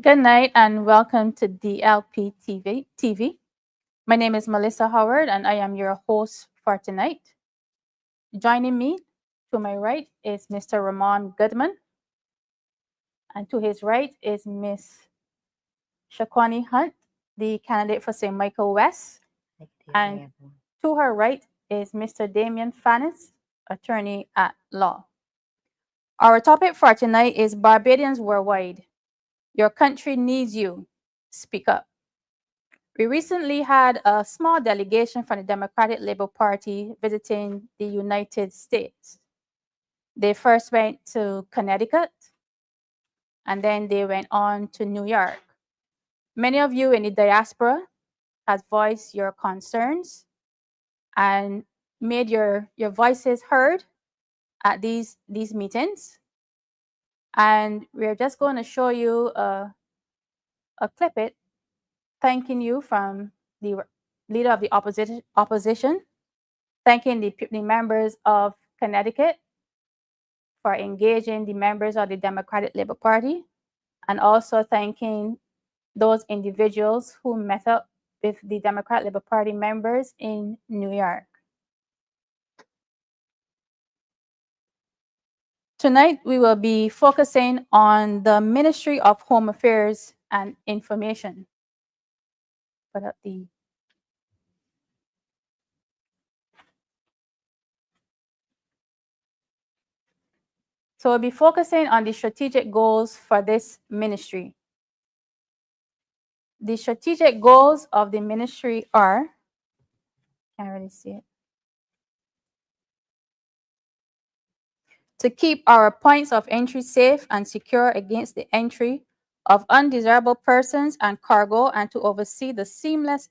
Good night and welcome to DLPTV. My name is Malissa Howard and I am your host for tonight. Joining me to my right is Mr. Ramon Goodman, and to his right is Miss Shaquani Hunt, the candidate for St. Michael West. And to her right is Mr. Damien Fanus, attorney at law. Our topic for tonight is Barbadians worldwide. Your country needs you. Speak up. We recently had a small delegation from the Democratic Labour Party visiting the United States. They first went to Connecticut and then they went on to New York. Many of you in the diaspora has voiced your concerns and made your voices heard at these meetings. And we're just going to show you a clip it thanking you from the leader of the opposition, thanking the members of Connecticut for engaging the members of the Democratic Labour Party, and also thanking those individuals who met up with the Democratic Labour Party members in New York. Tonight, we will be focusing on the Ministry of Home Affairs and Information. Put up the So we'll be focusing on the strategic goals for this ministry. The strategic goals of the ministry are, can't really see it, to keep our points of entry safe and secure against the entry of undesirable persons and cargo, and to oversee the seamless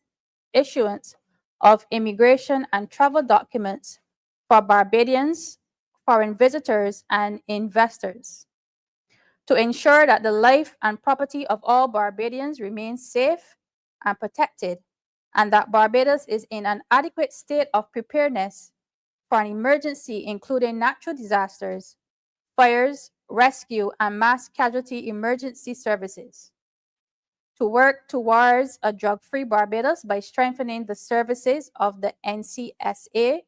issuance of immigration and travel documents for Barbadians, foreign visitors, and investors. To ensure that the life and property of all Barbadians remains safe and protected, and that Barbados is in an adequate state of preparedness for an emergency, including natural disasters, fires, rescue, and mass casualty emergency services. To work towards a drug-free Barbados by strengthening the services of the NCSA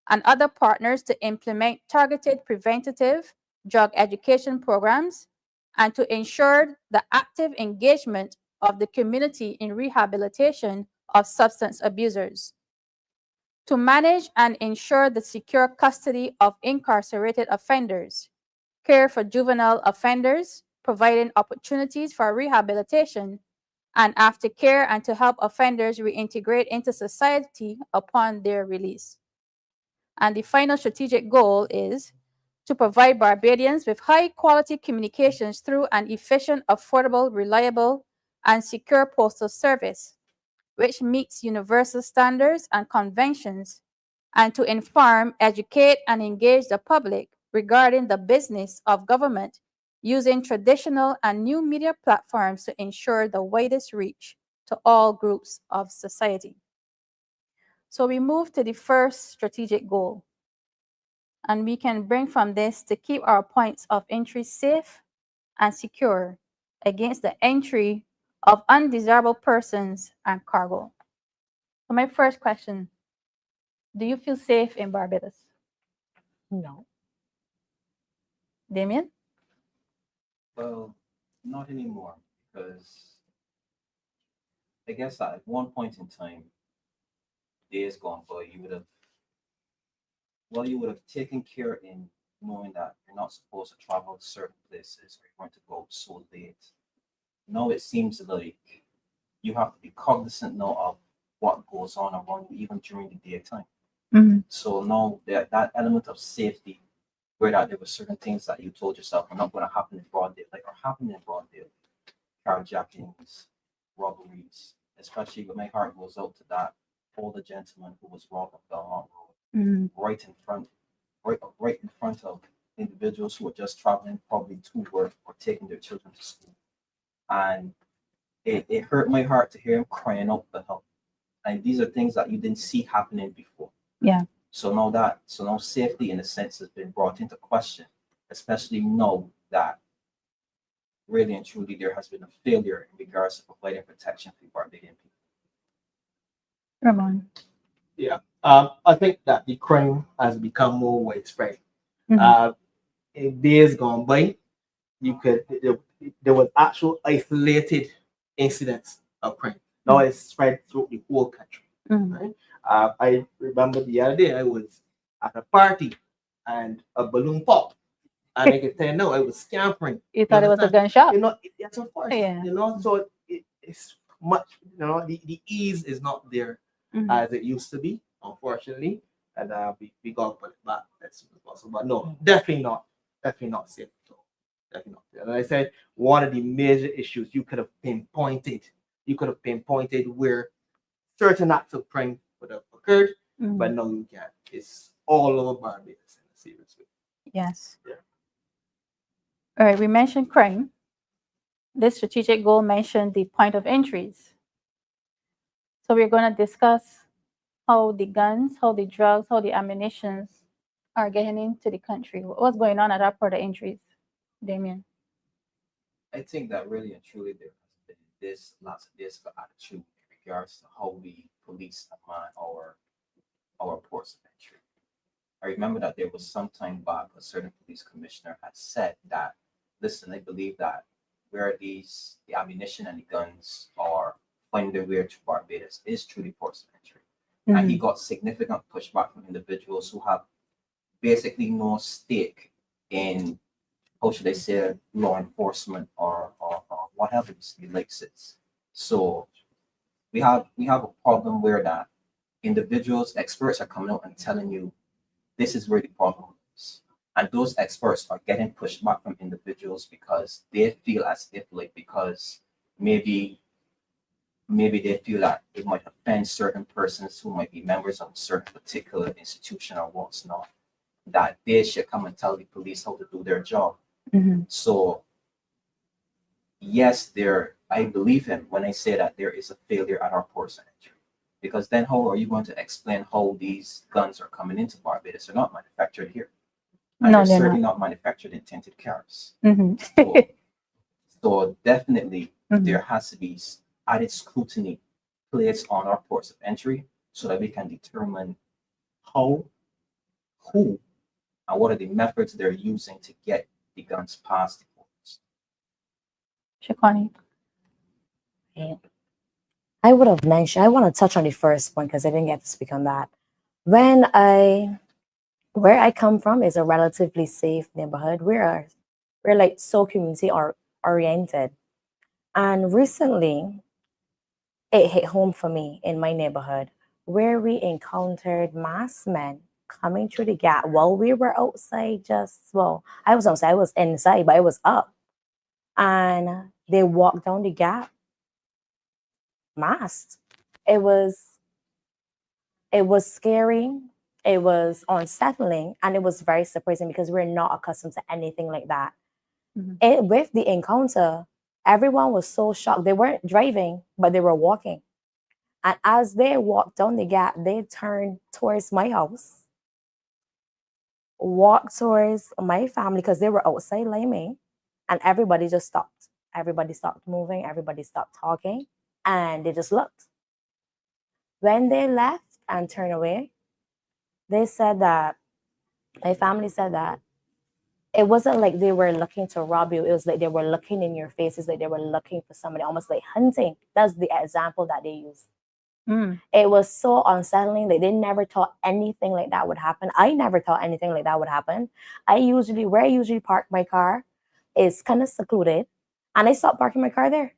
and other partners to implement targeted preventative drug education programs, and to ensure the active engagement of the community in rehabilitation of substance abusers. To manage and ensure the secure custody of incarcerated offenders, care for juvenile offenders, providing opportunities for rehabilitation and aftercare, and to help offenders reintegrate into society upon their release. And the final strategic goal is to provide Barbadians with high-quality communications through an efficient, affordable, reliable, and secure postal service, which meets universal standards and conventions, and to inform, educate, and engage the public regarding the business of government using traditional and new media platforms to ensure the widest reach to all groups of society. So we move to the first strategic goal, and we can bring from this to keep our points of entry safe and secure against the entry of undesirable persons and cargo. So my first question, do you feel safe in Barbados? No. Damien? Well, not anymore, because I guess at one point in time, days gone by, you would have taken care in knowing that you're not supposed to travel to certain places or you're going to go so late. Now it seems like you have to be cognizant now of what goes on around you even during the daytime. Mm-hmm. So now that element of safety, where that there were certain things that you told yourself are not going to happen in broad day, like are happening in broad day, carjackings, robberies. Especially when my heart goes out to that older gentleman who was robbed up Belmont Road, Mm-hmm. right in front of individuals who were just traveling probably to work or taking their children to school, and it hurt my heart to hear him crying out for help. And these are things that you didn't see happening before. Yeah. So now safety in a sense has been brought into question, especially now that really and truly there has been a failure in regards to providing protection for Barbadian people. Ramon. Yeah. I think that the crime has become more widespread. In days gone by, there was actual isolated incidents of crime. Now it's spread through the whole country. Right? I remember the other day I was at a party and a balloon popped, and I could tell you, no, I was scampering. You thought it was a gunshot? You know, yes, of course. Yeah. You know, so it's much. You know, the ease is not there as it used to be, unfortunately, and we got to put it back as soon as possible. But no, definitely not safe at all. Definitely not. And I said one of the major issues you could have pinpointed where certain acts of crime would have occurred, but no, you can't. It's all over Barbados in a serious way. Yes. Yeah. All right, we mentioned crime. This strategic goal mentioned the point of entries. So we're going to discuss how the guns, how the drugs, how the ammunitions are getting into the country. What's going on at our port of entries, Damien? I think that really and truly there has been this lots of this attitude in regards to how we police our ports of entry. I remember that there was some time back a certain police commissioner had said that, listen, I believe that where the ammunition and the guns are finding their way to Barbados is truly ports of entry. And he got significant pushback from individuals who have basically no stake in, how should I say, law enforcement or whatever the likes is. So we have a problem where that individuals, experts are coming out and telling you this is where the problem is. And those experts are getting pushed back from individuals because they feel as if because maybe they feel that it might offend certain persons who might be members of a certain particular institution or what's not, that they should come and tell the police how to do their job. So yes, I believe him when I say that there is a failure at our ports of entry. Because then how are you going to explain how these guns are coming into Barbados? They're not manufactured here. And No, they're they're certainly not manufactured in tinted cars. not. So definitely there has to be added scrutiny placed on our ports of entry so that we can determine how, who, and what are the methods they're using to get the guns past the ports. Shaquani. I would have mentioned, I want to touch on the first point because I didn't get to speak on that. Where I come from is a relatively safe neighborhood. We're like so community oriented. And recently it hit home for me in my neighborhood where we encountered masked men coming through the gap while we were outside I was outside, I was inside, but I was up. And they walked down the gap masked. It was scary, it was unsettling, and it was very surprising because we're not accustomed to anything like that. With the encounter, everyone was so shocked. They weren't driving, but they were walking. And as they walked down the gap, they turned towards my house, walked towards my family because they were outside liming, and everybody just stopped. Everybody stopped moving, everybody stopped talking, and they just looked. When they left and turned away, they said that, my family said that it wasn't like they were looking to rob you. It was like they were looking in your faces, like they were looking for somebody, almost like hunting. That's the example that they used. It was so unsettling. They never thought anything like that would happen. I never thought anything like that would happen. Where I usually park my car is kind of secluded, and I stopped parking my car there.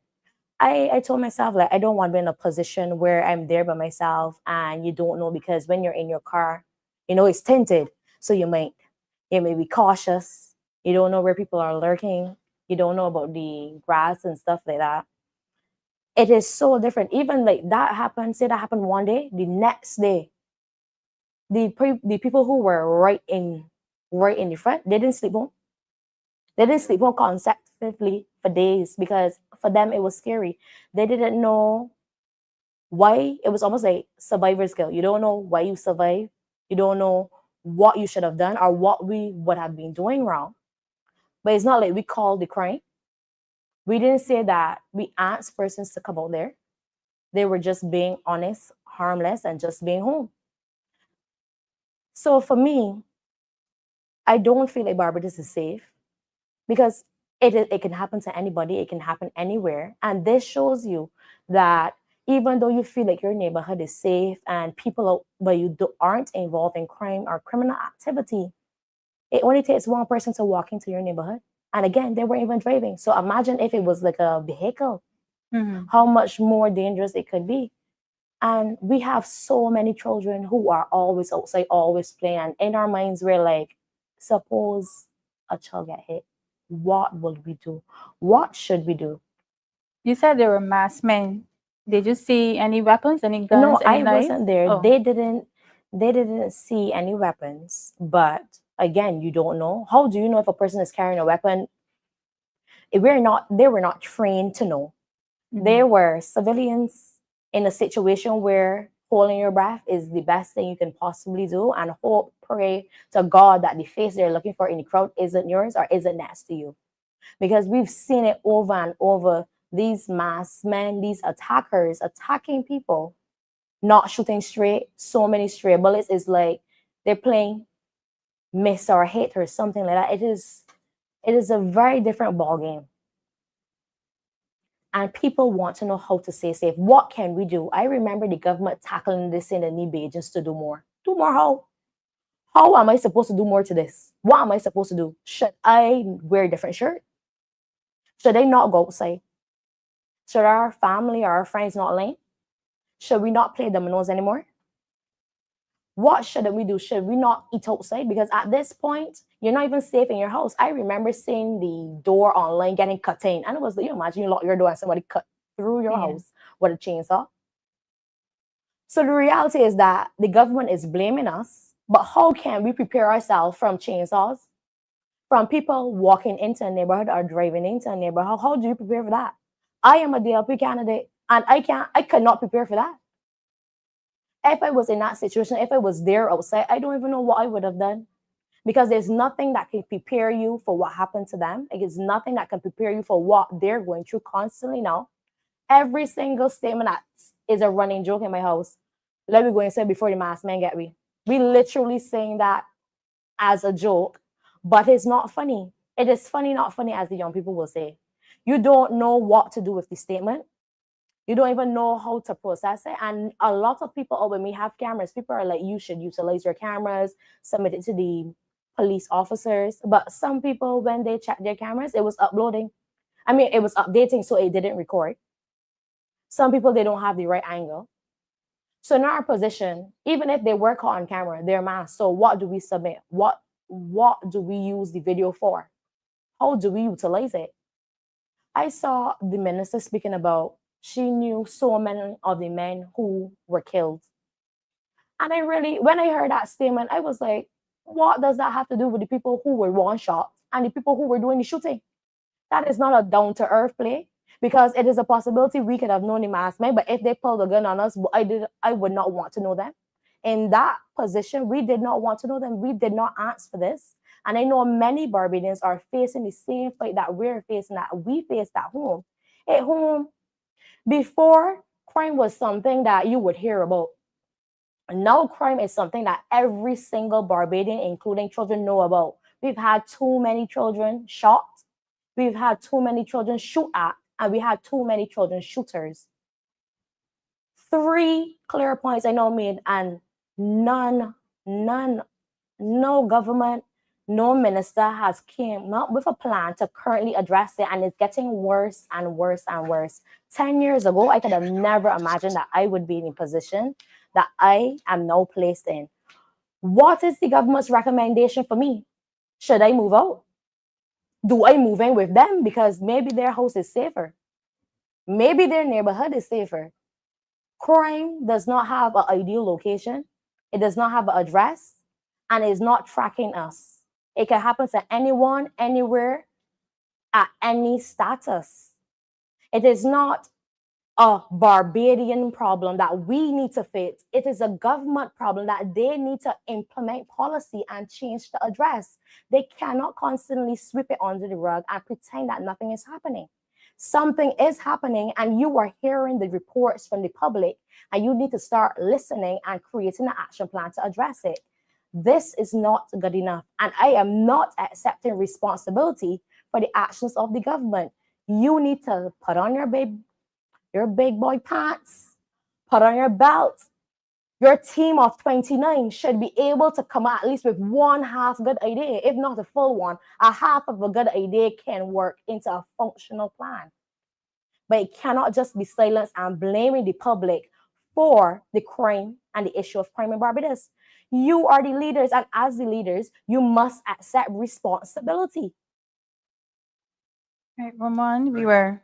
I told myself, like, I don't want to be in a position where I'm there by myself and you don't know, because when you're in your car, it's tinted. So you may be cautious. You don't know where people are lurking. You don't know about the grass and stuff like that. It is so different. Even like that happened, say that happened one day, the next day, the people who were right in the front, they didn't sleep home. They didn't sleep home consecutively for days because for them it was scary. They didn't know why. It was almost like survivor's guilt. You don't know why you survived. You don't know what you should have done or what we would have been doing wrong. But it's not like we called the crime. We didn't say that we asked persons to come out there. They were just being honest, harmless, and just being home. So for me, I don't feel like Barbados is safe because it can happen to anybody. It can happen anywhere. And this shows you that even though you feel like your neighborhood is safe and people aren't involved in crime or criminal activity, it only takes one person to walk into your neighborhood. And again, they weren't even driving. So imagine if it was like a vehicle, how much more dangerous it could be. And we have so many children who are always outside, always playing. And in our minds, we're like, suppose a child get hit. What will we do? What should we do? You said there were masked men. Did you see any weapons, any guns, No, any I knives? wasn't there. Oh. They didn't see any weapons. But again, you don't know. How do you know if a person is carrying a weapon? They were not trained to know. They were civilians in a situation where holding your breath is the best thing you can possibly do, and hope, pray to God that the face they're looking for in the crowd isn't yours or isn't next to you. Because we've seen it over and over. These masked men, these attackers attacking people, not shooting straight, so many stray bullets. Is like they're playing miss or hit or something like that. It is a very different ball game. And people want to know how to stay safe. What can we do? I remember the government tackling this in the need just to do more. Do more how? How am I supposed to do more to this? What am I supposed to do? Should I wear a different shirt? Should I not go outside? Should our family or our friends not lane? Should we not play dominoes anymore? What should we do? Should we not eat outside? Because at this point, you're not even safe in your house. I remember seeing the door online getting cut in. And it was, you imagine you lock your door and somebody cut through your house with a chainsaw. So the reality is that the government is blaming us. But how can we prepare ourselves from chainsaws, from people walking into a neighborhood or driving into a neighborhood? How do you prepare for that? I am a DLP candidate and I cannot prepare for that. If I was in that situation, if I was there outside, I don't even know what I would have done. Because there's nothing that can prepare you for what happened to them. Like, it's nothing that can prepare you for what they're going through constantly now. Every single statement that is a running joke in my house. Let me go and say before the masked man get me. We literally saying that as a joke, but it's not funny. It is funny, not funny, as the young people will say. You don't know what to do with the statement. You don't even know how to process it. And a lot of people, when we have cameras, people are like, you should utilize your cameras, submit it to the police officers. But some people, when they check their cameras, it was uploading. I mean, it was updating, so it didn't record. Some people, they don't have the right angle. So in our position, even if they were caught on camera, they're masked. So what do we submit? What do we use the video for? How do we utilize it? I saw the minister speaking about she knew so many of the men who were killed. And when I heard that statement, I was like, what does that have to do with the people who were one shot and the people who were doing the shooting? That is not a down-to-earth play, because it is a possibility we could have known the masked men, but if they pulled a gun on us, I would not want to know them. In that position, we did not want to know them. We did not ask for this. And I know many Barbadians are facing the same fight that we're facing, that we faced at home. At home, before, crime was something that you would hear about. Now crime is something that every single Barbadian, including children, know about. We've had too many children shot. We've had too many children shoot at, and we had too many children shooters. 3 clear points I know made, and no government, no minister has came up with a plan to currently address it, and it's getting worse and worse and worse. 10 years ago, I could have never imagined that I would be in a position that I am now placed in. What is the government's recommendation for me? Should I move out? Do I move in with them because maybe their house is safer? Maybe their neighborhood is safer. Crime does not have an ideal location. It does not have an address, and is not tracking us. It can happen to anyone, anywhere, at any status. It is not a Barbadian problem that we need to fix. It is a government problem that they need to implement policy and change to address. They cannot constantly sweep it under the rug and pretend that nothing is happening. something is happening and you are hearing the reports from the public and you need to start listening and creating an action plan to address it. This is not good enough. And I am not accepting responsibility for the actions of the government. You need to put on your big boy pants, put on your belt. Your team of 29 should be able to come at least with one half good idea, if not a full one. A half of a good idea can work into a functional plan. But it cannot just be silenced and blaming the public for the crime and the issue of crime in Barbados. You are the leaders, and as the leaders, you must accept responsibility. Right, Ramon, we were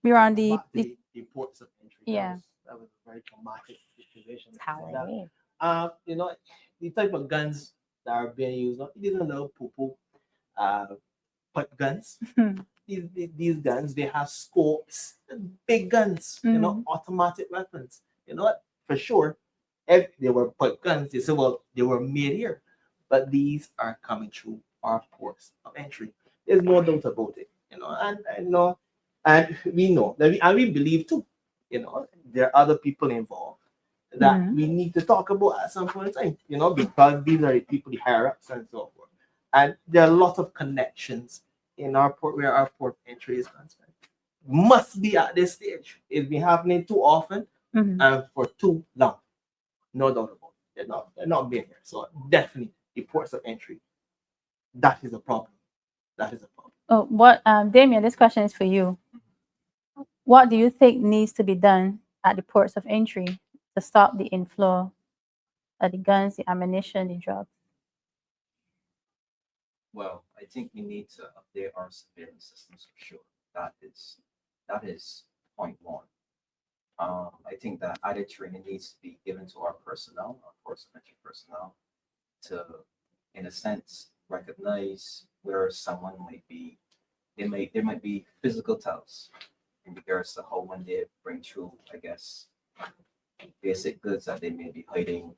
on the, Back to the ports of entry. Yeah. That was a very traumatic situation. That's how I mean. You know, the type of guns that are being used, these are little poo-poo putt guns. These guns, they have scopes, big guns, you know, automatic weapons. You know what? For sure, if they were putt guns, they say, well, they were made here. But these are coming through our ports of entry. There's no doubt about it. You know, and we know that we believe too. You know, there are other people involved that we need to talk about at some point in time. You know, because these are the people, the higher ups and so forth. And there are a lot of connections in our port where our port entry is concerned. Must be at this stage. It's been happening too often and for too long. No doubt about it. They're not being here. So definitely the ports of entry. That is a problem. That is a problem. Oh, Damien, this question is for you. What do you think needs to be done at the ports of entry to stop the inflow of the guns, the ammunition, the drugs? Well, I think we need to update our surveillance systems for sure. That is point one. I think that added training needs to be given to our personnel, our ports of entry personnel, to, in a sense, recognize where someone might be. There might be physical tells in regards to how when they bring through, I guess, basic goods that they may be hiding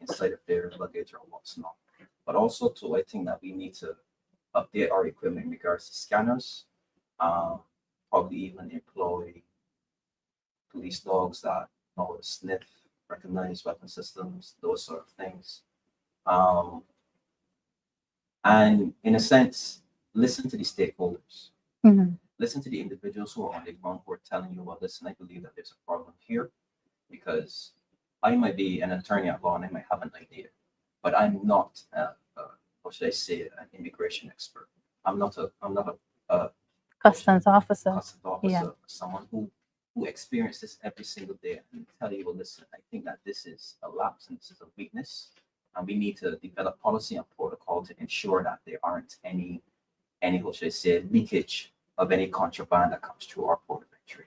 inside of their luggage or what's not. But also too, I think that we need to update our equipment in regards to scanners, probably even employ police dogs that know to sniff, recognize weapon systems, those sort of things. And in a sense, listen to the stakeholders. Listen to the individuals who are on the ground who are telling you, well, listen, I believe that there's a problem here because I might be an attorney at law and I might have an idea, but I'm not, what should I say, an immigration expert. I'm not a Customs officer. Customs officer, someone who experiences this every single day and tell you, well, listen, I think that this is a lapse and this is a weakness, and we need to develop policy and protocol to ensure that there aren't any what should I say, leakage of any contraband that comes through our port of entry.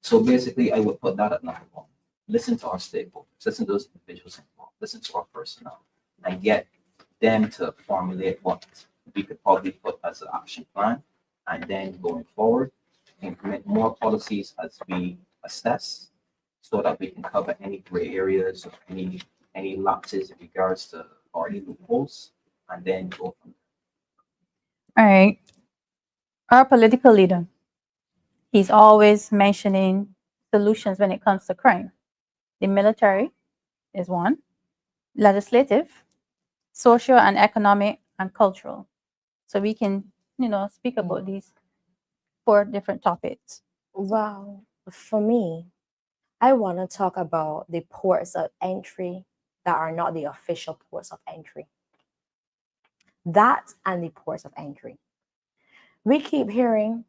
So basically, I would put that at number one. Listen to our stakeholders, listen to those individuals involved, listen to our personnel, and get them to formulate what we could probably put as an action plan, and then going forward, implement more policies as we assess, so that we can cover any gray areas or any lapses in regards to or any loopholes, and then go from there. All right. Our political leader, he's always mentioning solutions when it comes to crime. The military is one, legislative, social and economic, and cultural. So we can, speak about these 4 different topics. Well, for me, I want to talk about the ports of entry that are not the official ports of entry. That and the ports of entry. We keep hearing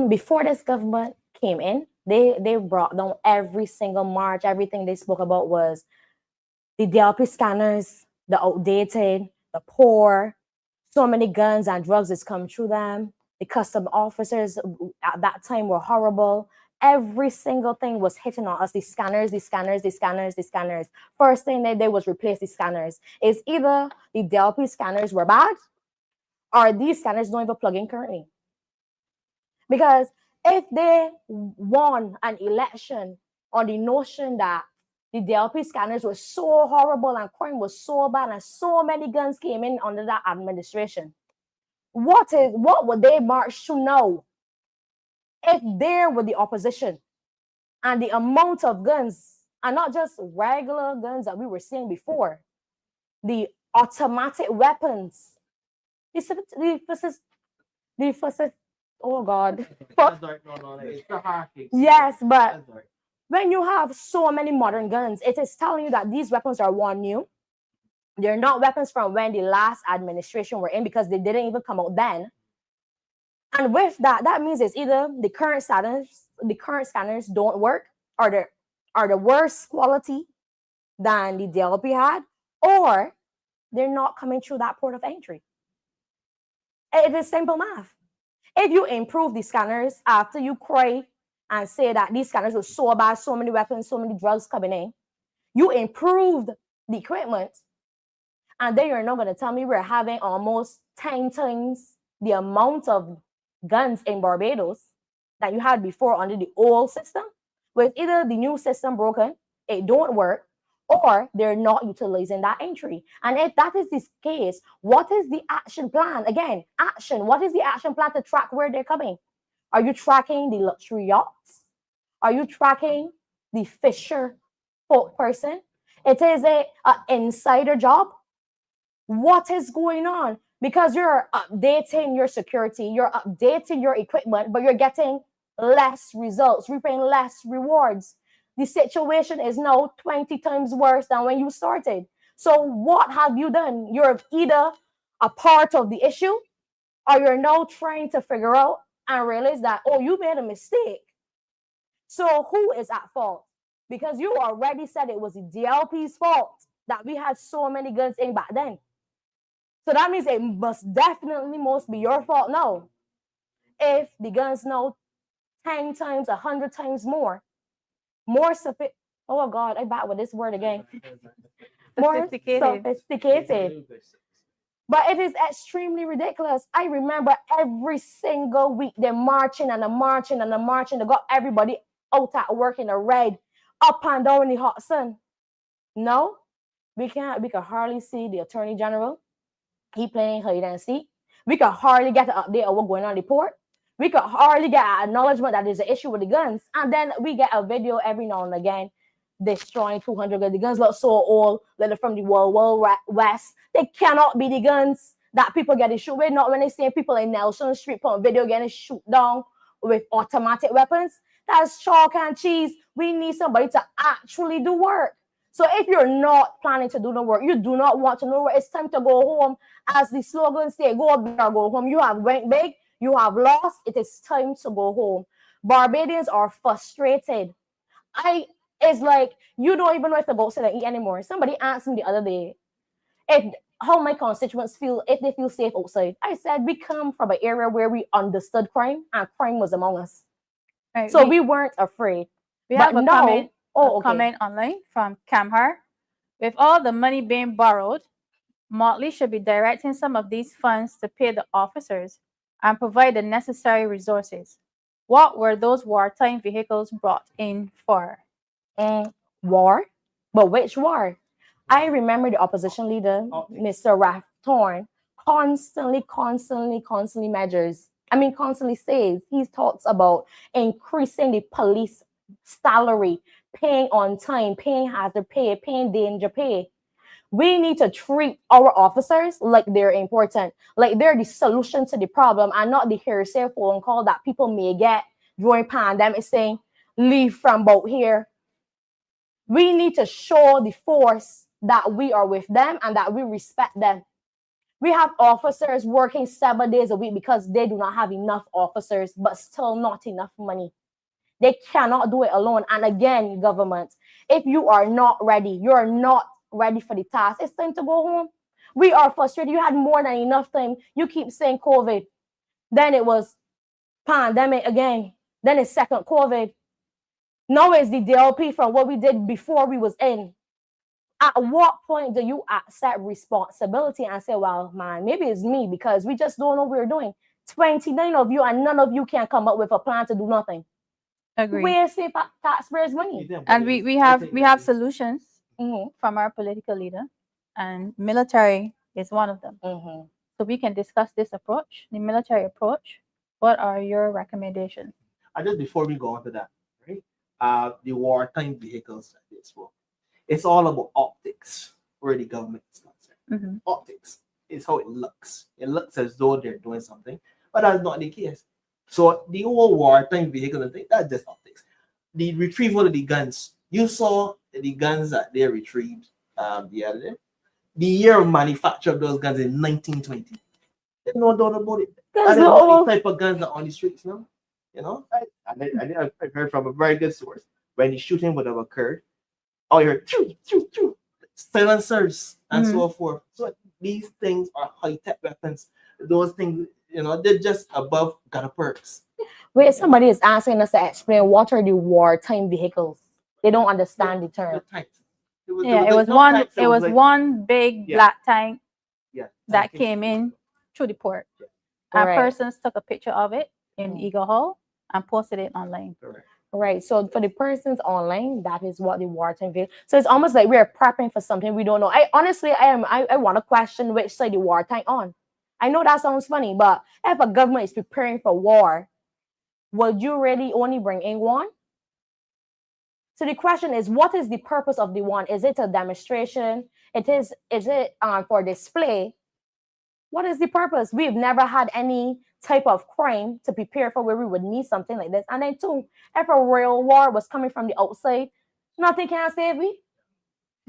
before this government came in, they brought down every single march. Everything they spoke about was the DLP scanners, the outdated, the poor, so many guns and drugs that's come through them. The custom officers at that time were horrible. Every single thing was hitting on us. The scanners. First thing they did was replace the scanners. It's either the DLP scanners were bad or these scanners don't even plug in currently. Because if they won an election on the notion that the DLP scanners were so horrible and crime was so bad and so many guns came in under that administration, what would they march to now? if there were the opposition and the amount of guns, and not just regular guns that we were seeing before, the automatic weapons, oh God. That's right. No, it's the hard case. Yes, but That's right. when you have so many modern guns, it is telling you that these weapons are one new. They're not weapons from when the last administration were in, because they didn't even come out then. And with that, that means it's either the current scanners don't work, or the worst quality than the DLP had, or they're not coming through that port of entry. It is simple math. If you improve the scanners after you cry and say that these scanners were so bad, so many weapons, so many drugs coming in, you improved the equipment, and then you're not going to tell me we're having almost 10 times the amount of guns in Barbados that you had before under the old system, with either the new system broken, it don't work, or they're not utilizing that entry. And if that is the case, what is the action plan? Again, action. What is the action plan to track where they're coming? Are you tracking the luxury yachts? Are you tracking the fisher folk person? It is a insider job. What is going on? Because you're updating your security, you're updating your equipment, but you're getting less results, reaping less rewards. The situation is now 20 times worse than when you started. So what have you done? You're either a part of the issue, or you're now trying to figure out and realize that, oh, you made a mistake. So who is at fault? Because you already said it was the DLP's fault that we had so many guns in back then. So that means it must be your fault now. If the guns now 10 times, 100 times more oh God, I back with this word again. More sophisticated. But it is extremely ridiculous. I remember every single week they're marching and they're marching and they're marching. They got everybody out at work in the red, up and down in the hot sun. No, we can hardly see the Attorney General. He playing hide and seek. We can hardly get an update of what's going on in the port. We could hardly get an acknowledgement that there's an issue with the guns. And then we get a video every now and again destroying 200 guns. The guns look so old, like they're from the Wild West. They cannot be the guns that people get shot with. Not when they see people in Nelson Street putting video getting shoot down with automatic weapons. That's chalk and cheese. We need somebody to actually do work. So if you're not planning to do the work, you do not want to know where it's time to go home. As the slogan say, go big or go home. You have went big, you have lost, it is time to go home. Barbadians are frustrated. It's like, you don't even know if to go sit and eat anymore. Somebody asked me the other day how my constituents feel, if they feel safe outside. I said, we come from an area where we understood crime, and crime was among us. Right, so we weren't afraid. We have a comment online from Kamhar. With all the money being borrowed, Motley should be directing some of these funds to pay the officers and provide the necessary resources. What were those wartime vehicles brought in for? War? But which war? I remember the opposition leader, Mr. Rathorn, constantly says, he talks about increasing the police salary, paying on time, paying hazard pay, paying danger pay. We need to treat our officers like they're important, like they're the solution to the problem, and not the hearsay phone call that people may get during pandemic saying, leave from about here. We need to show the force that we are with them and that we respect them. We have officers working 7 days a week because they do not have enough officers, but still not enough money. They cannot do it alone. And again, government, if you are not ready, you're not ready for the task, it's time to go home. We are frustrated. You had more than enough time. You keep saying COVID. Then it was pandemic again. Then it's second COVID. Now it's the DLP from what we did before we was in. At what point do you accept responsibility and say, well, man, maybe it's me because we just don't know what we're doing. 29 of you and none of you can come up with a plan to do nothing. Agree. Where's the taxpayers' money? And we have solutions from our political leader, and military is one of them. So we can discuss this approach, the military approach. What are your recommendations? And just before we go on to that, right? The wartime vehicles that it's for. It's all about optics where the government is concerned. Optics is how it looks. It looks as though they're doing something, but that's not the case. So the whole wartime vehicle and thing, that's just optics. The retrieval of the guns. You saw the guns that they retrieved the other day. The year of manufacture of those guns in 1920. There's no doubt about it. That is not the type of guns that are on the streets now. You know, I've heard from a very good source when the shooting would have occurred. Oh, you heard choo, choo, choo, silencers and so forth. So these things are high-tech weapons. Those things, you know, they're just above gunner perks. Wait, somebody is asking us to explain what are the wartime vehicles. They don't understand the term. It was one big black tank that tank came in through the port. Right. And persons took a picture of it in Eagle Hall and posted it online. Correct. Right. So for the persons online, that is what the wartime vehicle. So it's almost like we're prepping for something we don't know. I want to question which side the wartime on. I know that sounds funny, but if a government is preparing for war, would you really only bring in one? So the question is, what is the purpose of the one? Is it a demonstration? Is it for display? What is the purpose? We've never had any type of crime to prepare for where we would need something like this. And then too, if a real war was coming from the outside, nothing can save me.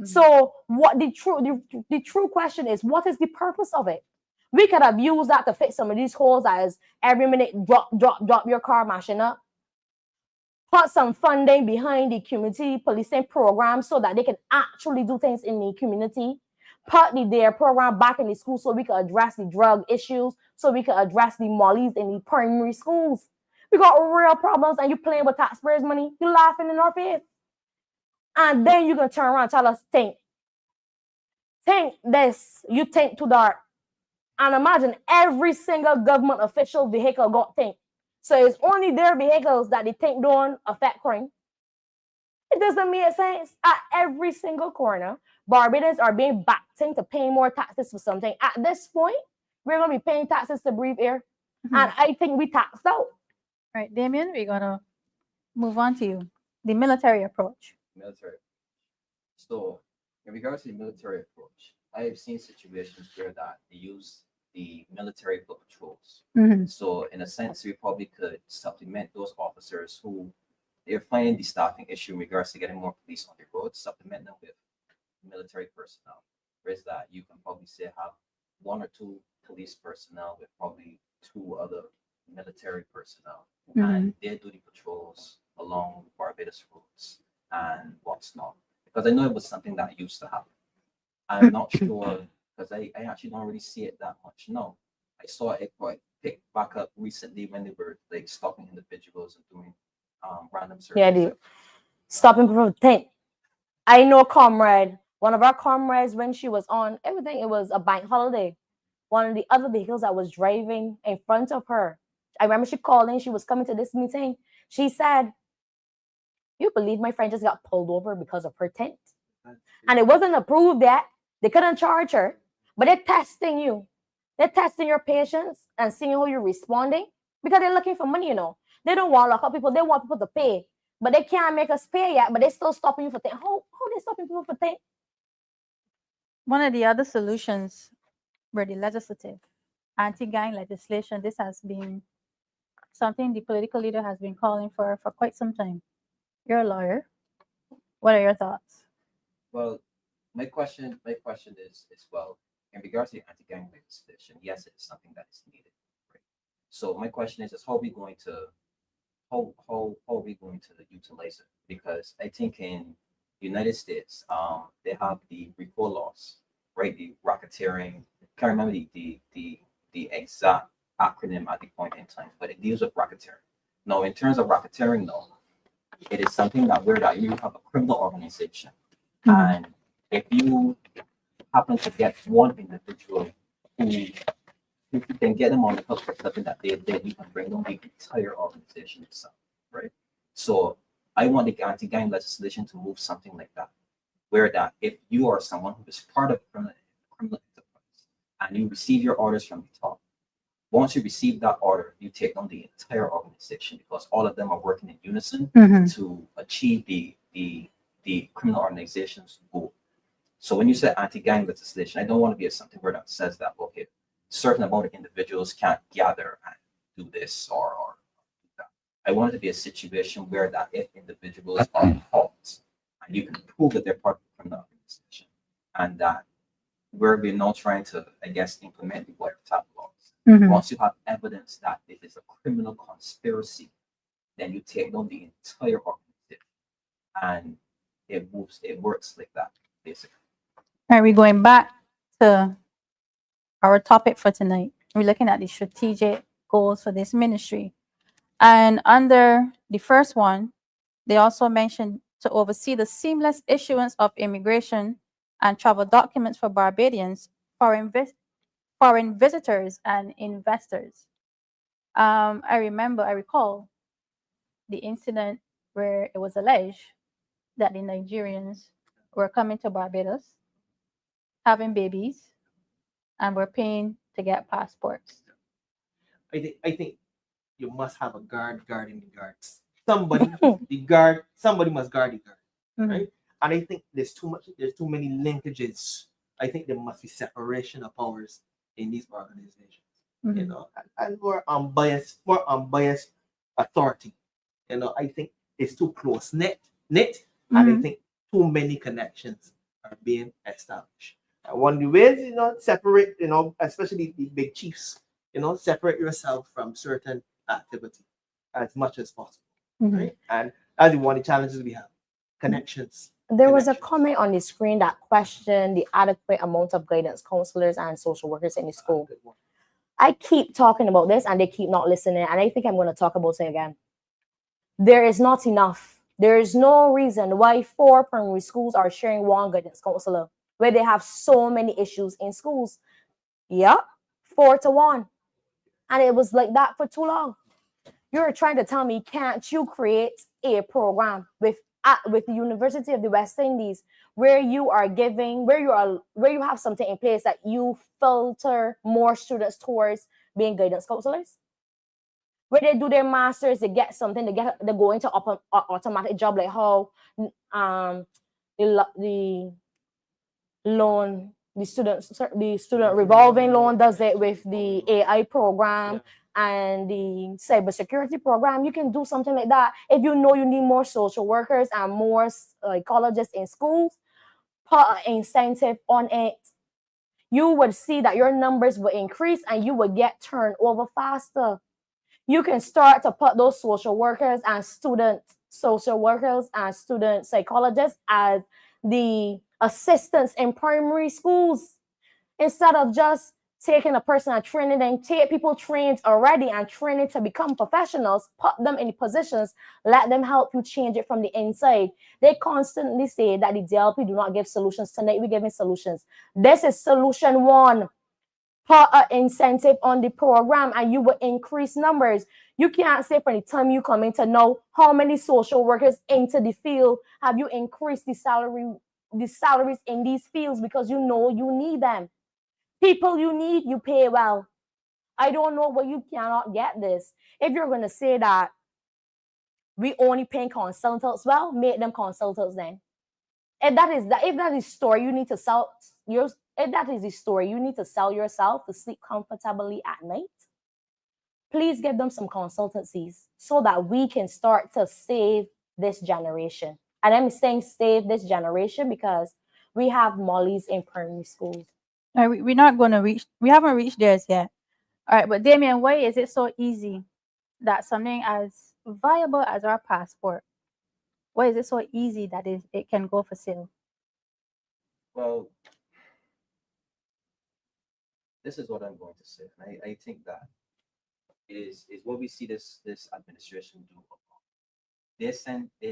So what the true question is, what is the purpose of it? We could have used that to fix some of these holes as every minute drop your car mashing up. Put some funding behind the community policing program so that they can actually do things in the community. Put their program back in the school so we can address the drug issues, so we can address the mollies in the primary schools. We got real problems and you playing with taxpayers' money. You laughing in our face. And then you're going to turn around and tell us, think this, you think too dark. And imagine every single government official vehicle got think. So it's only their vehicles that they think don't affect crime. It doesn't make sense. At every single corner, Barbadians are being backed into paying more taxes for something. At this point, we're going to be paying taxes to breathe air. And I think we taxed out. Right, Damien, we're going to move on to you. The military approach. Military. So, in regards to the military approach, I have seen situations where that they use the military for patrols. So, in a sense, we probably could supplement those officers who they're finding the staffing issue in regards to getting more police on the road, supplement them with military personnel. Whereas that you can probably say have one or two police personnel with probably two other military personnel, and they do the patrols along Barbados roads and what's not. Because I know it was something that used to happen. I'm not sure because I actually don't really see it that much. No, I saw it quite pick back up recently when they were like stopping individuals and doing random searches. Yeah, dude. Stopping people from think. I know comrade, one of our comrades when she was on everything, it was a bank holiday. One of the other vehicles that was driving in front of her. I remember she called in, she was coming to this meeting. She said, "You believe my friend just got pulled over because of her tent?" And it wasn't approved yet. They couldn't charge her, but they're testing you. They're testing your patience and seeing how you're responding because they're looking for money, you know. They don't want to lock up people. They want people to pay, but they can't make us pay yet, but they're still stopping you for things. How they stopping people for things? One of the other solutions were the legislative anti-gang legislation. This has been something the political leader has been calling for quite some time. You're a lawyer. What are your thoughts? Well, my question is well, in regards to the anti-gang legislation, yes, it's something that is needed. Right? So my question is how are we going to utilize it? Because I think in the United States, they have the RICO laws, right? The racketeering. I can't remember the exact acronym at the point in time, but it deals with racketeering. Now, in terms of racketeering, though, it is something that you have a criminal organization, and if you happen to get one individual who you can get them on the hook for something that they did, you can bring down the entire organization itself, right? So I want the anti-gang legislation to move something like that, where that if you are someone who is part of a criminal enterprise and you receive your orders from the top, Once you receive that order, you take on the entire organization because all of them are working in unison to achieve the criminal organization's goal. So when you say anti-gang legislation, I don't want to be a something word that says that, okay, certain amount of individuals can't gather and do this or do that. I want it to be a situation where that if individuals are caught and you can prove that they're part of the criminal organization and that we're now trying to, I guess, implement the wiretap laws. Once you have evidence that it is a criminal conspiracy, then you take down the entire organization and it works like that, basically. Are we going back to our topic for tonight? We're looking at the strategic goals for this ministry. And under the first one, they also mentioned to oversee the seamless issuance of immigration and travel documents for Barbadians, foreign visitors, and investors. I recall the incident where it was alleged that the Nigerians were coming to Barbados, having babies, and were paying to get passports. I think you must have a guard guarding the guards. Somebody must guard the guard, right? And I think there's too many linkages. I think there must be separation of powers in these organizations, you know, and more unbiased authority. You know, I think it's too close knit, and I think too many connections are being established. And one of the ways, you know, separate, you know, especially the big chiefs, you know, separate yourself from certain activity as much as possible, right? And that's one of the challenges we have: connections. There was a comment on the screen that questioned the adequate amount of guidance counselors and social workers in the school. I keep talking about this and they keep not listening, and I think I'm going to talk about it again. There is not enough. There is no reason why 4 primary schools are sharing one guidance counselor where they have so many issues in schools. Yep, 4 to 1. And it was like that for too long. You're trying to tell me, can't you create a program with the University of the West Indies where you have something in place that you filter more students towards being guidance counselors? Where they do their masters, they get something, they go into automatic job, like how the student revolving loan does it with the AI program and the cybersecurity program. You can do something like that. If you know you need more social workers and more psychologists in schools, put an incentive on it. You would see that your numbers will increase and you will get turned over faster. You can start to put those social workers and student psychologists as the assistants in primary schools, instead of just taking a person and training them. Take people trained already and training to become professionals, put them in positions, let them help you change it from the inside. They constantly say that the DLP do not give solutions. Tonight we're giving solutions. This is solution 1. Put an incentive on the program and you will increase numbers. You can't say from the time you come in to know how many social workers into the field have you increased the salaries in these fields, because you know you need them. People you need, you pay well. I don't know why you cannot get this. If you're going to say that we only pay consultants, well, make them consultants then. If that is the story you need to sell, if that is the story you need to sell yourself to sleep comfortably at night, please give them some consultancies so that we can start to save this generation. And I'm saying save this generation because we have mollies in primary schools. We're not going to we haven't reached theirs yet. All right, but Damien, why is it so easy that something as viable as our passport, why is it so easy that it can go for sale? Well, this is what I'm going to say. I think that is what we see this administration do. They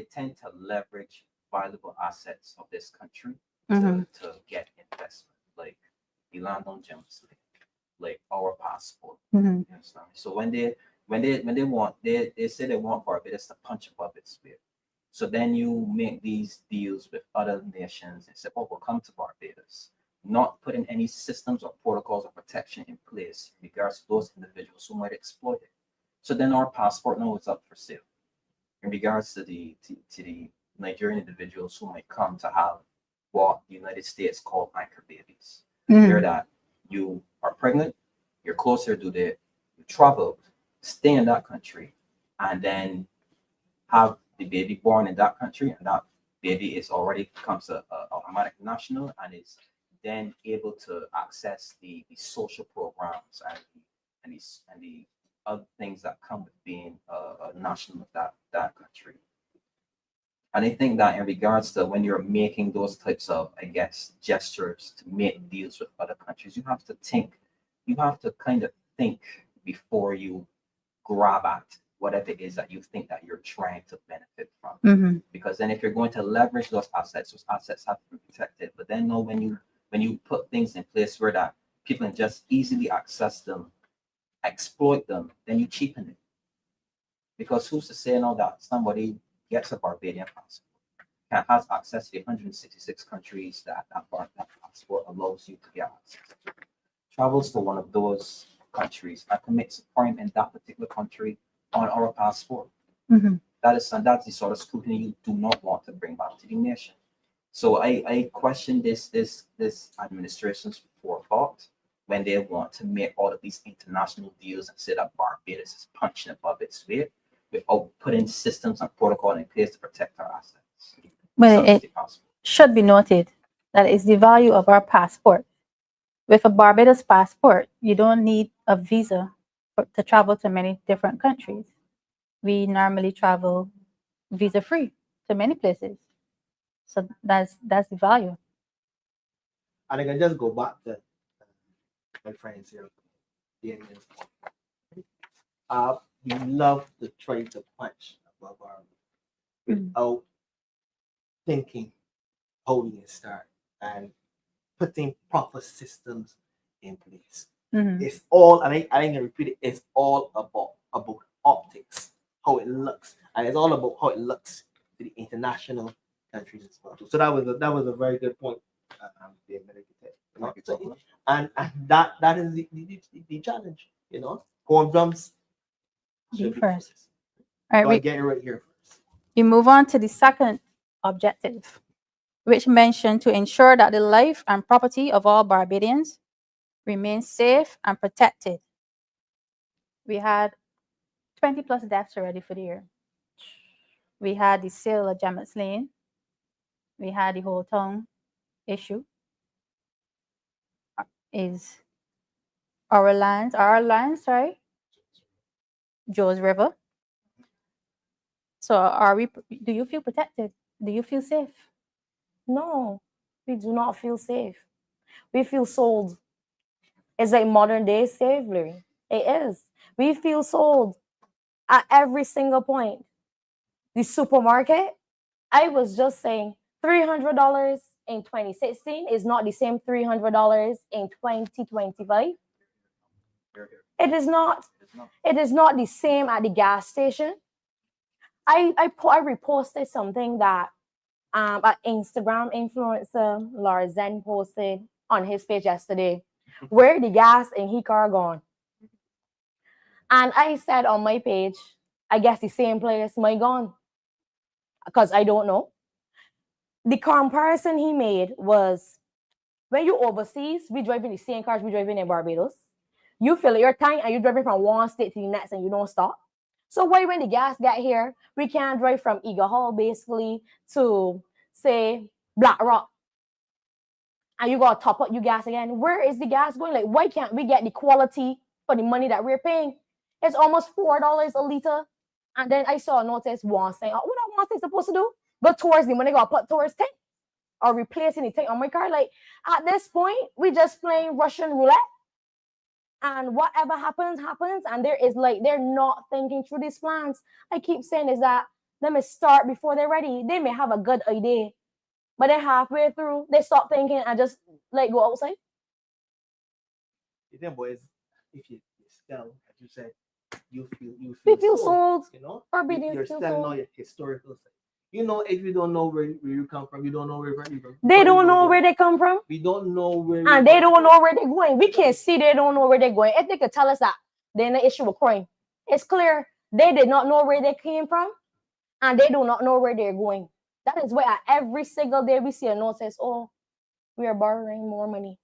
tend to leverage valuable assets of this country to get investment, like the land on gems, like our passport. You understand? So when they say they want Barbados to punch above its weight. So then you make these deals with other nations and say, oh, we'll come to Barbados. not putting any systems or protocols of protection in place in regards to those individuals who might exploit it. So then our passport now is up for sale in regards to the Nigerian individuals who might come to have what the United States call anchor babies, where that you are pregnant, you're closer to the you travel, stay in that country, and then have the baby born in that country, and that baby is already becomes a automatic national and is then able to access the social programs and the other things that come with being a national of that country. And I think that in regards to when you're making those types of, I guess, gestures to make deals with other countries, you have to kind of think before you grab at whatever it is that you think that you're trying to benefit from. Because then if you're going to leverage those assets have to be protected. But then no, when you put things in place where that people can just easily access them, exploit them, then you cheapen it. Because who's to say now that somebody gets a Barbadian passport, has access to the 166 countries that passport allows you to get access to, travels to one of those countries and commits a crime in that particular country on our passport. That's the sort of scrutiny you do not want to bring back to the nation. So I question this administration's forethought when they want to make all of these international deals and say that Barbados is punching above its weight without putting systems and protocol in place to protect our assets. Well, it should be noted that it's the value of our passport. With a Barbados passport, you don't need a visa to travel to many different countries. We normally travel visa-free to many places. So that's the value. And I can just go back to my friends here, Damien. We love to try to punch above our without thinking how we can start and putting proper systems in place. It's all, and I can repeat it, it's all about optics, how it looks, and it's all about how it looks to the international countries as well. So that was a very good point. And that is the challenge, Home drums. Be first. All right, Get it right here first. We move on to the second objective, which mentioned to ensure that the life and property of all Barbadians remain safe and protected. We had 20 plus deaths already for the year. We had the sale of Jamet's Lane. We had the whole town issue. Is our lands, Joe's River. So do you feel protected? Do you feel safe? No, we do not feel safe. We feel sold. It's like modern day slavery. It is. We feel sold at every single point. The supermarket, I was just saying $300 in 2016 is not the same $300 in 2025. It is not. It is not the same at the gas station. I reposted something that an Instagram influencer Laura Zen posted on his page yesterday, where the gas in his car gone. And I said on my page, I guess the same place my gone, because I don't know. The comparison he made was, when you overseas, we driving the same cars we driving in Barbados. You fill your tank and you're driving from one state to the next and you don't stop. So why when the gas get here, we can't drive from Eagle Hall basically to, say, Black Rock, and you got to top up your gas again? Where is the gas going? Like, why can't we get the quality for the money that we're paying? It's almost $4 a liter. And then I saw a notice once saying, oh, what that one thing supposed to do? Go towards the money, got put towards tank or replacing the tank on my car. Like, at this point, we just playing Russian roulette. And whatever happens, happens. And they're not thinking through these plans. I keep saying is that let me start before they're ready. They may have a good idea, but then halfway through, they stop thinking and just go outside. You think, boys, if you sell, as you said, you feel we feel sold. You're Feel selling sold. all your historical stuff. You know, if you don't know where you come from, you don't know where you come. They don't know where they come from, We don't know where. and they don't know where they're going. We can't see they don't know where they're going. If they could tell us that, then the issue with crime. It's clear they did not know where they came from, and they do not know where they're going. That is why every single day we see a notice, oh, we are borrowing more money.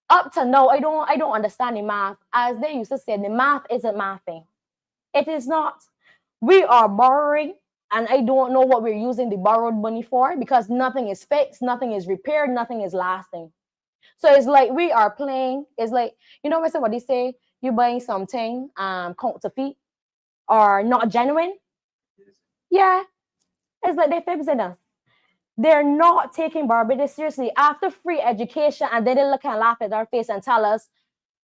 Up to now, I don't understand the math. As they used to say, the math isn't mathing. It is not. We are borrowing, and I don't know what we're using the borrowed money for, because nothing is fixed, nothing is repaired, nothing is lasting. So it's like we are playing. It's like, you know what they say, you buying something counterfeit or not genuine. Yeah, it's like they're fibsing us. They're not taking Barbados seriously. After free education, and then they look and laugh at our face and tell us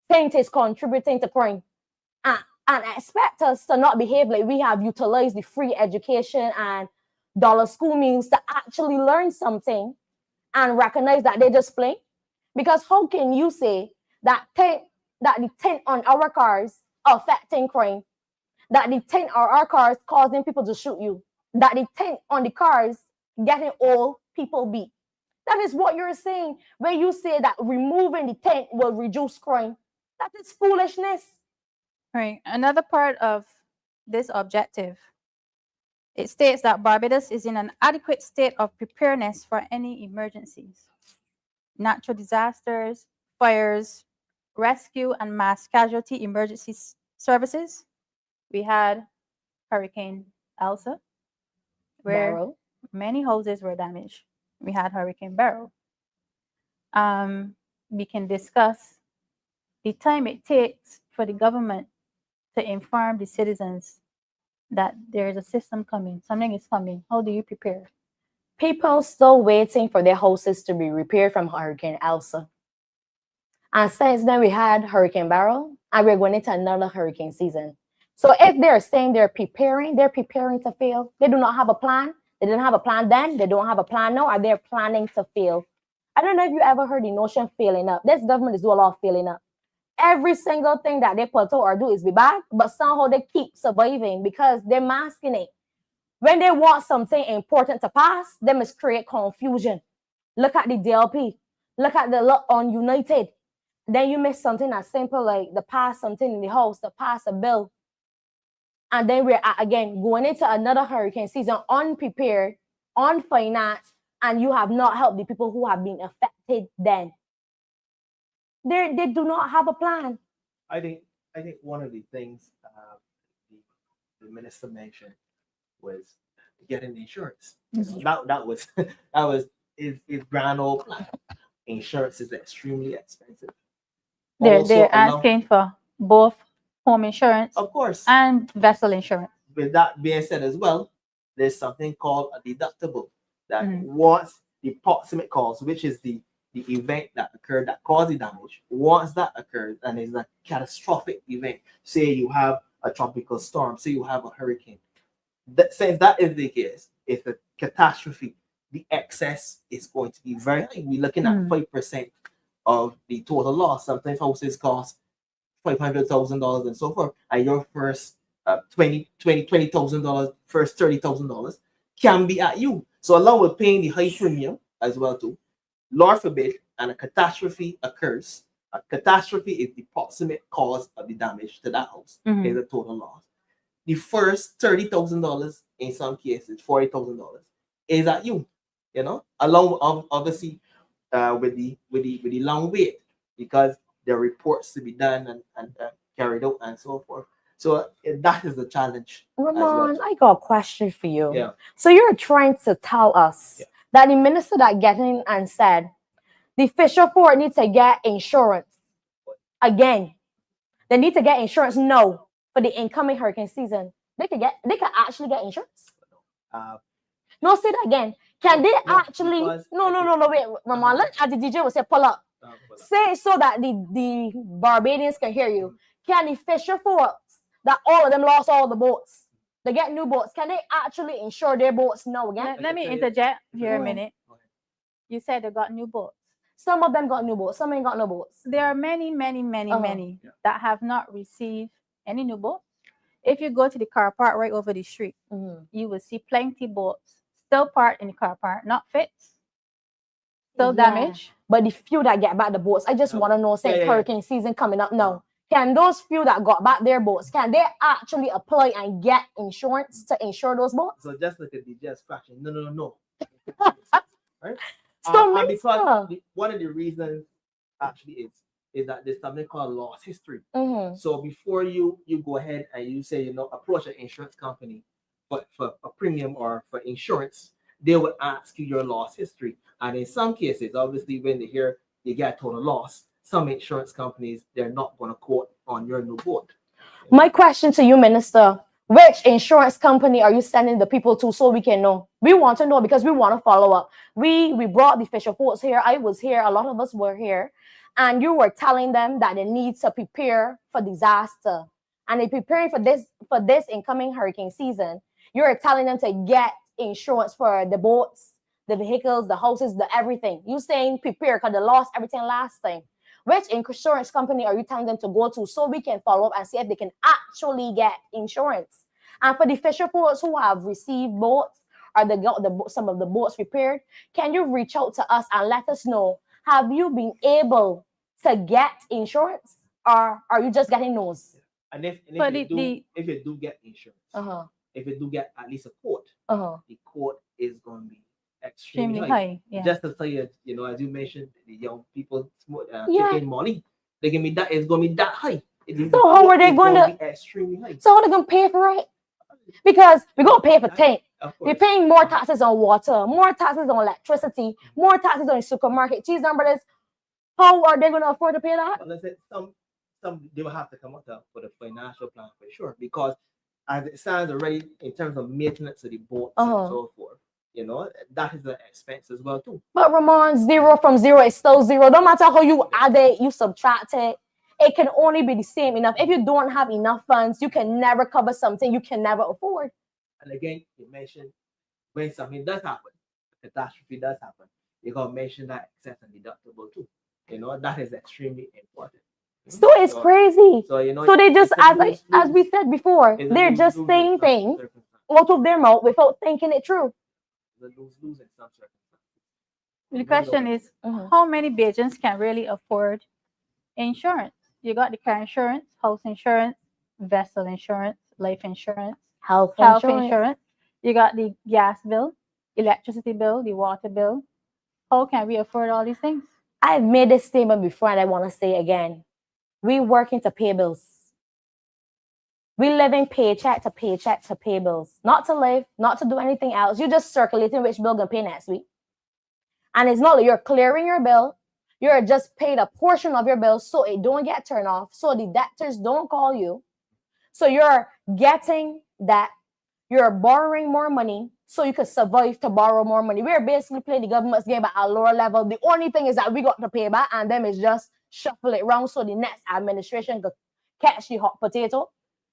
things is contributing to crime, and expect us to not behave like we have utilized the free education and dollar school meals to actually learn something and recognize that they're just playing. Because how can you say that the tint on our cars affecting crime, that the tint on our cars causing people to shoot you, that the tint on the cars getting old people beat? That is what you're saying when you say that removing the tint will reduce crime. That is foolishness. Right. Another part of this objective, it states that Barbados is in an adequate state of preparedness for any emergencies, natural disasters, fires, rescue and mass casualty emergency services. We had Hurricane Elsa, where Beryl. many houses were damaged. We had Hurricane Beryl. We can discuss the time it takes for the government to inform the citizens that there is a system coming, something is coming. How do you prepare? People still waiting for their houses to be repaired from Hurricane Elsa. And since then, we had Hurricane Beryl, and we're going into another hurricane season. So if they're saying they're preparing to fail. They do not have a plan. They didn't have a plan then. They don't have a plan now, and they're planning to fail. I don't know if you ever heard the notion failing up. This government is doing a lot of failing up. Every single thing that they put out or do is be bad, but somehow they keep surviving because they're masking it. When they want something important to pass, they must create confusion. Look at the DLP. Look at the look on United. Then you miss something as simple like the pass something in the house, the pass a bill. And then we're again going into another hurricane season unprepared, unfinanced, and you have not helped the people who have been affected then. They do not have a plan. I think one of the things the minister mentioned was getting insurance. Mhm. That was his grand old plan. Insurance is extremely expensive. They're asking for both home insurance, of course, and vessel insurance. With that being said as well, there's something called a deductible that Mhm. once the proximate cause, which is the event that occurred that caused the damage, once that occurs and it's a catastrophic event, say you have a tropical storm, say you have a hurricane, since that is the case, it's a catastrophe, the excess is going to be very high. We're looking at 5% of the total loss. Sometimes houses cost $500,000 and so forth, and your first $20,000, first $30,000 can be at you. So along with paying the high premium as well too, Lord forbid, and a catastrophe occurs. A catastrophe is the proximate cause of the damage to that house. Mhm. Is the total loss. The first $30,000 in some cases, $40,000 is at you. You know, along obviously with the long wait, because there are reports to be done and carried out and so forth. So that is the challenge. Ramon, I got a question for you. Yeah. So you're trying to tell us Yeah. that the minister that get in and said the fisher port needs to get insurance again. They need to get insurance now for the incoming hurricane season. They could actually get insurance. No, say that again. Can they actually? No, wait, Ramon. Let the DJ will say pull up. Say it so that the Barbadians can hear you. Can the fisher forts that all of them lost all the boats, they get new boats, can they actually insure their boats now again? Let me interject here a minute. You said they got new boats. Some of them got new boats, some ain't got no boats. There are many that have not received any new boats. If you go to the car park right over the street, you will see plenty boats still parked in the car park, not fixed, still Yeah. damaged. But the few that get back the boats, I just want to know, since Yeah. hurricane season coming up now, can those few that got back their boats, can they actually apply and get insurance to insure those boats? So just look at the just fraction. No. Right? So And because Mister, one of the reasons actually is that there's something called loss history. mhm. So before you go ahead and you say, approach an insurance company for a premium or for insurance, they would ask you your loss history. And in some cases, obviously, when they hear you get total loss, some insurance companies, they're not going to quote on your new boat. My question to you, Minister, which insurance company are you sending the people to so we can know? We want to know because we want to follow up. We brought the fisher folks here. I was here. A lot of us were here. And you were telling them that they need to prepare for disaster. And they're preparing for this incoming hurricane season. You're telling them to get insurance for the boats, the vehicles, the houses, the everything. You saying prepare because they lost everything last time. Which insurance company are you telling them to go to so we can follow up and see if they can actually get insurance? And for the fisher folks who have received boats or they got some of the boats repaired, can you reach out to us and let us know, have you been able to get insurance or are you just getting those? And if But you do get insurance, if you do get at least a quote, the quote is going to be extremely high. Yeah. Just to tell you, as you mentioned, the young people Yeah. taking money, they're going to be that, it's going to be that high. So how are they going to be extremely high? So how are they going to pay for it? Because we're going to pay for tank. Of We're course. paying more taxes on water, more taxes on electricity, more taxes on the supermarket. Cheese numbers. How are they going to afford to pay that? But let's say some they will have to come up with a financial plan for sure, because as it stands already in terms of maintenance of the boats and so forth, that is an expense as well too. But Ramon, 0 from 0 is still 0. No matter how you add it, you subtract it, it can only be the same enough. If you don't have enough funds, you can never cover something you can never afford. And again, you mentioned when something does happen, a catastrophe does happen, you got to mention that excess and deductible too. That is extremely important. So it's crazy. So they just, as we said before, they're just saying things out of their mouth without thinking it through. The lose in some circumstances. The question is, how many Bajans can really afford insurance? You got the car insurance, house insurance, vessel insurance, life insurance, Health insurance. You got the gas bill, electricity bill, the water bill. How can we afford all these things? I've made this statement before and I want to say again. We working to pay bills. We living paycheck to paycheck to pay bills. Not to live, not to do anything else. You're just circulating which bill gonna pay next week. And it's not like you're clearing your bill. You're just paying a portion of your bill so it don't get turned off, so the debtors don't call you. So you're getting that. You're borrowing more money so you can survive to borrow more money. We're basically playing the government's game at a lower level. The only thing is that we got to pay back and them is just shuffle it around so the next administration could catch the hot potato.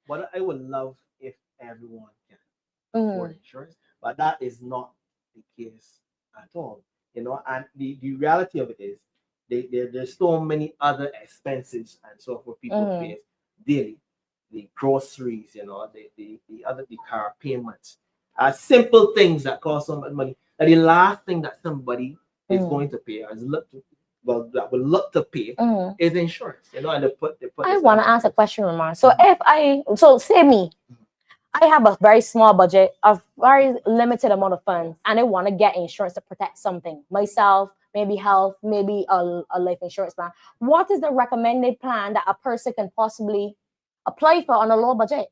But I would love if everyone can afford insurance, but that is not the case at all. And the reality of it is there's so many other expenses and so forth people face daily. The groceries, the car payments, simple things that cost so much money. That the last thing that somebody is going to pay or that will look to pay is insurance. And they put I want to ask a question, Ramon. So say me, I have a very small budget, a very limited amount of funds, and I want to get insurance to protect something, myself, maybe health, maybe a life insurance plan. What is the recommended plan that a person can possibly apply for on a low budget?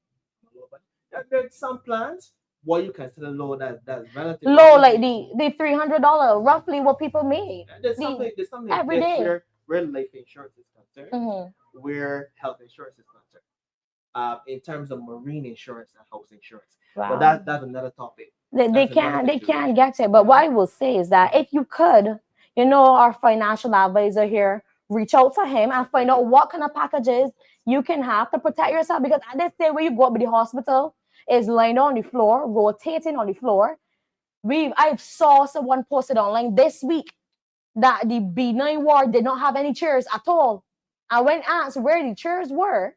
There's some plans what you consider low that's relative. Low, like the $300, roughly what people make. There's something every day. Where life insurance is concerned, where health insurance is concerned. In terms of marine insurance and house insurance. Wow. But that's another topic. They can't get it. But what I will say is that if you could, our financial advisor here, reach out to him and find out what kind of packages you can have to protect yourself. Because at this day where you go up to the hospital is lying on the floor, rotating on the floor. I saw someone posted online this week that the B9 ward did not have any chairs at all. And when asked where the chairs were,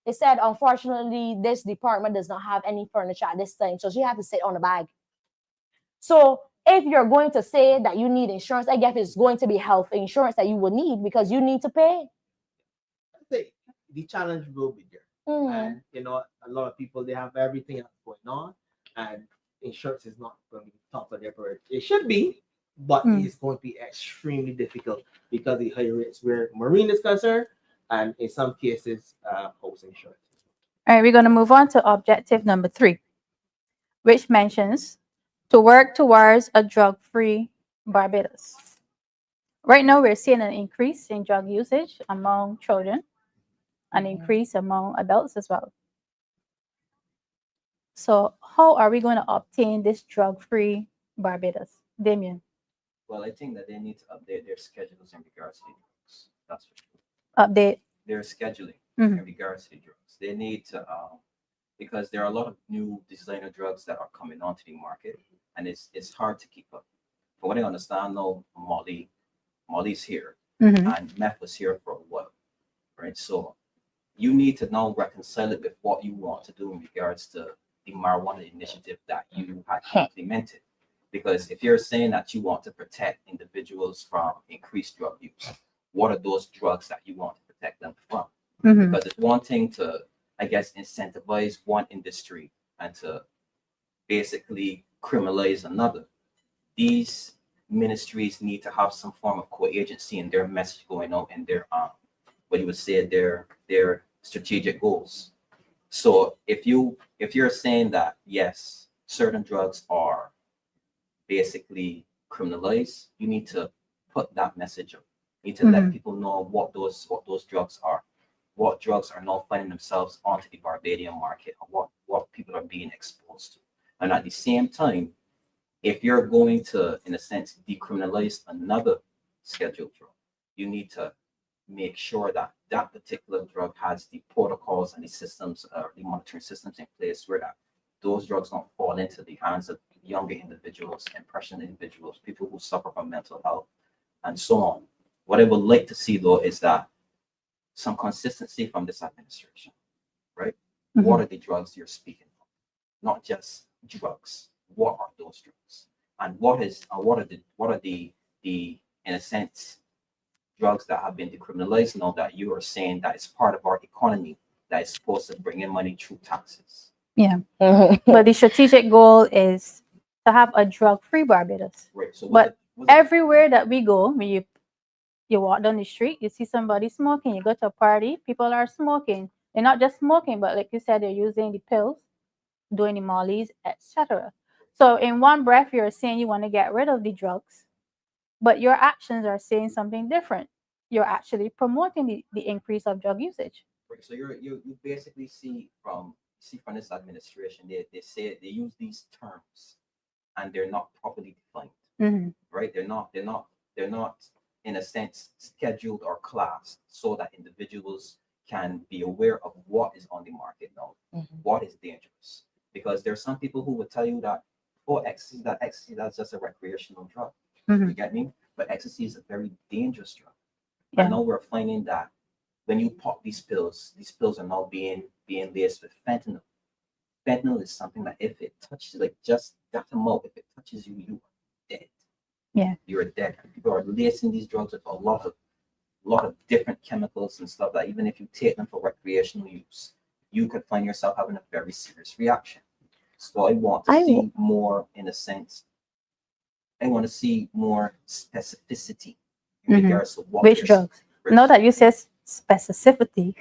They said, unfortunately, this department does not have any furniture at this time, so she had to sit on the bag. So if you're going to say that you need insurance, I guess it's going to be health insurance that you will need because you need to pay. I think the challenge will be there. And a lot of people, they have everything else going on, and insurance is not going to be top of their priority. It should be, but it's going to be extremely difficult because of the high rates where marine is concerned, and in some cases, house insurance. All right, we're going to move on to objective number 3, which mentions to work towards a drug-free Barbados. Right now, we're seeing an increase in drug usage among children, an increase among adults as well. So how are we going to obtain this drug-free Barbados? Damien. Well, I think that they need to update their schedules in regards to the drugs. That's for sure. Update. Their scheduling in regards to the drugs. They need to, because there are a lot of new designer drugs that are coming onto the market, and it's hard to keep up. From what I understand, though, Molly's here, and meth was here for a while, right? So you need to now reconcile it with what you want to do in regards to the marijuana initiative that you had implemented. Because if you're saying that you want to protect individuals from increased drug use, what are those drugs that you want to protect them from? Because it's one thing to, I guess, incentivize one industry and to basically criminalize another. These ministries need to have some form of co-agency in their message going out and their what you would say their strategic goals. So if you're saying that yes, certain drugs are basically criminalized, you need to put that message up. You need to let people know what those drugs are, what drugs are now finding themselves onto the Barbadian market, and what people are being exposed to. And at the same time, if you're going to, in a sense, decriminalize another scheduled drug, you need to make sure that that particular drug has the protocols and the systems, the monitoring systems in place where that those drugs don't fall into the hands of younger individuals, impressionable individuals, people who suffer from mental health, and so on. What I would like to see, though, is that some consistency from this administration, right? What are the drugs you're speaking of? Not just drugs. What are those drugs? And what are the in a sense drugs that have been decriminalized now that you are saying that is part of our economy that is supposed to bring in money through taxes? Yeah. But the strategic goal is to have a drug-free Barbados. Right. So everywhere that we go, when you walk down the street, you see somebody smoking. You go to a party, people are smoking. They're not just smoking, but like you said, they're using the pills, doing the mollies, etc. So in one breath, you're saying you want to get rid of the drugs, but your actions are saying something different. You're actually promoting the increase of drug usage. Right. So you basically see from this administration, they say they use these terms and they're not properly defined. Right? They're not in a sense scheduled or classed so that individuals can be aware of what is on the market now, what is dangerous. Because there are some people who would tell you that, oh, ecstasy, that's just a recreational drug. You get me? But ecstasy is a very dangerous drug. Yeah. And now we're finding that when you pop these pills are now being laced with fentanyl. Fentanyl is something that if it touches, like just that amount, if it touches you, you are dead. Yeah. You're dead. People are lacing these drugs with a lot of different chemicals and stuff that even if you take them for recreational use, you could find yourself having a very serious reaction. So I want to see more, in a sense, I want to see more specificity in regards to what which drugs. Now that you said specificity,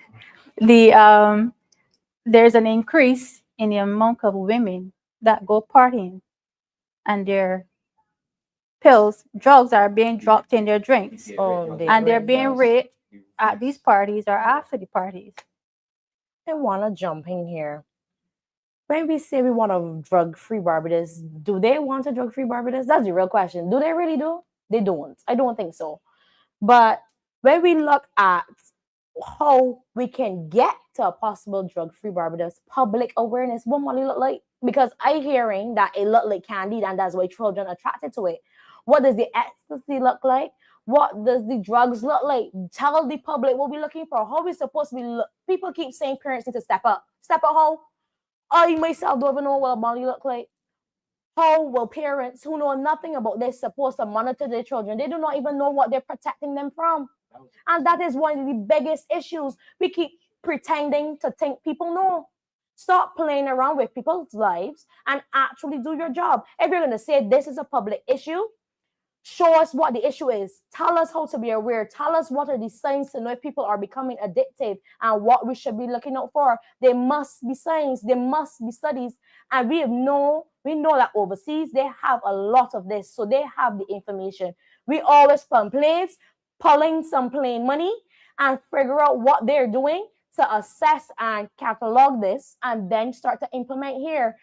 there's an increase in the amount of women that go partying and their drugs are being dropped in their drinks, and they're being raped at these parties or after the parties. I want to jump in here. When we say we want a drug-free Barbados, do they want a drug-free Barbados? That's the real question. Do they really do? They don't. I don't think so. But when we look at how we can get to a possible drug-free Barbados, public awareness, what will it look like? Because I'm hearing that it look like candy and that's why children are attracted to it. What does the ecstasy look like? What does the drugs look like? Tell the public what we're looking for. How we supposed to be. People keep saying parents need to step up. Step up how? I myself don't even know what a body look like. How will parents who know nothing about this supposed to monitor their children? They do not even know what they're protecting them from. And that is one of the biggest issues. We keep pretending to think people know. Stop playing around with people's lives and actually do your job. If you're going to say this is a public issue, show us what the issue is. Tell us how to be aware. Tell us what are the signs to know if people are becoming addicted and what we should be looking out for. There must be signs. There must be studies. And we know that overseas, they have a lot of this. So they have the information. We always complaints, pulling some plain money and figure out what they're doing to assess and catalog this and then start to implement here.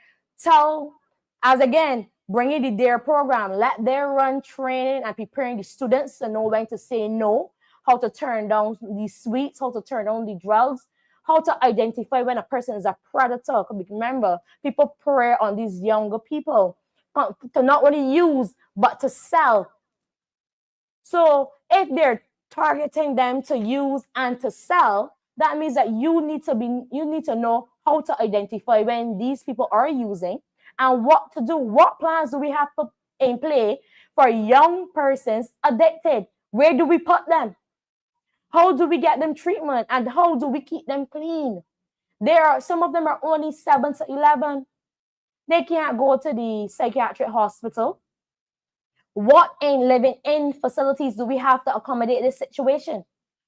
Bringing the DARE program, let them run training and preparing the students to know when to say no, how to turn down the sweets, how to turn down the drugs, how to identify when a person is a predator. Remember, people prey on these younger people to not only use, but to sell. So if they're targeting them to use and to sell, that means that you need to know how to identify when these people are using and what to do. What plans do we have in play for young persons addicted? Where do we put them? How do we get them treatment? And how do we keep them clean? Some of them are only 7 to 11. They can't go to the psychiatric hospital. What living in facilities do we have to accommodate this situation?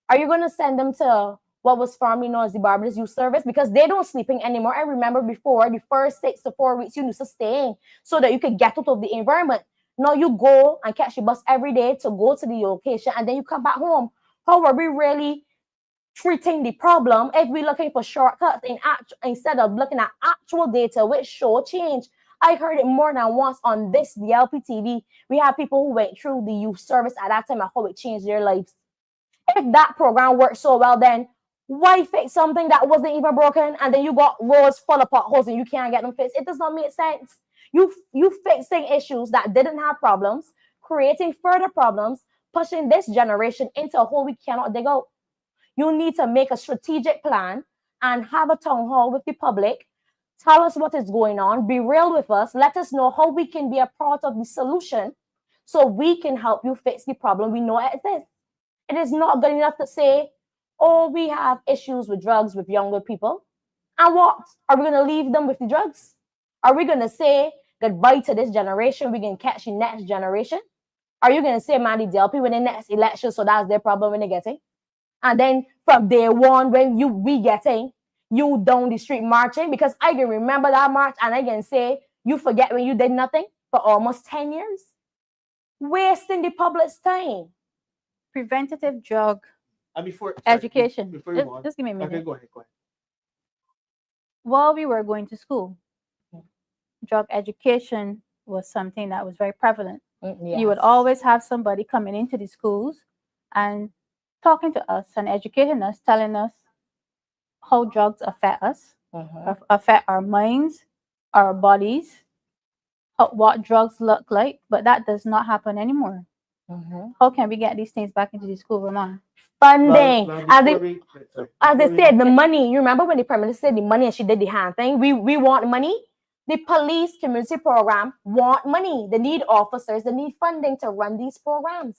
Are you going to send them to what was formerly known as the Barbados Youth Service? Because they don't sleeping anymore. I remember before, the first 6 to 4 weeks, you used to stay in so that you could get out of the environment. Now you go and catch the bus every day to go to the location and then you come back home. How are we really treating the problem if we're looking for shortcuts instead of looking at actual data which show change? I heard it more than once on this DLPTV. We have people who went through the youth service at that time and how it changed their lives. If that program worked so well, then why fix something that wasn't even broken and then you got roads full of potholes and you can't get them fixed? It does not make sense. You fixing issues that didn't have problems, creating further problems, pushing this generation into a hole we cannot dig out. You need to make a strategic plan and have a town hall with the public. Tell us what is going on. Be real with us. Let us know how we can be a part of the solution so we can help you fix the problem we know it is. It is not good enough to say, oh, we have issues with drugs with younger people. And what? Are we going to leave them with the drugs? Are we going to say goodbye to this generation? We can catch the next generation? Are you going to say, man, the DLP win the next election, so that's their problem when they get it? And then from day one, when we getting you down the street marching, because I can remember that march and I can say, you forget when you did nothing for almost 10 years? Wasting the public's time. Preventative drug Before education. Before you go on, Just give me a minute. okay, go ahead. While we were going to school, drug education was something that was very prevalent. Yes. You would always have somebody coming into the schools and talking to us and educating us, telling us how drugs affect us, affect our minds, our bodies, what drugs look like, but that does not happen anymore. How can we get these things back into the school, Ramon? Funding. As they said, the money. You remember when the Prime Minister said the money and she did the hand thing? We want money. The police community program want money. They need officers. They need funding to run these programs.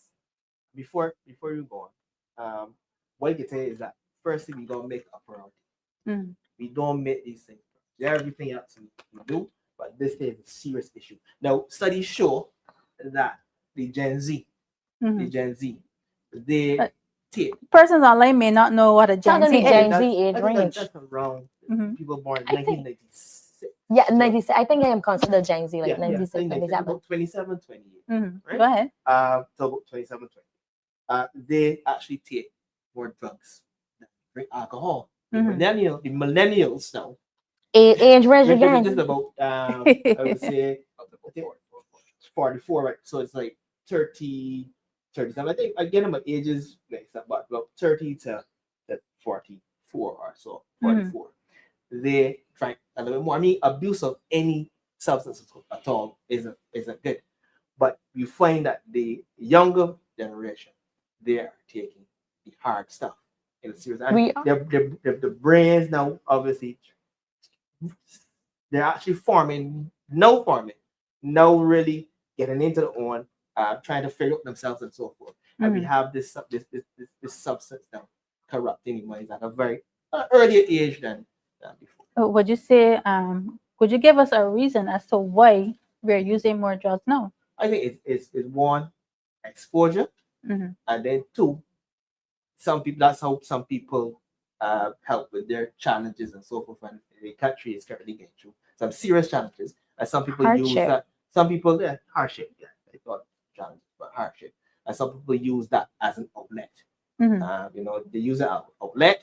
Before you go on, what you can say is that firstly, we don't make a priority. We don't make these things. There everything else we do, but this is a serious issue. Now, studies show that the Gen Z, they take persons online may not know what a Gen Z is. Gen Z age range. That's around people born in 1996. Yeah, 96. I think I am considered Gen Z, like 96, 97. About 27, 28. Right? Go ahead. So about 27, 28. They actually take more drugs than drink alcohol. The millennials now. Age range again. Just about, I would say, 44, right? So it's like 30, 37. I think again, my ages mixed up, but about 30 to 44 or so, 44. They drink a little bit more. I mean, abuse of any substance at all isn't good. But you find that the younger generation they are taking the hard stuff in a serious. And We are. the brains now, obviously, they're actually forming, now really getting into the own, trying to figure out themselves and so forth. And we have this substance now corrupting the minds at a very earlier age than before. Would you say, could you give us a reason as to why we're using more drugs now? I think it's one, exposure, Mhm. and then two, some people, that's how some people help with their challenges and so forth. And the country is currently going through some serious challenges, and some people use Hardship. that. Some people, hardship, they thought challenges, but hardship, and some people use that as an outlet. Mhm. They use it as an outlet.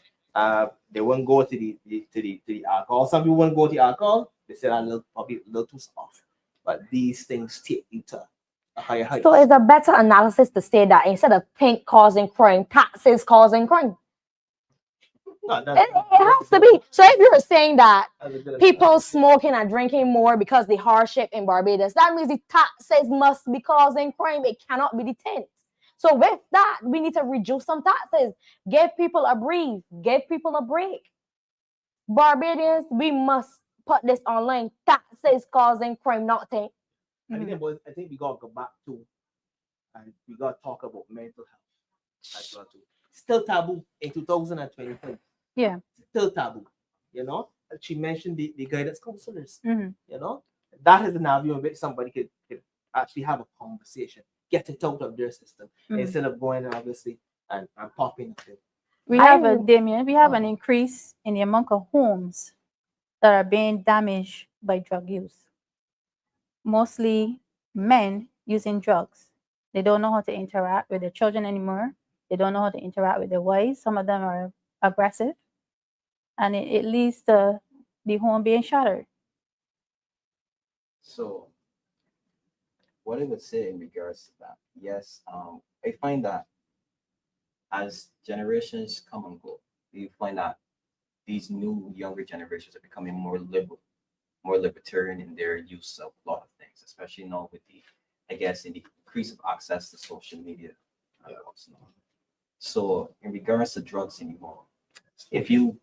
They won't go to the alcohol. Some people won't go to the alcohol. They say that probably a little too soft, but these things take you to a higher height. So it's a better analysis to say that instead of pink causing crime, taxes causing crime. No, It has to be. So if you're saying that people smoking and drinking more because the hardship in Barbados, that means the taxes must be causing crime. It cannot be the tent. So with that, we need to reduce some taxes. Give people a breathe. Give people a break. Barbadians, we must put this online. Taxes causing crime, not tent. I think we gotta go back to, and we gotta talk about mental health as well too. Still taboo in 2023. Yeah. Still taboo. She mentioned the guidance counselors. Mhm. That is an avenue in which somebody could actually have a conversation, get it out of their system instead of going obviously and popping it. We have Damien, we have an increase in the amount of homes that are being damaged by drug use. Mostly men using drugs. They don't know how to interact with their children anymore. They don't know how to interact with their wives. Some of them are aggressive. And it leads to the home being shattered. So, what I would say in regards to that, yes, I find that as generations come and go, you find that these new younger generations are becoming more liberal, more libertarian in their use of a lot of things, especially now with in the increase of access to social media. So, in regards to drugs anymore, if you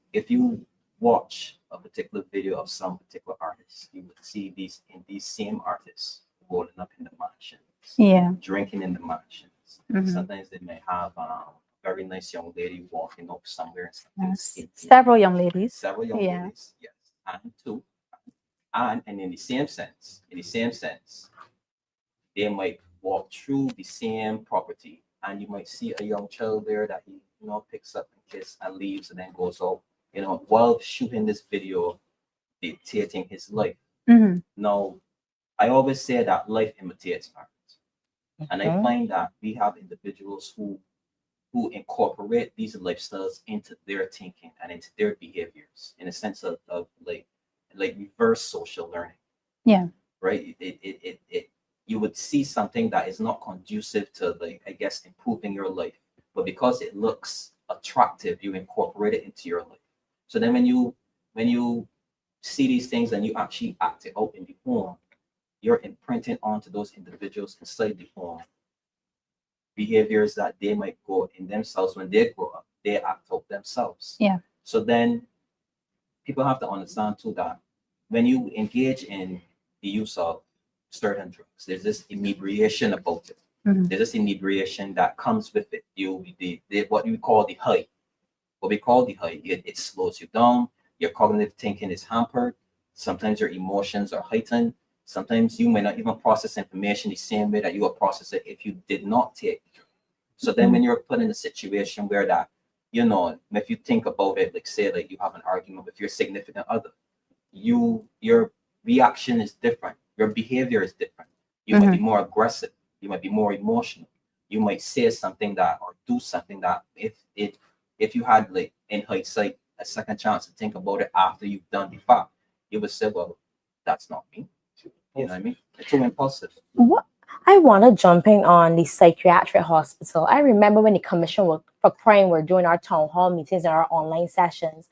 watch a particular video of some particular artist, you would see these same artists rolling up in the mansions, drinking in the mansions. Sometimes they may have a very nice young lady walking up somewhere. Several young ladies. Several young ladies, yes. And in the same sense, they might walk through the same property, and you might see a young child there that he picks up and kisses and leaves and then goes out, while shooting this video, dictating his life. Now, I always say that life imitates art. And I find that we have individuals who incorporate these lifestyles into their thinking and into their behaviors in a sense of like reverse social learning. Yeah. Right? You would see something that is not conducive to improving your life, but because it looks attractive, you incorporate it into your life. So then when you see these things and you actually act it out in the home, you're imprinting onto those individuals inside the home behaviors that they might go in themselves when they grow up. They act out themselves. Yeah. So then people have to understand too that when you engage in the use of certain drugs, there's this inebriation about it. There's this inebriation that comes with it. What we call the high. It slows you down. Your cognitive thinking is hampered. Sometimes your emotions are heightened. Sometimes you may not even process information the same way that you would process it if you did not take the drug. So then when you're put in a situation where that, if you think about it, say you have an argument with your significant other, your reaction is different. Your behavior is different. You might be more aggressive. You might be more emotional. You might say something or do something that if you had in hindsight a second chance to think about it after you've done the fact, you would say, well, that's not me. You know what I mean? It's too impulsive. What I want to jump in on the psychiatric hospital. I remember when the Commission for Crime were doing our town hall meetings and our online sessions,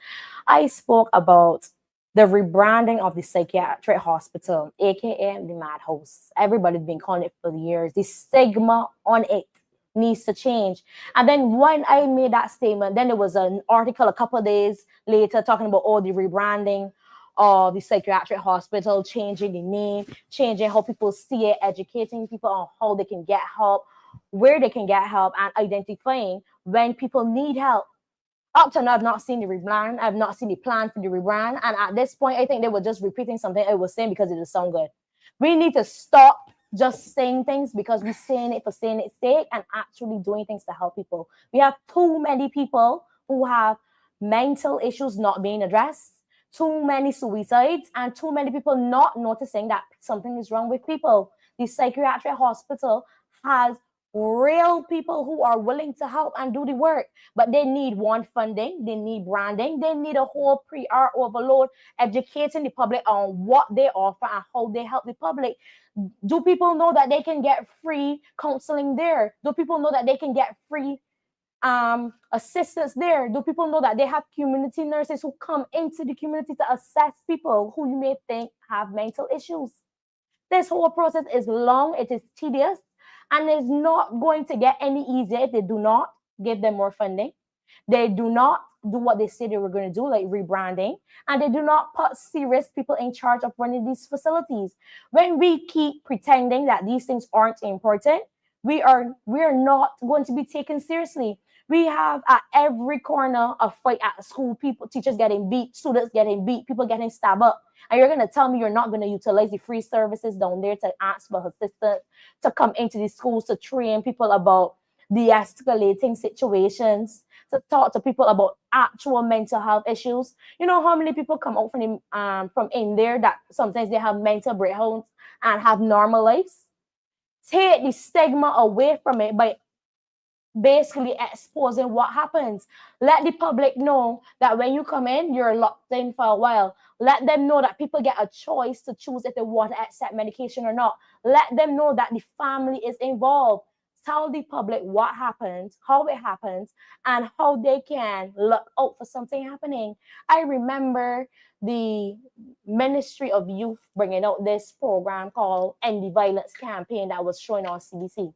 I spoke about the rebranding of the psychiatric hospital, aka the madhouse. Everybody's been calling it for years. The stigma on it needs to change. And then when I made that statement, then there was an article a couple of days later talking about all the rebranding of the psychiatric hospital, changing the name, changing how people see it, educating people on how they can get help, where they can get help, and identifying when people need help. Up to now, I've not seen the rebrand. I've not seen the plan for the rebrand. And at this point, I think they were just repeating something I was saying because it just sound good. We need to stop just saying things because we're saying it for saying its sake and actually doing things to help people. We have too many people who have mental issues not being addressed, too many suicides, and too many people not noticing that something is wrong with people. The psychiatric hospital has real people who are willing to help and do the work, but they need funding, they need branding, they need a whole PR overload, educating the public on what they offer and how they help the public. Do people know that they can get free counseling there? Do people know that they can get free assistance there? Do people know that they have community nurses who come into the community to assess people who you may think have mental issues? This whole process is long, it is tedious, and it's not going to get any easier if they do not give them more funding. They do not do what they say they were going to do, like rebranding, and they do not put serious people in charge of running these facilities. When we keep pretending that these things aren't important, we are not going to be taken seriously. We have at every corner a fight at school, people, teachers getting beat, students getting beat, people getting stabbed up. And you're going to tell me you're not going to utilize the free services down there to ask for assistance, to come into the schools to train people about de-escalating situations, to talk to people about actual mental health issues. You know how many people come out from in there that sometimes they have mental breakdowns and have normal lives? Take the stigma away from it by basically exposing what happens. Let the public know that when you come in, you're locked in for a while. Let them know that people get a choice to choose if they want to accept medication or not. Let them know that the family is involved. Tell the public what happens, how it happens, and how they can look out for something happening. I remember the Ministry of Youth bringing out this program called End the Violence campaign that was showing on CBC,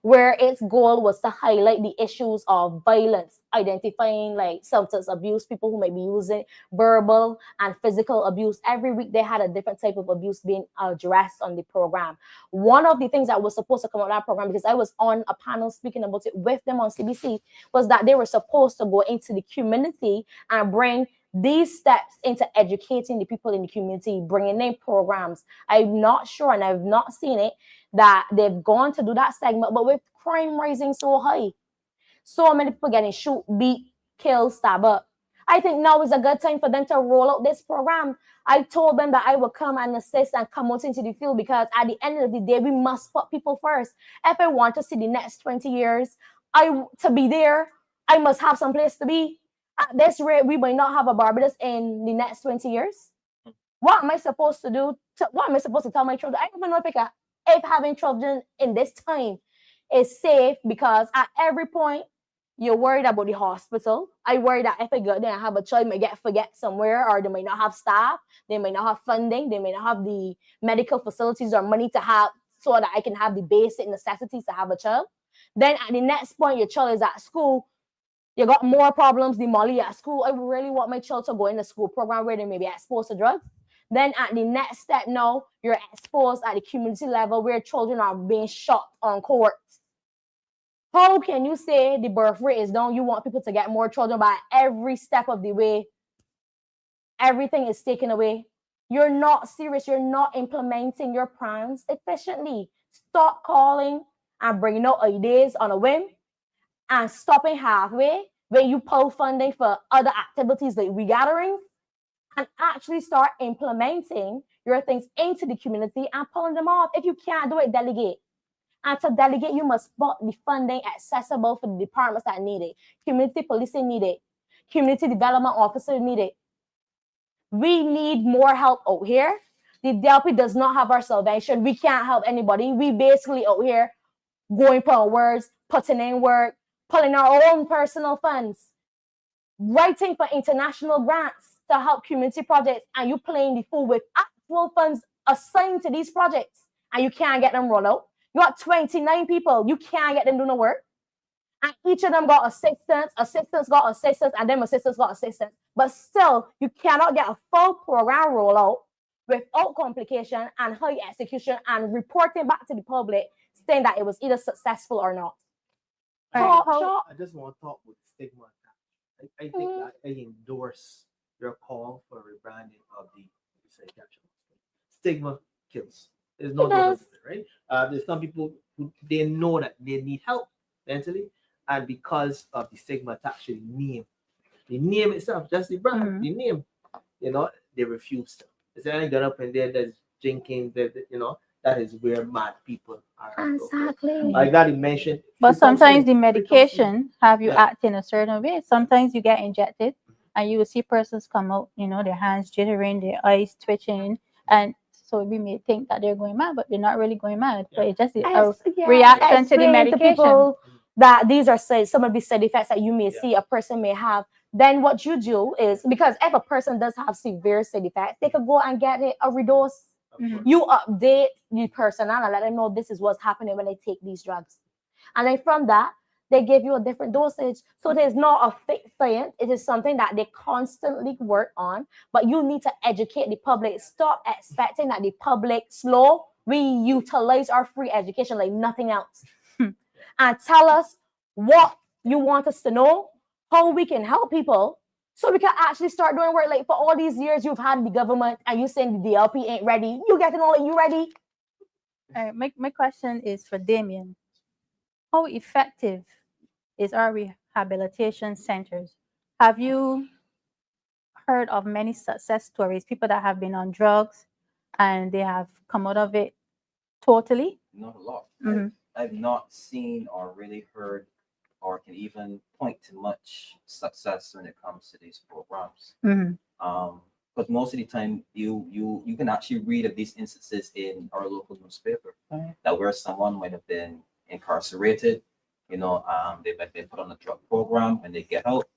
where its goal was to highlight the issues of violence, identifying like substance abuse, people who might be using verbal and physical abuse. Every week they had a different type of abuse being addressed on the program. One of the things that was supposed to come out of that program, because I was on a panel speaking about it with them on CBC, was that they were supposed to go into the community and bring these steps into educating the people in the community, bringing in programs. I'm not sure, and I've not seen it, that they've gone to do that segment, but with crime rising so high, so many people getting shoot, beat, killed, stabbed up, I think now is a good time for them to roll out this program. I told them that I would come and assist and come out into the field, because at the end of the day, we must put people first. If I want to see the next 20 years, to be there, I must have some place to be. At this rate, we might not have a Barbados in the next 20 years. What am I supposed to do? What am I supposed to tell my children? I don't even know if having children in this time is safe, because at every point, you're worried about the hospital. I worry that if I go there and have a child, I might forget somewhere, or they might not have staff, they might not have funding, they may not have the medical facilities or money to have, so that I can have the basic necessities to have a child. Then at the next point, your child is at school, you got more problems than Molly at school. I really want my child to go in the school program where they may be exposed to drugs. Then at the next step, now you're exposed at the community level where children are being shot on court. How can you say the birth rate is down? You want people to get more children, but every step of the way, everything is taken away. You're not serious. You're not implementing your plans efficiently. Stop calling and bringing out ideas on a whim and stopping halfway when you pull funding for other activities like regatherings, and actually start implementing your things into the community and pulling them off. If you can't do it, delegate. And to delegate, you must put the funding accessible for the departments that need it. Community policing need it. Community development officers need it. We need more help out here. The DLP does not have our salvation. We can't help anybody. We basically out here going for our words, putting in work, pulling our own personal funds, writing for international grants to help community projects, and you playing the fool with actual funds assigned to these projects, and you can't get them rolled out. You got 29 people. You can't get them to do no work. And each of them got assistants got assistants, and them assistants got assistants. But still, you cannot get a full program rollout without complication and high execution and reporting back to the public saying that it was either successful or not. Right. I just want to talk with stigma. I think that I endorse your call for rebranding of the stigma kills. There's no doubt about it, right? There's some people who they know that they need help mentally, and because of the stigma attached to the name itself, just the brand, the name, they refuse to. They say, I got up in there, there's drinking, that is where mad people are. Exactly. Like that you mentioned. But sometimes the medication have you act in a certain way. Sometimes you get injected and you will see persons come out, their hands jittering, their eyes twitching, and so we may think that they're going mad, but they're not really going mad. But it's just a reaction to the medication. People that these are some of the side effects that you may see a person may have. Then what you do is, because if a person does have severe side effects, they could go and get a redose. You update the personnel and let them know this is what's happening when they take these drugs. And then from that, they give you a different dosage. So there's not a fixed science. It is something that they constantly work on. But you need to educate the public. Stop expecting that the public slow. We utilize our free education like nothing else. And tell us what you want us to know, how we can help people, so we can actually start doing work. Like for all these years you've had the government and you saying the DLP ain't ready. You get to know like you ready. My question is for Damien. How effective is our rehabilitation centers? Have you heard of many success stories, people that have been on drugs and they have come out of it totally? Not a lot. Mm-hmm. I've not seen or really heard or can even point to much success when it comes to these programs. Because most of the time you can actually read of these instances in our local newspaper that where someone might have been incarcerated, they've been put on a drug program. When they get out,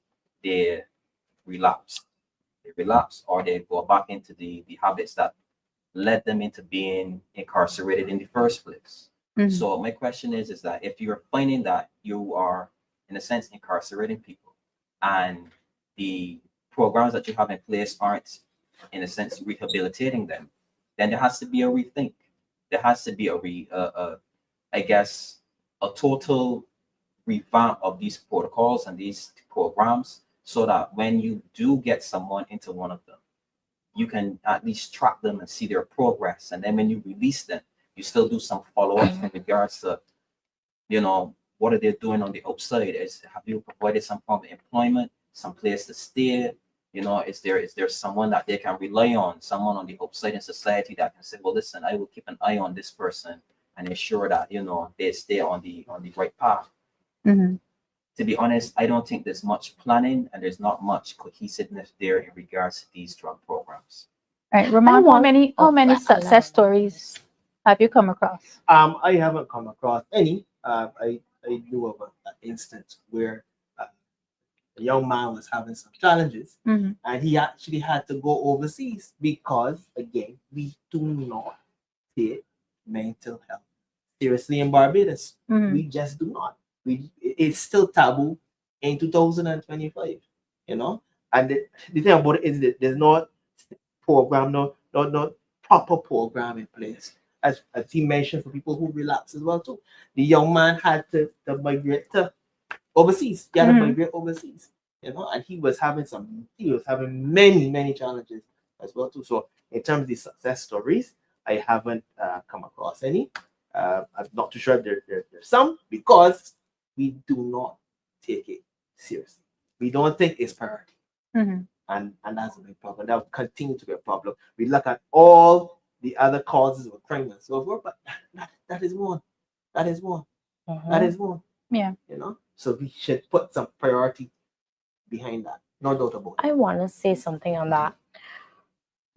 they relapse. Or they go back into the habits that led them into being incarcerated in the first place. So my question is that if you're finding that you are, in a sense, incarcerating people and the programs that you have in place aren't, in a sense, rehabilitating them, then there has to be a rethink. There has to be a total revamp of these protocols and these programs, so that when you do get someone into one of them, you can at least track them and see their progress. And then when you release them, you still do some follow-ups in regards to, what are they doing on the outside? Have you provided some form of employment, some place to stay? Is there someone that they can rely on, someone on the outside in society that can say, well, listen, I will keep an eye on this person and ensure that, they stay on the right path. To be honest, I don't think there's much planning and there's not much cohesiveness there in regards to these drug programs. All right, Ramon, how many success stories have you come across? I haven't come across any. I knew of an instance where a young man was having some challenges, and he actually had to go overseas because, again, we do not take mental health seriously in Barbados. We just do not. It's still taboo in 2025, And the thing about it is that there's no program, no proper program in place. As he mentioned, for people who relapse as well too. The young man had to migrate to overseas. He had to migrate overseas, and he was having many challenges as well too. So in terms of the success stories, I haven't come across any. I'm not too sure if there's some, because we do not take it seriously. We don't think it's priority. And that's a big problem. That will continue to be a problem. We look at all the other causes of crime and so forth, but that is one. That is one. That is one. Yeah. So we should put some priority behind that. No doubt about it. I want to say something on that.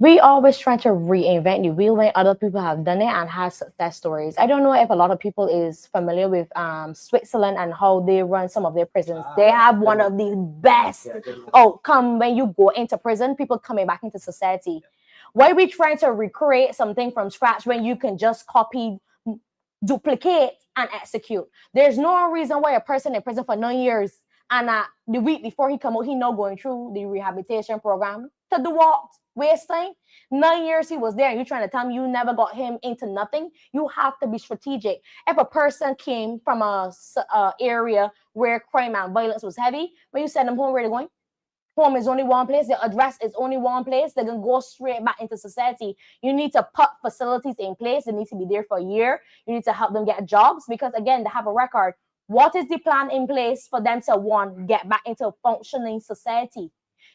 We always try to reinvent the wheel when other people have done it and had success stories. I don't know if a lot of people is familiar with Switzerland and how they run some of their prisons. They have one of the best outcome when you go into prison, people coming back into society. Why are we trying to recreate something from scratch when you can just copy duplicate, and execute. There's no reason why a person in prison for 9 years and the week before he come out, he not going through the rehabilitation program to do what? Waste time? 9 years he was there, and you trying to tell me you never got him into nothing? You have to be strategic. If a person came from a area where crime and violence was heavy, when you send them home, where they going? Home is only one place. The address is only one place. They're going to go straight back into society. You need to put facilities in place. They need to be there for a year. You need to help them get jobs because, again, they have a record. What is the plan in place for them to, one, get back into a functioning society?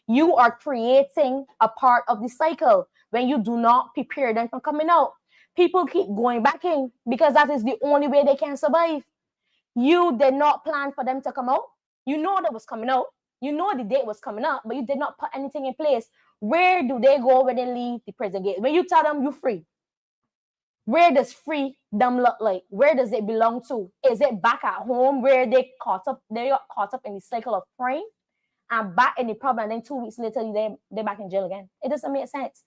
You are creating a part of the cycle when you do not prepare them for coming out. People keep going back in because that is the only way they can survive. You did not plan for them to come out. You know that was coming out. You know the date was coming up, but you did not put anything in place. Where do they go when they leave the prison gate? When you tell them you're free, where does freedom look like? Where does it belong to? Is it back at home where they got caught up in the cycle of crime and back in the problem, and then 2 weeks later they're back in jail again? It doesn't make sense.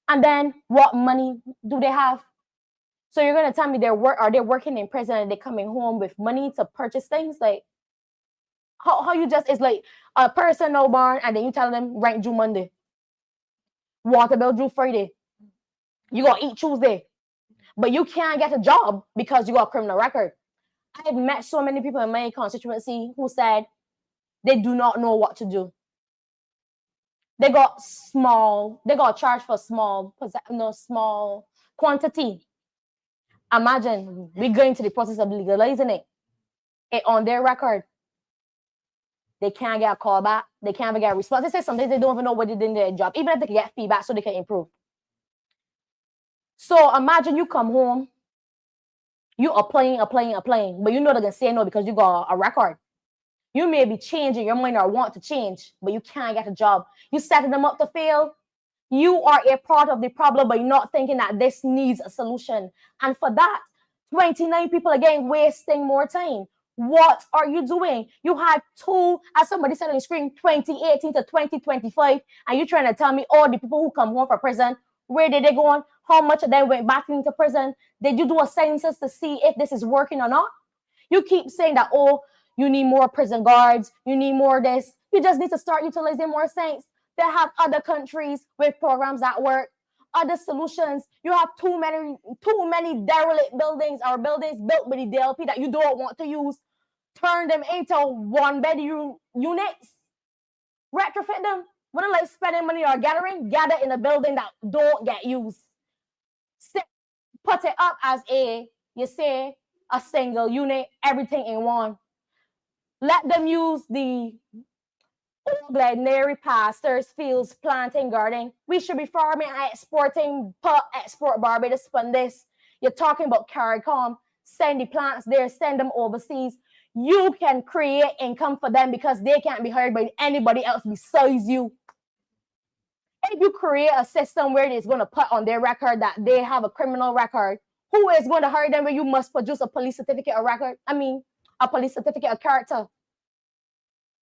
And then what money do they have? So you're gonna tell me are they working in prison and they're coming home with money to purchase things? Like how you just, it's like a person no born and then you tell them rent due Monday, water bill due Friday, you gotta eat Tuesday, but you can't get a job because you got a criminal record. I've met so many people in my constituency who said they do not know what to do. They got charged for small quantity. Imagine we're going to the process of legalizing it on their record. They can't get a call back. They can't even get a response. They say sometimes they don't even know what they did in their job, even if they can get feedback so they can improve. So imagine you come home, you applying, but you know they're going to say no because you got a record. You may be changing your mind or want to change, but you can't get a job. You setting them up to fail. You are a part of the problem, but you're not thinking that this needs a solution. And for that, 29 people again wasting more time. What are you doing? You had two, as somebody said on the screen, 2018 to 2025, and you're trying to tell me all the people who come home from prison, where did they go on? How much of them went back into prison? Did you do a census to see if this is working or not? You keep saying that, oh, you need more prison guards, you need more this. You just need to start utilizing more saints. They have other countries with programs that work, other solutions. You have too many derelict buildings or buildings built by the DLP that you don't want to use. Turn them into one-bed units. Retrofit them. Wouldn't like spending money or gather in a building that don't get used. Put it up as a single unit, everything in one. Let them use the ordinary pastures, fields, planting, gardening. We should be farming and exporting, export Barbados from this. You're talking about CARICOM, send the plants there, send them overseas. You can create income for them because they can't be hired by anybody else besides you. If you create a system where it's going to put on their record that they have a criminal record, who is going to hire them when you must produce a police certificate of record? A police certificate of character.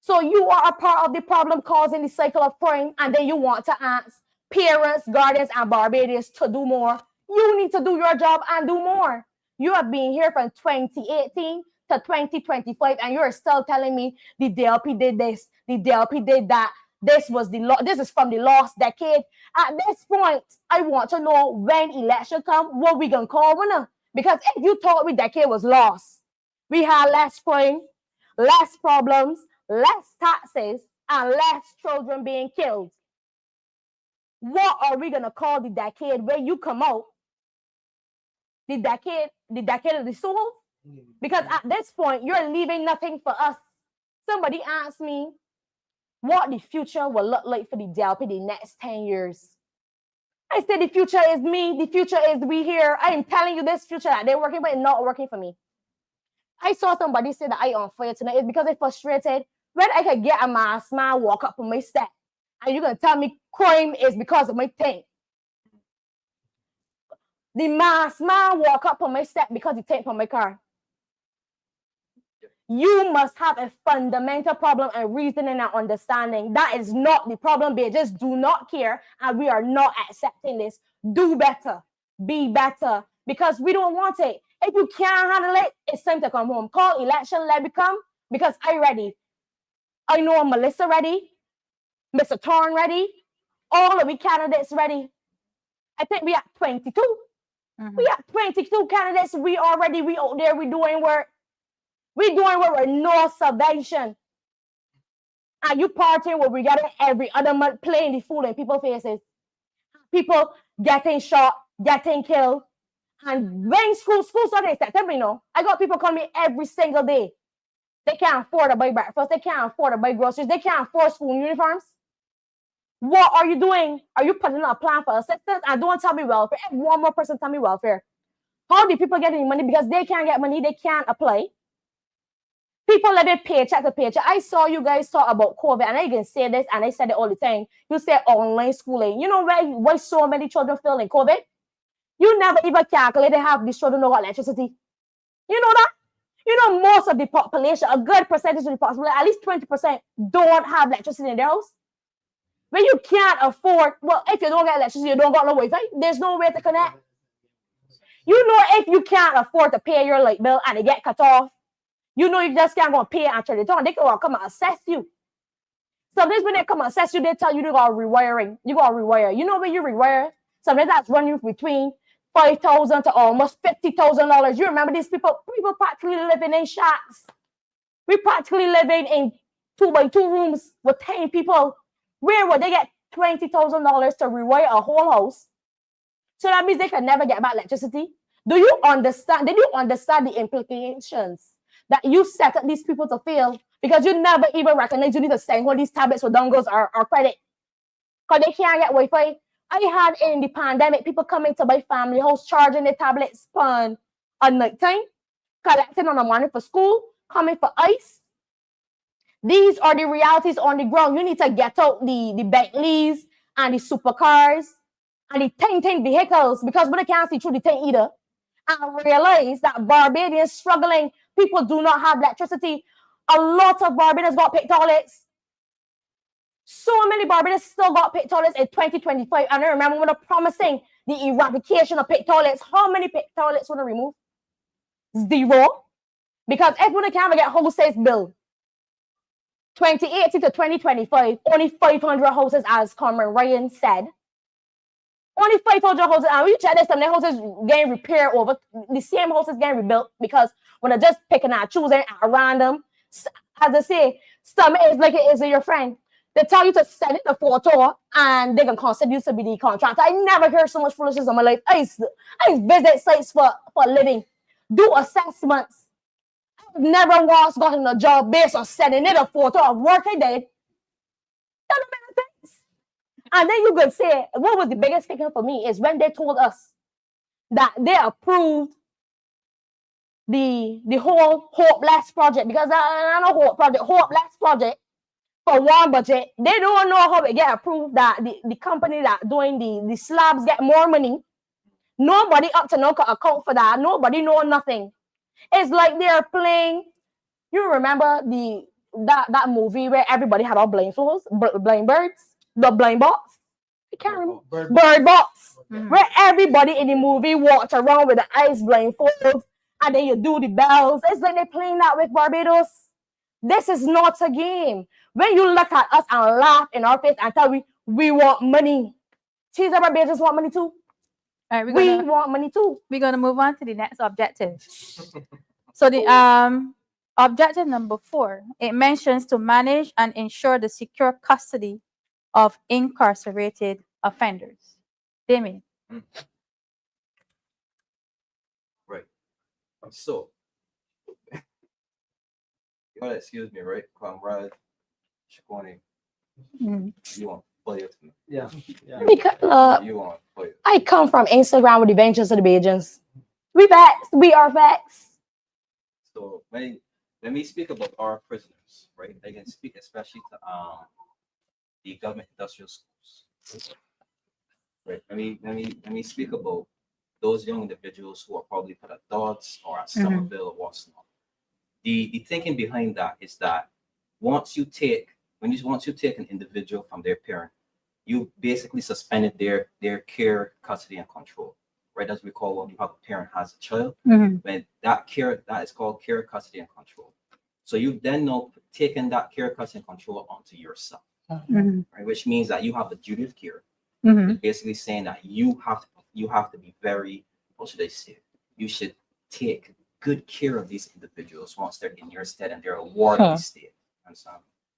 So you are a part of the problem causing the cycle of crime, and then you want to ask parents, guardians, and Barbadians to do more. You need to do your job and do more. You have been here from 2018 to 2025, and you're still telling me the DLP did this, the DLP did that. This is from the last decade. At this point, I want to know when election come, what we gonna call winner. Because if you thought the decade was lost, we had less crime, less problems, less taxes, and less children being killed. What are we gonna call the decade where you come out? The decade of the soul? Because at this point, you're leaving nothing for us. Somebody asked me what the future will look like for the DLP the next 10 years. I said the future is me, the future is we here. I am telling you this future that they're working, but it's not working for me. I saw somebody say that I on fire tonight. It's because I'm frustrated. When I can get a mask man walk up on my step, and you're gonna tell me crime is because of my thing. The mask man walk up on my step because he take from my car. You must have a fundamental problem and reasoning and understanding. That is not the problem. They just do not care, and we are not accepting this. Do better, be better, because we don't want it. If you can't handle it, it's time to come home. Call election, let me come, because I ready. I know Melissa ready, Mr. Torn ready, all of we candidates ready. I think we at 22. We at 22 candidates. We already, we out there, we doing work. We doing work with no subvention. And you partying where we getting every other month playing the fool in people's faces. People getting shot, getting killed. And when school started in September, you know, I got people calling me every single day. They can't afford to buy breakfast. They can't afford to buy groceries. They can't afford school uniforms. What are you doing? Are you putting a plan for assistance? And don't tell me welfare. If one more person tell me welfare. How do people get any money? Because they can't get money. They can't apply. People living paycheck to paycheck. I saw you guys talk about COVID, and I can say this, and I said it all the time. You say online schooling. You know why so many children fail in COVID? You never even calculated how these children know electricity. You know that? You know, most of the population, a good percentage of the population, at least 20%, don't have electricity in their house. When you can't afford, well, if you don't get electricity, you don't got no Wi-Fi. There's no way to connect. You know, if you can't afford to pay your light bill and it get cut off, you know you just can't go pay and turn it on. They can come and assess you. Sometimes when they come and assess you, they tell you they got rewiring. You got to rewire. You know when you rewire, sometimes that's running between $5,000 to almost $50,000. You remember these people? People practically living in shacks. We practically living in 2x2 rooms with 10 people. Where would they get $20,000 to rewire a whole house? So that means they can never get back electricity. Do you understand? Did you understand the implications that you set up these people to fail? Because you never even recognize you need to send one of these tablets with dongles or credit. Because they can't get Wi-Fi. I had in the pandemic people coming to my family house, charging their tablets on night time, collecting on the money for school, coming for ice. These are the realities on the ground. You need to get out the Bentleys and the supercars and the tank vehicles, because we can't see through the tank either. And realize that Barbadians struggling, people do not have electricity. A lot of Barbadians got pit toilets. So many Barbadians still got pit toilets in 2025. And I remember when they're promising the eradication of pit toilets. How many pit toilets were removed? 0. Because everyone can get houses built. 2018 to 2025, only 500 houses, as Carmen Ryan said. Only 500 houses. And we check this, some of the houses getting repaired over. The same houses getting rebuilt, because when they're just picking and choosing at random, as I say, some is like it is your friend. They tell you to send it the photo and they can consider you to be the contractor. I never heard so much foolishness in my life. I visit sites for a living, do assessments. I've never once gotten a job based on sending it a photo of work I did. That don't make sense. And then you could say, what was the biggest kicker for me is when they told us that they approved the whole Hopeless project, because I know Hopeless project for one budget. They don't know how it get approved, that the company that doing the slabs get more money. Nobody up to now can account for that. Nobody know nothing. It's like they're playing. You remember that movie where everybody had all blind birds, the blind box? I can't remember. Bird box. Where everybody in the movie walked around with the eyes blindfolded, and then you do the bells. It's like they're playing that with Barbados. This is not a game. When you look at us and laugh in our face and tell we want money. Cheese and Barbados want money too. All right, we want money too. We're going to move on to the next objective. So the objective number 4, it mentions to manage and ensure the secure custody of incarcerated offenders. Damien. Right. So, you gotta excuse me, right? Comrade Shaquani. You want player to me? Yeah. Because, you want player. I come from Instagram with the benches of the Bajans. We facts. We are facts. So when we speak about our prisoners, right? I can speak especially to the government industrial schools. Right. Let me speak about those young individuals who are probably put at Dodds or at Somerville or what's not. The thinking behind that is that once you take an individual from their parent, you basically suspended their care, custody, and control. right? As we call when you have a parent has a child, Mhm. when that is called care, custody, and control. So you then know taking that care, custody, and control onto yourself, Mhm. right? Which means that you have the duty of care. Mhm. It's basically saying that you have to be very, what should I say? You should take good care of these individuals once they're in your state and they're a ward of the state. And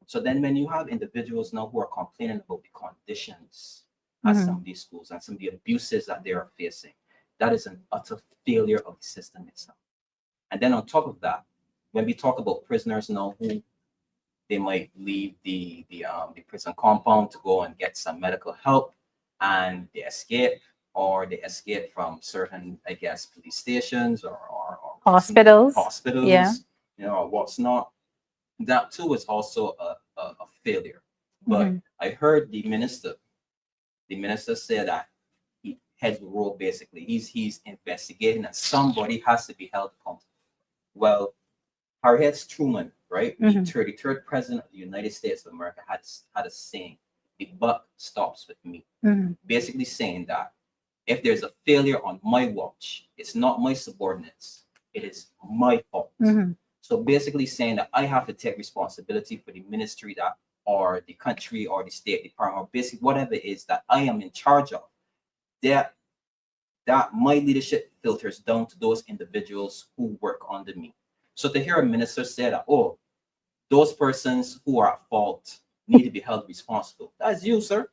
so then when you have individuals now who are complaining about the conditions at Mhm. some of these schools and some of the abuses that they are facing, that is an utter failure of the system itself. And then on top of that, when we talk about prisoners now who they might leave the prison compound to go and get some medical help, and they escape, or they escape from certain, I guess, police stations or Hospitals. hospitals, Yeah. or what's not. That too is also a failure. But Mhm. I heard the minister say that he heads the role basically. He's investigating and somebody has to be held accountable. Well, Harriet Truman, right, the 33rd president of the United States of America, had a saying, "The buck stops with me." Mhm. Basically saying that if there's a failure on my watch, it's not my subordinates, it is my fault. Mhm. So basically saying that I have to take responsibility for the ministry that, or the country, or the State Department, or basically whatever it is that I am in charge of, that my leadership filters down to those individuals who work under me. So to hear a minister say that, oh, those persons who are at fault need to be held responsible. That is you, sir.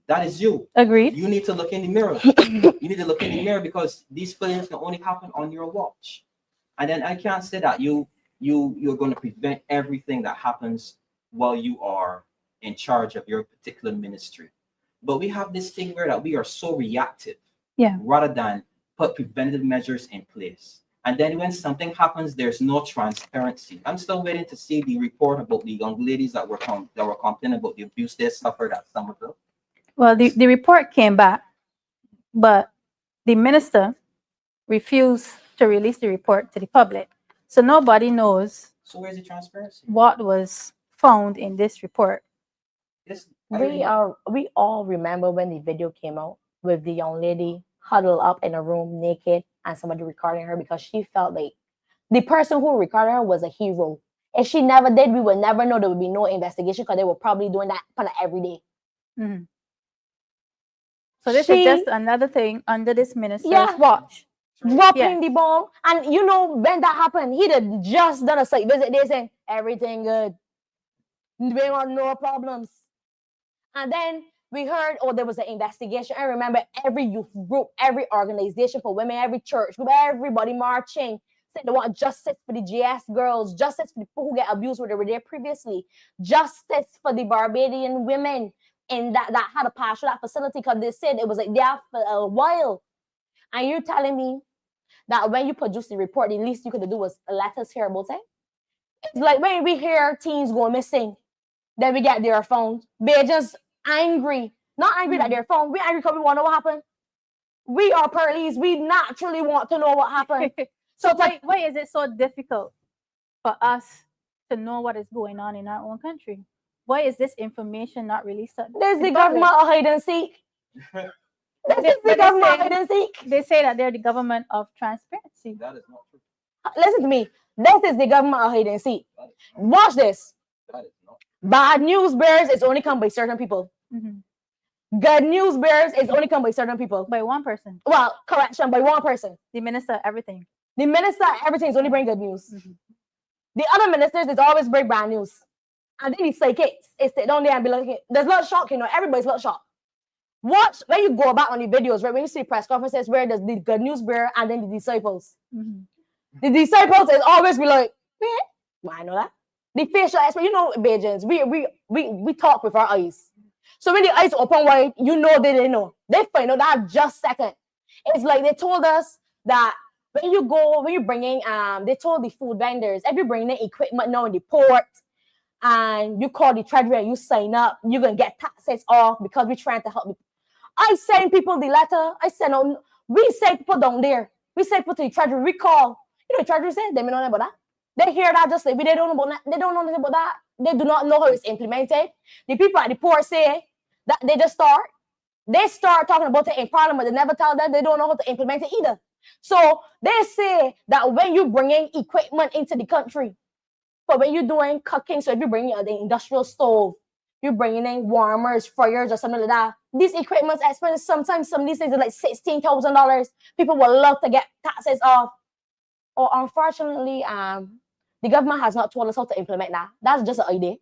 That is you. Agreed. You need to look in the mirror. You need to look in the mirror because these failures can only happen on your watch. And then I can't say that you're going to prevent everything that happens while you are in charge of your particular ministry. But we have this thing where that we are so reactive, Yeah. rather than put preventative measures in place. And then when something happens, there's no transparency. I'm still waiting to see the report about the young ladies that were complaining about the abuse they suffered at Somerville. Well, the report came back, but the minister refused to release the report to the public. So nobody knows So where's the transparency? what was found in this report. We all remember when the video came out with the young lady huddled up in a room naked and somebody recording her because she felt like the person who recorded her was a hero. If she never did, we would never know. There would be no investigation because they were probably doing that every day. Mhm. So this is just another thing under this minister's watch. Dropping the ball. And you know, when that happened, he had just done a site visit. They saying everything good. We want no problems. And then we heard, oh, there was an investigation. I remember every youth group, every organization for women, every church group, everybody marching, saying they want justice for the GS girls, justice for the people who get abused where they were there previously, justice for the Barbadian women in that had to pass through that facility because they said it was like there for a while. And you're telling me that when you produce the report, the least you could do was let us hear about it? It's like when we hear teens go missing, then we get their phones. They're just angry. Not angry that they're phone. We're angry because we want to know what happened. We are police. We naturally want to know what happened. So why is it so difficult for us to know what is going on in our own country? Why is this information not released? There's the government of hide and seek. They say that they're the government of transparency. That is not true. Listen to me. This is the government of hide and seek. Watch this. That is not. Bad news bears is only come by certain people. Good news bears is only come by certain people. By one person. Well, correction, by one person. The minister, everything. The minister, everything is only bring good news. The other ministers is always bring bad news. And then the psychics is sit down there and be like, there's a lot of shock, you know, everybody's a lot of shock. Watch when you go back on the videos, right? When you see press conferences where there's the good news bearer and then the disciples. The disciples is always be like, well, I know that. The facial expression, you know, Bajans, we talk with our eyes. So when the eyes open wide, you know they didn't know. They find out that just second. It's like they told us that when you bring in, they told the food vendors, if you bring in equipment now in the port and you call the treasury and you sign up, you're going to get taxes off because we're trying to help you. I send people the letter. We send people down there. We send people to the treasury. We call. You know, the treasury said they don't know about that. They hear that just like they don't know about that. They don't know anything about that. They do not know how it's implemented. The people at the port say that they just start. They start talking about it in Parliament. They never tell them they don't know how to implement it either. So they say that when you bring in equipment into the country, but when you're doing cooking, so if you bring in the industrial stove, you're bringing in warmers, fryers, or something like that. These equipment's expensive. Sometimes some of these things are like $16,000. People would love to get taxes off. Or unfortunately, the government has not told us how to implement that. That's just an idea.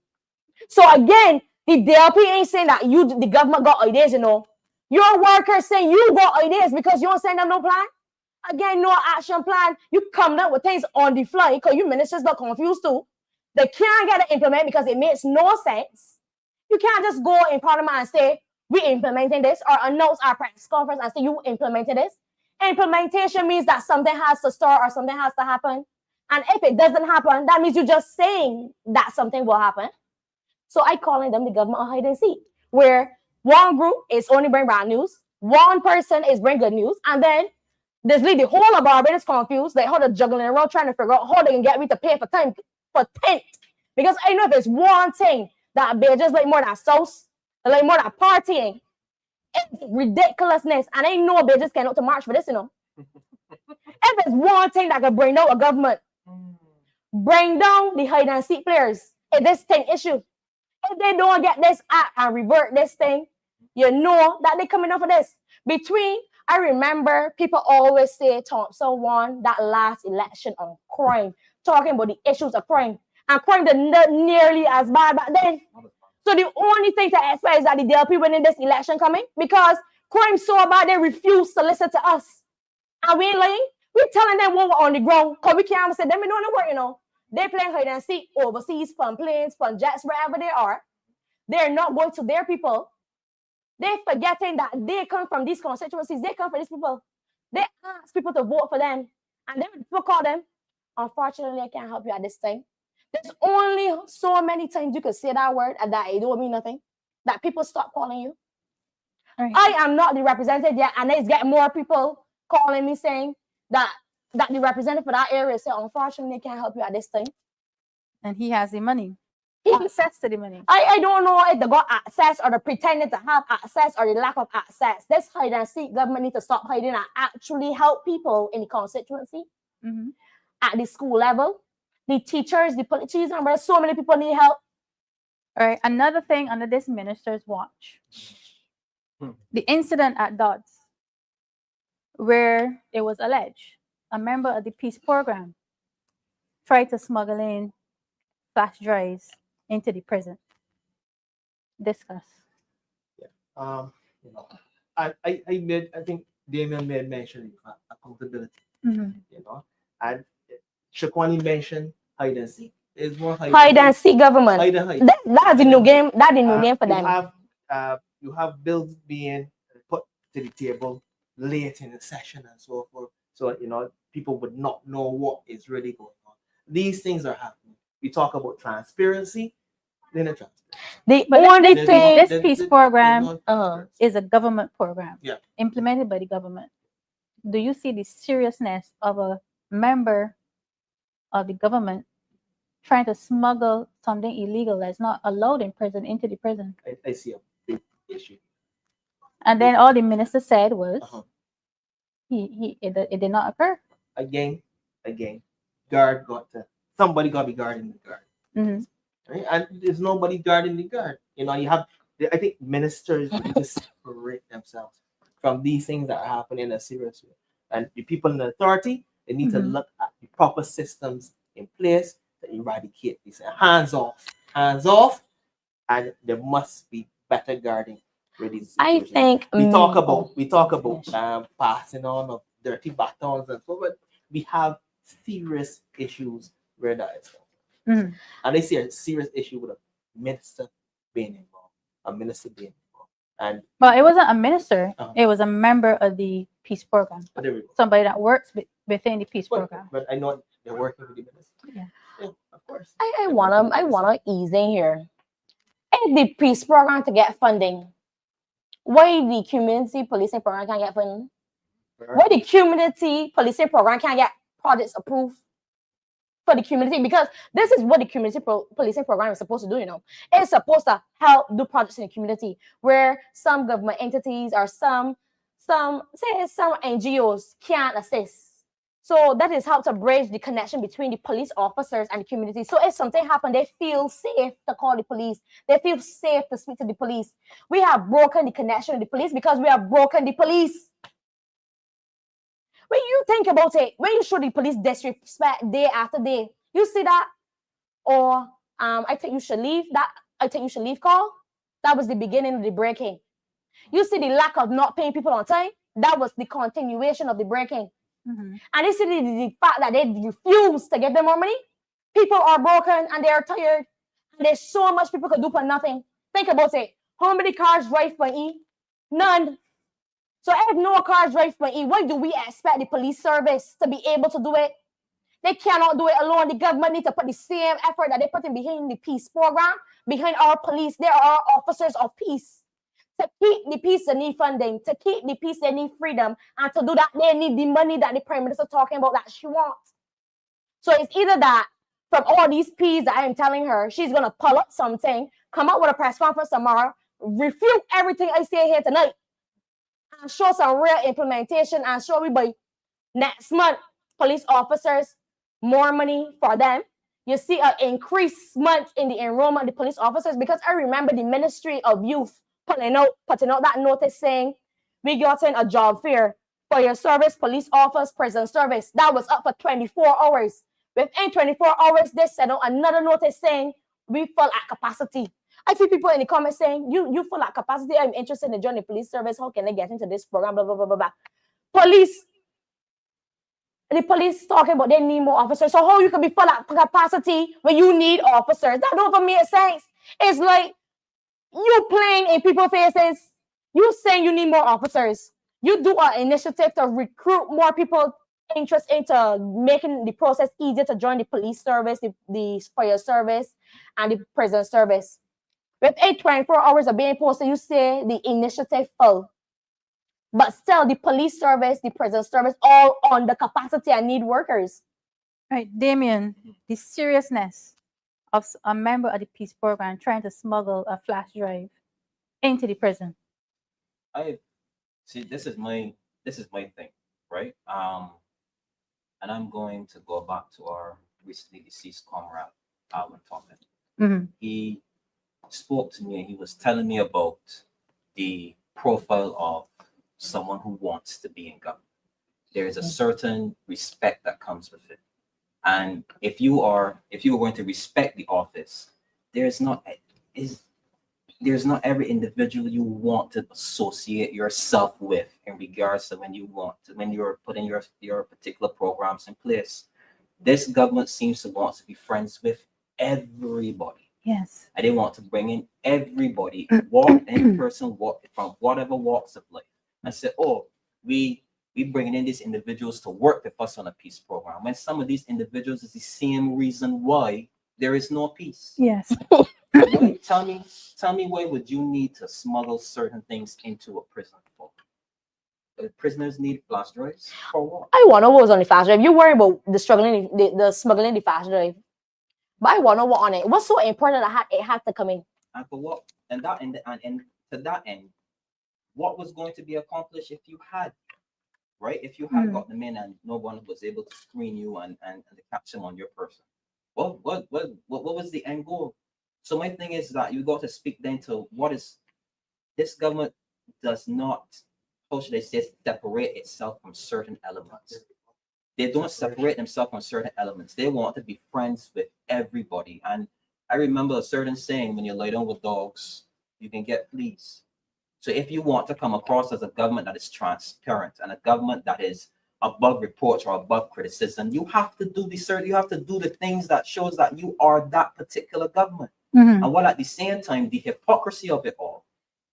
So again, the DLP ain't saying that the government got ideas, you know. Your workers saying you got ideas because you don't send them no plan. Again, no action plan. You come up with things on the fly because you ministers got confused too. They can't get it implemented because it makes no sense. You can't just go in Parliament and say, we implementing this, or announce our press conference and say, you implemented this. Implementation means that something has to start or something has to happen. And if it doesn't happen, that means you're just saying that something will happen. So I calling them the government of hide and seek, where one group is only bring bad news, one person is bring good news, and then there's the whole of Barbados confused, like how they're juggling around trying to figure out how they can get me to pay for tent. Because I know if there's one thing that they just like more than sauce, like more than partying, it's ridiculousness. And I know they just cannot to march for this, you know. If there's one thing that can bring down a government, bring down the hide and seek players, it's this thing issue. If they don't get this act and revert this thing, you know that they're coming up for this. I remember people always say Thompson won that last election on crime, talking about the issues of crime. And crime is not nearly as bad back then. So the only thing to expect is that the DLP winning this election coming, because crime's so bad they refuse to listen to us. And we ain't lying. We're telling them what we're on the ground, because we can't say them, we don't work, you know. They playing hide and seek overseas, from planes, from jets, wherever they are. They're not going to their people. They're forgetting that they come from these constituencies. They come from these people. They ask people to vote for them. And then people call them. Unfortunately, I can't help you at this time. There's only so many times you could say that word and that it don't mean nothing. That people stop calling you. Right. I am not the representative yet, and it's getting more people calling me saying that the representative for that area said, unfortunately, I can't help you at this time. And he has the money. Access to the money. I don't know if they got access or they're pretending to have access or the lack of access. This hide and seek government need to stop hiding and actually help people in the constituency at the school level. The teachers, the politicians, and so many people need help. All right. Another thing under this minister's watch, the incident at Dodds, where it was alleged a member of the peace program tried to smuggle in flash drives into the prison. Discuss. Yeah. You know, I think Damien made mention of accountability. You know, and Shaquani mentioned hide and seek. Is more hide and seek government. That's the new game. That's the new game for them. You have bills being put to the table late in the session and so forth. So you know people would not know what is really going on. These things are happening. We talk about transparency. The only thing, this peace program is a government program, implemented by the government. Do you see the seriousness of a member of the government trying to smuggle something illegal that's not allowed in prison into the prison? I see a big issue. And then all the minister said was, it did not occur. Again, somebody got to be guarding the guard. Right? And there's nobody guarding the guard. You know, I think ministers need to separate themselves from these things that are happening in a serious way. And the people in the authority, they need to look at the proper systems in place to eradicate these. Hands off, and there must be better guarding with these situations. I think we talk about passing on of dirty batons and so on. We have serious issues where that is from. And they see a serious issue with a minister being involved, And well, it wasn't a minister; it was a member of the peace program. Somebody that works within the peace program. But I know they're working with the minister. Yeah, of course. I wanna ease in here. If the peace program to get funding, why the community policing program can't get funding? Why the community policing program can't get projects approved? for the community, because this is what the community policing program is supposed to do. You know, it's supposed to help do projects in the community where some government entities or some NGOs can't assist. So that is how to bridge the connection between the police officers and the community. So if something happened, they feel safe to call the police. They feel safe to speak to the police. We have broken the connection with the police because we have broken the police. When you think about it, when you show the police disrespect day after day, you see that, or I think you should leave that. I think you should leave call. That was the beginning of the breaking. You see the lack of not paying people on time. That was the continuation of the breaking. And you see the fact that they refuse to give them more money. People are broken and they are tired. And there's so much people could do for nothing. Think about it. How many cars drive for E? None. So if no cars drive for E, why do we expect the police service to be able to do it? They cannot do it alone. The government needs to put the same effort that they put in behind the peace program, behind our police. There are officers of peace. To keep the peace, they need funding. To keep the peace, they need freedom. And to do that, they need the money that the Prime Minister talking about that she wants. So it's either that, from all these P's that I am telling her, she's going to pull up something, come up with a press conference tomorrow, refute everything I say here tonight, and show some real implementation, and show me by next month, police officers, more money for them. You see an increased month in the enrollment of the police officers, because I remember the Ministry of Youth putting out that notice saying, we got in a job fair for your service, police office, prison service. That was up for 24 hours. Within 24 hours, they sent out another notice saying, we full at capacity. I see people in the comments saying, you full at capacity, I'm interested in joining the police service. How can I get into this program? Blah, blah, blah, blah, blah. The police talking about they need more officers. So how you can be full at capacity when you need officers? That don't make sense. It's like, you playing in people's faces. You saying you need more officers. You do an initiative to recruit more people interested into making the process easier to join the police service, the fire service, and the prison service. With 24 hours of being posted, you say the initiative full. But still, the police service, the prison service, all on the capacity and need workers. Right, Damien, the seriousness of a member of the peace program trying to smuggle a flash drive into the prison. I see. This is my thing, right? And I'm going to go back to our recently deceased comrade, Alvin Thompson. He spoke to me and he was telling me about the profile of someone who wants to be in government. There is a certain respect that comes with it. And if you are going to respect the office, there's not every individual you want to associate yourself with in regards to when you're putting your particular programs in place. This government seems to want to be friends with everybody. Yes. And they want to bring in everybody, any person from whatever walks of life, and say, oh, we bringing in these individuals to work with us on a peace program, when some of these individuals is the same reason why there is no peace. Yes. Tell me why would you need to smuggle certain things into a prison for? The prisoners need flash drives for what? I want to know what was on the flash drive. You worry about the smuggling the flash drive. But I want to know what on it. What's so important that it had to come in? And for what? And to that end, what was going to be accomplished if you had, right? If you had got them in and no one was able to screen you and catch them on your person. What was the end goal? So my thing is that you got to speak then to what is this government does not, how should I say, separate itself from certain elements. They don't separate themselves from certain elements. They want to be friends with everybody. And I remember a certain saying, when you lie down with dogs, you can get fleas. So if you want to come across as a government that is transparent and a government that is above reproach or above criticism, you have to do the things that shows that you are that particular government. And while at the same time, the hypocrisy of it all,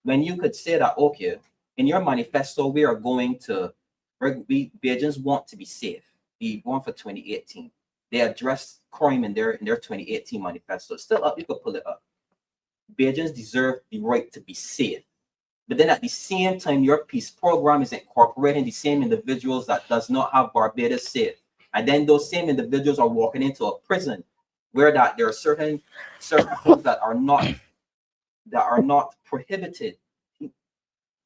when you could say that, okay, in your manifesto, we Barbadians want to be safe. The one for 2018. They addressed crime in their 2018 manifesto. It's still up, you could pull it up. Barbadians deserve the right to be safe. But then at the same time, your peace program is incorporating the same individuals that does not have Barbados safe. And then those same individuals are walking into a prison where that there are certain things that are not prohibited,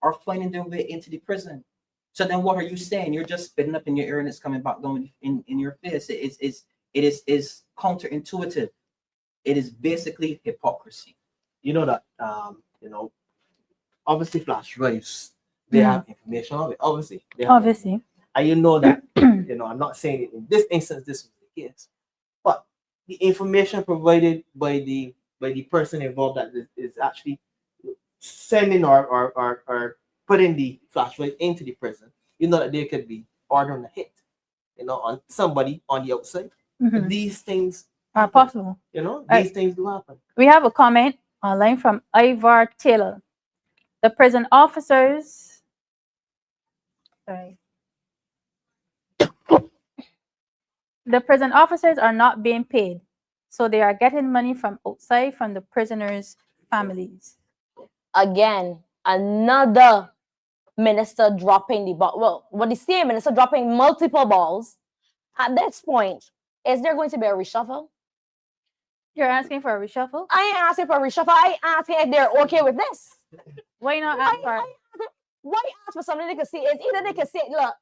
are finding their way into the prison. So then what are you saying? You're just spitting up in your ear and it's coming back down in your face. It is counterintuitive. It is basically hypocrisy. You know that obviously flash drives, they have information on it. Obviously. Obviously. And you know that, I'm not saying it in this instance this was the case. But the information provided by the person involved that is actually sending or putting the flash drive into the prison, you know that there could be ordering a hit, on somebody on the outside. Mhm. These things Are possible. These things do happen. We have a comment online from Ivar Taylor. The prison officers, the prison officers are not being paid, so they are getting money from outside from the prisoners' families. Again, another minister dropping the ball. Well, what the same minister dropping multiple balls. At this point, is there going to be a reshuffle? You're asking for a reshuffle? I ain't asking for a reshuffle. I asking if they're okay with this. Why not ask for? Why ask for something they can see? It's either they can say, look,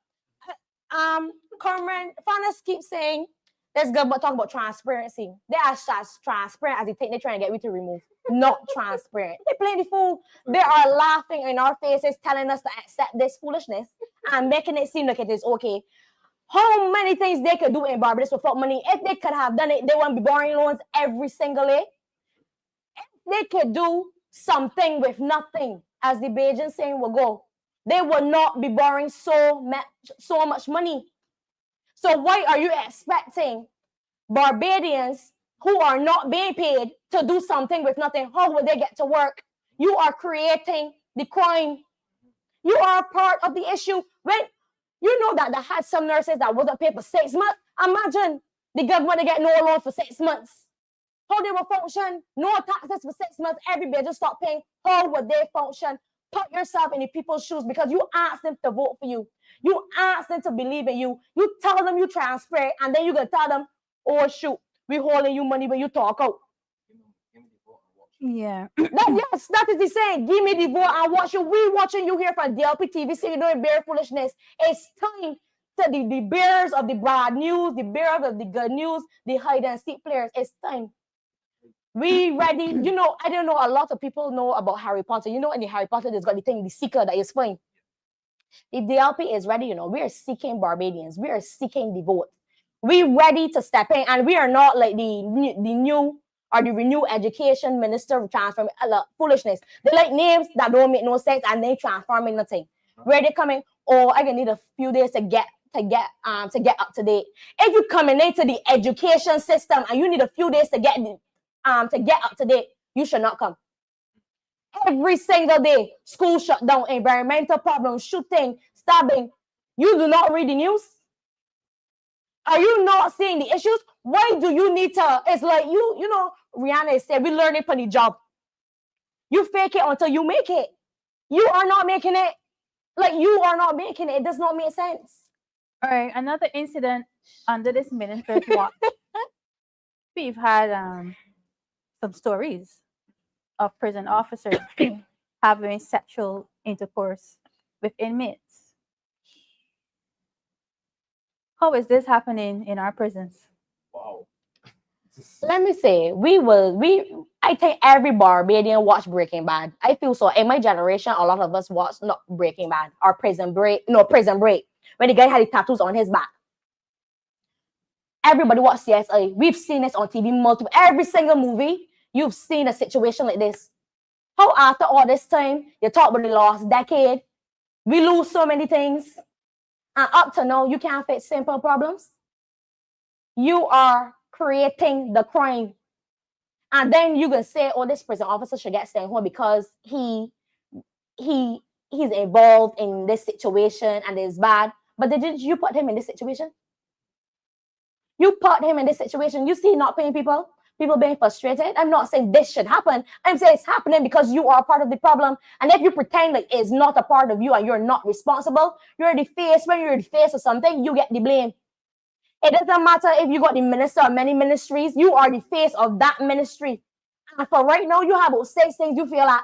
Cameron, Fanus keeps saying, let's go talk about transparency. They are as transparent as they think they're trying to get me to remove. Not transparent. They playing the fool. They are laughing in our faces, telling us to accept this foolishness and making it seem like it is okay. How many things they could do in Barbados without money? If they could have done it, they wouldn't be borrowing loans every single day. If they could do something with nothing, as the Bajans saying will go, they would not be borrowing so much money. So why are you expecting Barbadians who are not being paid to do something with nothing? How will they get to work? You are creating the crime. You are part of the issue. When you know that they had some nurses that wasn't paid for 6 months, imagine the government get no loan for 6 months. How they will function? No taxes for 6 months. Everybody just stop paying. How would they function? Put yourself in the people's shoes because you asked them to vote for you. You asked them to believe in you. You tell them you transfer, and then you gonna tell them, oh shoot, we holding you money when you talk out. Yeah. That is the saying. Give me the vote and watch you. We watching you here from DLPTV, so you doing bare foolishness. It's time to the bearers of the bad news, the bearers of the good news, the hide and seek players. It's time. We ready. I don't know. A lot of people know about Harry Potter. In the Harry Potter, there's got the thing, the seeker that is fine. If the DLP is ready, we are seeking Barbadians. We are seeking the vote. We ready to step in, and we are not like the new or the renewed education minister transform foolishness. They like names that don't make no sense, and they transforming nothing. Where they coming? Oh, I gonna need a few days to get up to date. If you coming into the education system and you need a few days to get up to date, you should not come. Every single day, school shut down, environmental problems, shooting, stabbing. You do not read the news? Are you not seeing the issues? Why do you need to? It's like Rihanna said, we learn it from the job. You fake it until you make it. You are not making it. You are not making it. It does not make sense. All right, another incident under this minister's watch. We've had some stories of prison officers having sexual intercourse with inmates. How is this happening in our prisons? Wow. Let me say, I think every Barbadian watched Breaking Bad. I feel so. In my generation, a lot of us watched not Breaking Bad or Prison Break. When the guy had the tattoos on his back. Everybody watched CSI. We've seen this on TV multiple. Every single movie, you've seen a situation like this. How after all this time, you talk about the last decade, we lose so many things. And up to now, you can't fix simple problems. You are creating the crime. And then you can say, oh, this prison officer should get sent home because he's involved in this situation and it's bad. But didn't you put him in this situation? You put him in this situation. You see not paying people being frustrated. I'm not saying this should happen. I'm saying it's happening because you are part of the problem. And if you pretend like it's not a part of you and you're not responsible, when you're the face of something, you get the blame. It doesn't matter if you got the minister of many ministries, you are the face of that ministry. And for right now, you have about 6 things you feel like.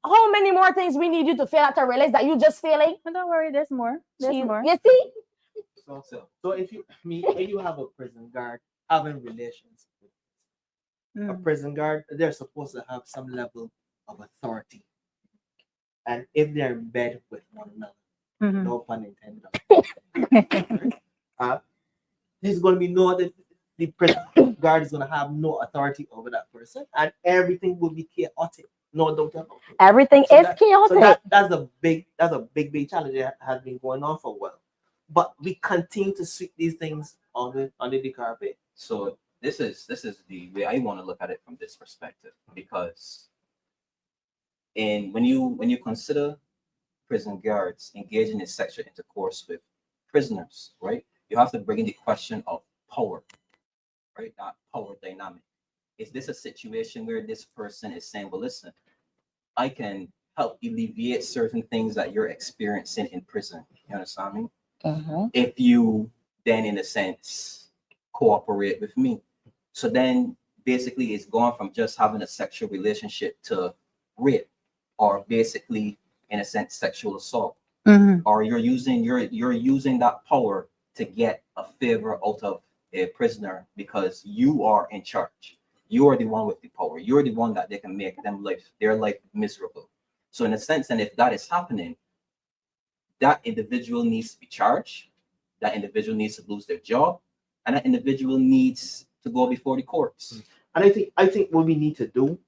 How many more things we need you to feel like to realize that you just feeling? But don't worry, there's more. There's more. You see? So if you have a prison guard having relations with a prison guard, they're supposed to have some level of authority. And if they're in bed with one another, no pun intended. There's going to be no other. The prison guard is going to have no authority over that person, and everything will be chaotic. No doubt about it. Everything is chaotic. So that's a big challenge that has been going on for a while. But we continue to sweep these things under the carpet. So this is the way I want to look at it from this perspective, because when you consider prison guards engaging in sexual intercourse with prisoners, right, you have to bring in the question of power, right? That power dynamic. Is this a situation where this person is saying, well, listen, I can help alleviate certain things that you're experiencing in prison? You understand me? If you then, in a sense, cooperate with me. So then basically it's gone from just having a sexual relationship to rape, or basically, in a sense, sexual assault. Or you're using that power to get a favor out of a prisoner because you are in charge. You are the one with the power. You're the one that they can make their life miserable. So in a sense, and if that is happening, that individual needs to be charged. That individual needs to lose their job, and that individual needs to go before the courts. And I think what we need to do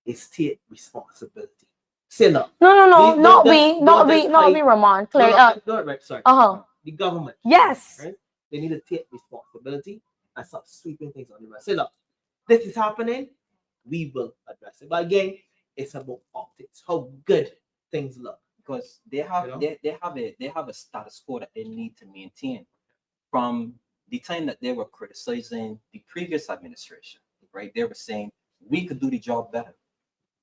is take responsibility. Say no. No, not we, Ramon. Clear up. Sorry. The government. Yes. Right? They need to take responsibility and stop sweeping things on the rest. Say, look, this is happening. We will address it. But again, it's about optics. How good things look. Because they have a status quo that they need to maintain from the time that they were criticizing the previous administration, right? They were saying we could do the job better.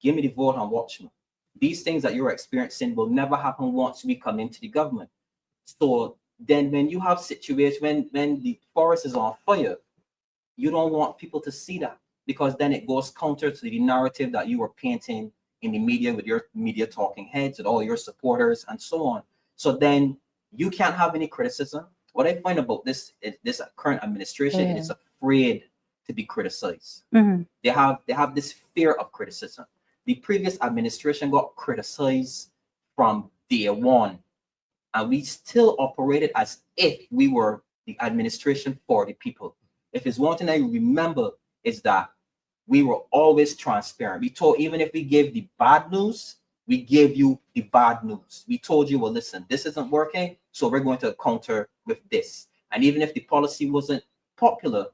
Give me the vote on Watchmen. These things that you're experiencing will never happen once we come into the government. So then when you have situations when the forest is on fire, you don't want people to see that, because then it goes counter to the narrative that you were painting in the media with your media talking heads and all your supporters and so on. So then you can't have any criticism. What I find about this current administration, it is afraid to be criticized. They have this fear of criticism. The previous administration got criticized from day one, and we still operated as if we were the administration for the people. If it's one thing I remember, is that we were always transparent. We told, even if we gave the bad news, we gave you the bad news. We told you, well, listen, this isn't working, so we're going to counter with this. And even if the policy wasn't popular,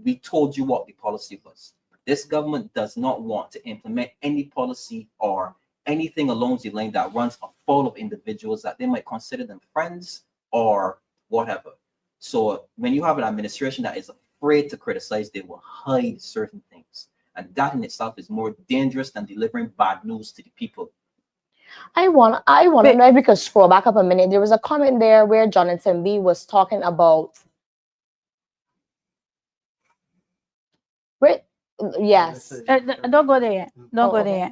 we told you what the policy was. This government does not want to implement any policy or anything along the line that runs afoul of individuals that they might consider them friends or whatever. So when you have an administration that is afraid to criticize, they will hide certain things. And that in itself is more dangerous than delivering bad news to the people. I want to know if we could scroll back up a minute. There was a comment there where Jonathan B was talking about. Yes. Don't go there yet. Don't go there okay. yet.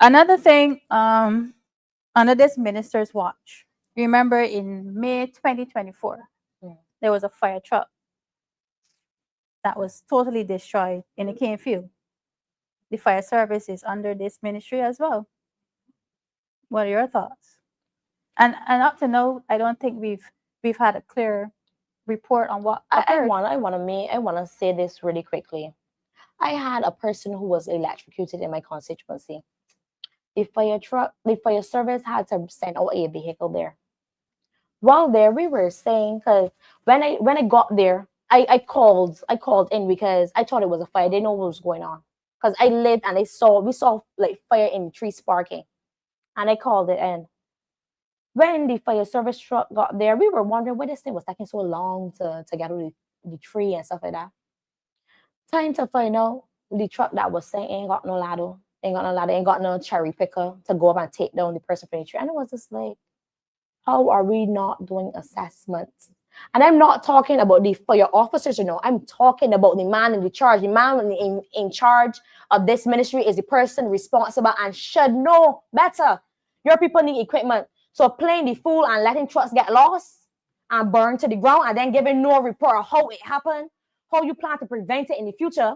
Another thing, under this minister's watch, remember in May 2024, there was a fire truck that was totally destroyed in the cane field. The fire service is under this ministry as well. What are your thoughts? And up to now, I don't think we've had a clear report on what occurred. I want to say this really quickly. I had a person who was electrocuted in my constituency. The fire service had to send out a vehicle there. While there, we were saying, because when I got there, I called in because I thought it was a fire. I didn't know what was going on, because I lived and we saw like fire in trees sparking, and I called it in. When the fire service truck got there, we were wondering why this thing was taking so long to get out of the tree and stuff like that. Time to find out, the truck that was saying ain't got no ladder, ain't got no cherry picker to go up and take down the person from the tree. And it was just like, how are we not doing assessments And I'm not talking about the fire officers, I'm talking about the man in the charge. The man in charge of this ministry is the person responsible and should know better. Your people need equipment. So playing the fool and letting trucks get lost and burned to the ground and then giving no report of how it happened, how you plan to prevent it in the future,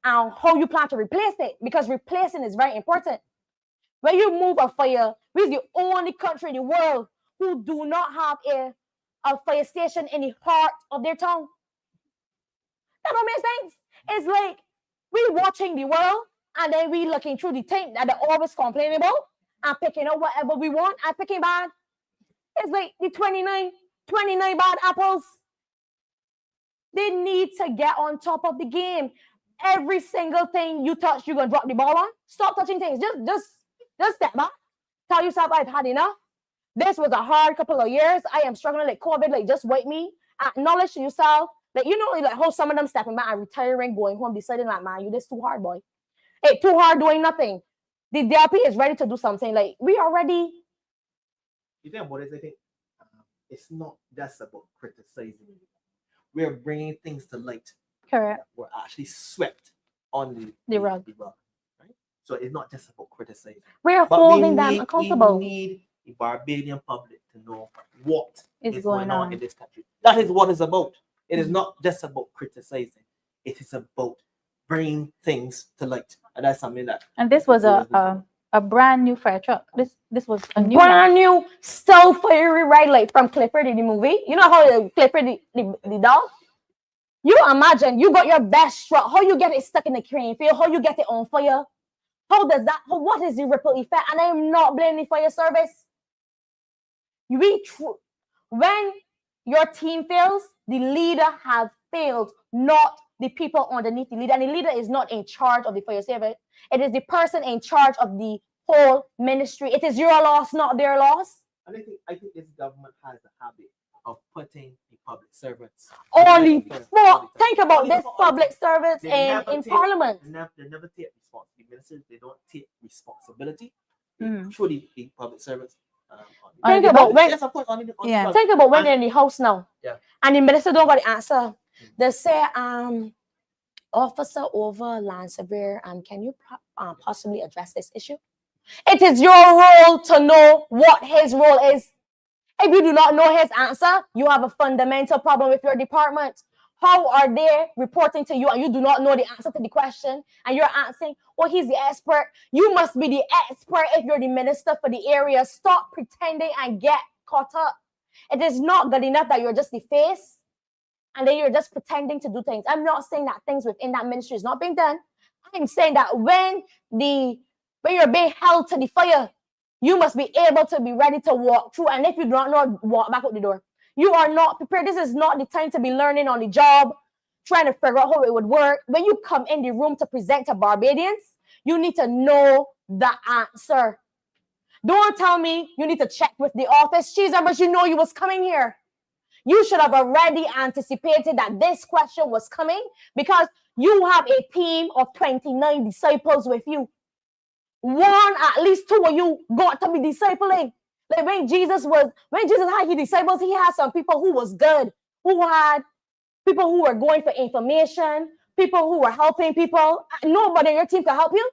and how you plan to replace it, because replacing is very important. When you move a fire, we're the only country in the world who do not have a fire station in the heart of their town. That don't make sense. It's like we watching the world and then we looking through the thing that they're always complaining about and picking up whatever we want and picking bad. It's like the 29 bad apples. They need to get on top of the game. Every single thing you touch, you're gonna drop the ball on. Stop touching things. Just step back. Tell yourself I've had enough. This was a hard couple of years. I am struggling like COVID. Like, just wait me. Acknowledge to yourself. Like, like how some of them stepping back and retiring, going home, deciding like, man, you this too hard, boy. Hey, too hard doing nothing. The DLP is ready to do something. Like, we are ready. You think about it, I think it's not just about criticizing. We're bringing things to light. Correct. We're actually swept on The rug. Right? So it's not just about criticizing. We're But holding them accountable. We need the Barbadian public to know what Is is going on. in this country. That is what it's about. It is not just about criticizing. It is about bringing things to light. And that's something that. And this was a brand new fire truck. This was a new brand new, still fiery red, like from Clifford in the movie. You know how Clifford the dog? You imagine you got your best truck, how you get it stuck in the crane field, how you get it on fire. What is the ripple effect? And I am not blaming the fire service. When your team fails, the leader has failed, not the people underneath the leader. And the leader is not in charge of the fire service. It is the person in charge of the whole ministry. It is your loss, not their loss. And I think this government has a habit of putting the public servants think about this public servants in Parliament. They never take responsibility. Ministers, they don't take responsibility. Mm. Truly, the public servants. Think about when they're in the house now. Yeah. And the minister don't got the answer. They say, Officer over Land Surveyor, can you possibly address this issue? It is your role to know what his role is. If you do not know his answer, you have a fundamental problem with your department. How are they reporting to you and you do not know the answer to the question and you're asking, well, he's the expert. You must be the expert if you're the minister for the area. Stop pretending and get caught up. It is not good enough that you're just the face and then you're just pretending to do things. I'm not saying that things within that ministry is not being done. I'm saying that when you're being held to the fire, you must be able to be ready to walk through. And if you do not know, walk back out the door. You are not prepared. This is not the time to be learning on the job, trying to figure out how it would work. When you come in the room to present to Barbadians, you need to know the answer. Don't tell me you need to check with the office. Jesus, but you know you was coming here. You should have already anticipated that this question was coming because you have a team of 29 disciples with you. At least 2 of you got to be discipling. Like when Jesus had his disciples, he had some people who was good, who had people who were going for information, people who were helping people. Nobody in your team can help you.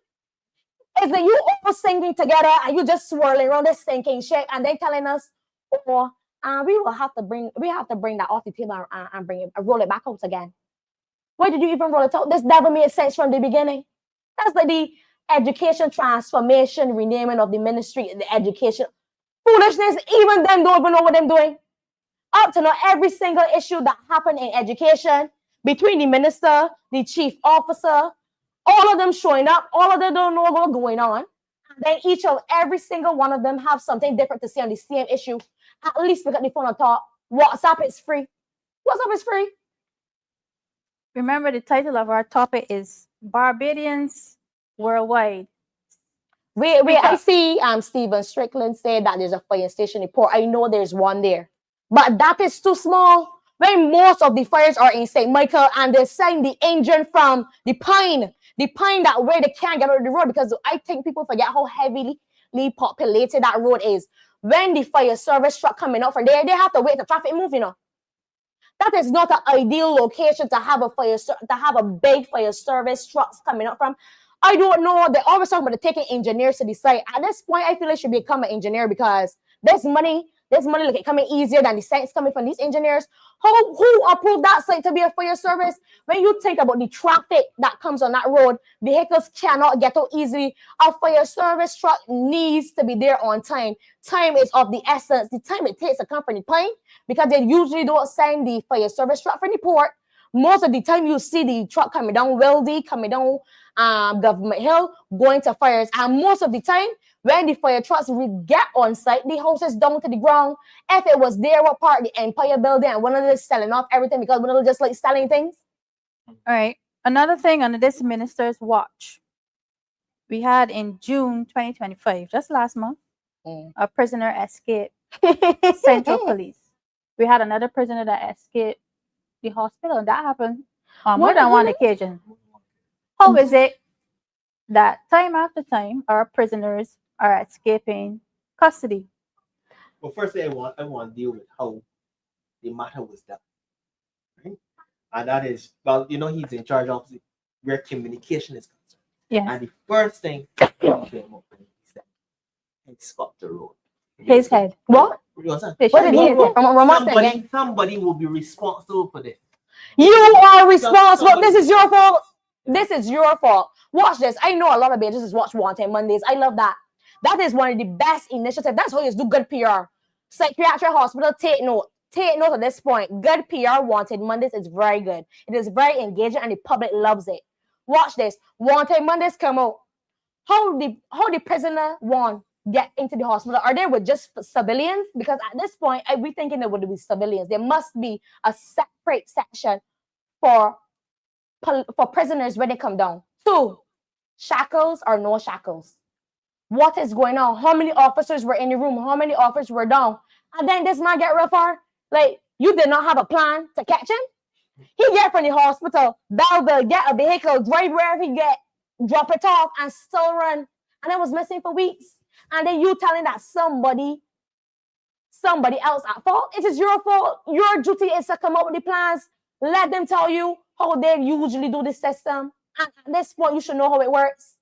It's like you all singing together and you just swirling around this thinking shit and then telling us, we have to bring that off the table and bring it, roll it back out again. Why did you even roll it out? This never made sense from the beginning. That's like the education transformation, renaming of the ministry, the education. Foolishness, even them don't even know what they're doing. Up to now, every single issue that happened in education between the minister, the chief officer, all of them showing up, all of them don't know what's going on. And then every single one of them have something different to say on the same issue. At least pick up the phone and talk. WhatsApp is free. WhatsApp is free. Remember, the title of our topic is Barbadians Worldwide. I see Stephen Strickland said that there's a fire station in Port. I know there's one there. But that is too small. When most of the fires are in St. Michael and they're sending the engine from the pine that way they can't get on the road because I think people forget how heavily populated that road is. When the fire service truck coming out from there, they have to wait the traffic move, That is not an ideal location to have a big fire service trucks coming up from. I don't know. They're always talking about taking engineers to the site. At this point, I feel I should become an engineer because there's money like coming easier than the sites coming from these engineers. Who approved that site to be a fire service? When you think about the traffic that comes on that road, vehicles cannot get out easily. A fire service truck needs to be there on time. Time is of the essence. The time it takes to come from the plane, because they usually don't send the fire service truck from the port. Most of the time you see the truck coming down Weldy, coming down Government Hill, going to fires. And most of the time, when the fire trucks get on site, the house is down to the ground. If it was there, what part? The Empire Building, and one of them selling off everything because one of them just like selling things. All right. Another thing under this minister's watch, we had in June 2025, just last month, a prisoner escaped Central Police. We had another prisoner that escaped the hospital, and that happened on more than one occasion. How is it that time after time our prisoners are escaping custody? Well, firstly, I want to deal with how the matter was done, right? And that is, well, he's in charge of where communication is concerned. Yeah. And the first thing he came up with, he said, "It's got the road." His head. What? What's that? They What did he should- Somebody will be responsible for this. You are responsible. This is your fault. This is your fault. Watch this. I know a lot of bitches watch Wartime Mondays. I love that. That is one of the best initiatives. That's how you do good PR. Psychiatric hospital, take note. Take note at this point. Good PR Wanted Mondays is very good. It is very engaging and the public loves it. Watch this. Wanted Mondays come out. How the prisoner get into the hospital? Are they with just civilians? Because at this point, we thinking it would be civilians. There must be a separate section for prisoners when they come down. 2, shackles or no shackles. What is going on? How many officers were in the room? How many officers were down? And then this man get real far. Like, you did not have a plan to catch him. He get from the hospital, Belleville, get a vehicle, drive wherever he get, drop it off, and still run. And it was missing for weeks. And then you telling that somebody else at fault. It is your fault. Your duty is to come up with the plans. Let them tell you how they usually do the system. And at this point, you should know how it works.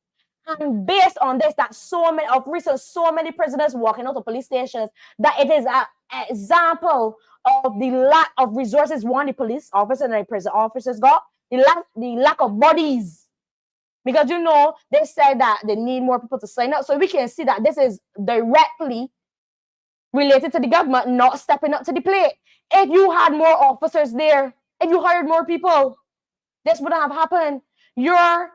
And based on this, that so many prisoners walking out of police stations, that it is an example of the lack of resources the police officers and the prison officers got, the lack of bodies. Because they said that they need more people to sign up. So we can see that this is directly related to the government not stepping up to the plate. If you had more officers there, if you hired more people, this wouldn't have happened. Your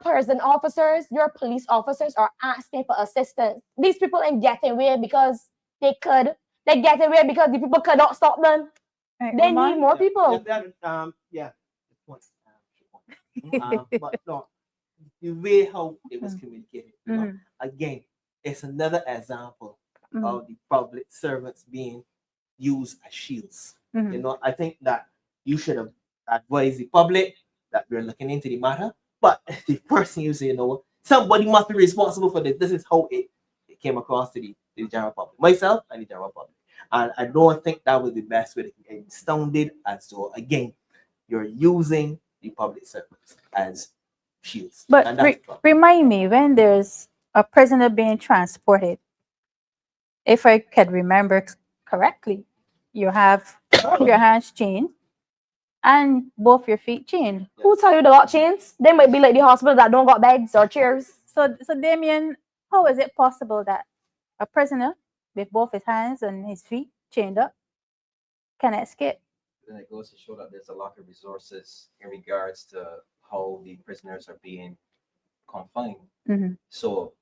prison officers, your police officers are asking for assistance. These people ain't getting away because they could. They get away because the people could not stop them. Right, They Ramon? need more people. But no, the way how it was communicated, again, it's another example of the public servants being used as shields. I think that you should have advised the public that we're looking into the matter. But the first thing you say, somebody must be responsible for this. This is how it came across to the general public, myself and the general public. And I don't think that was the best way. It sounded as though, again, you're using the public servants as shields. But remind me, when there's a prisoner being transported, if I could remember correctly, you have your hands chained and both your feet chained. Who tell you they got chains? They might be like the hospital that don't got beds or chairs. So Damien, how is it possible that a prisoner with both his hands and his feet chained up can escape? Then it goes to show that there's a lack of resources in regards to how the prisoners are being confined. So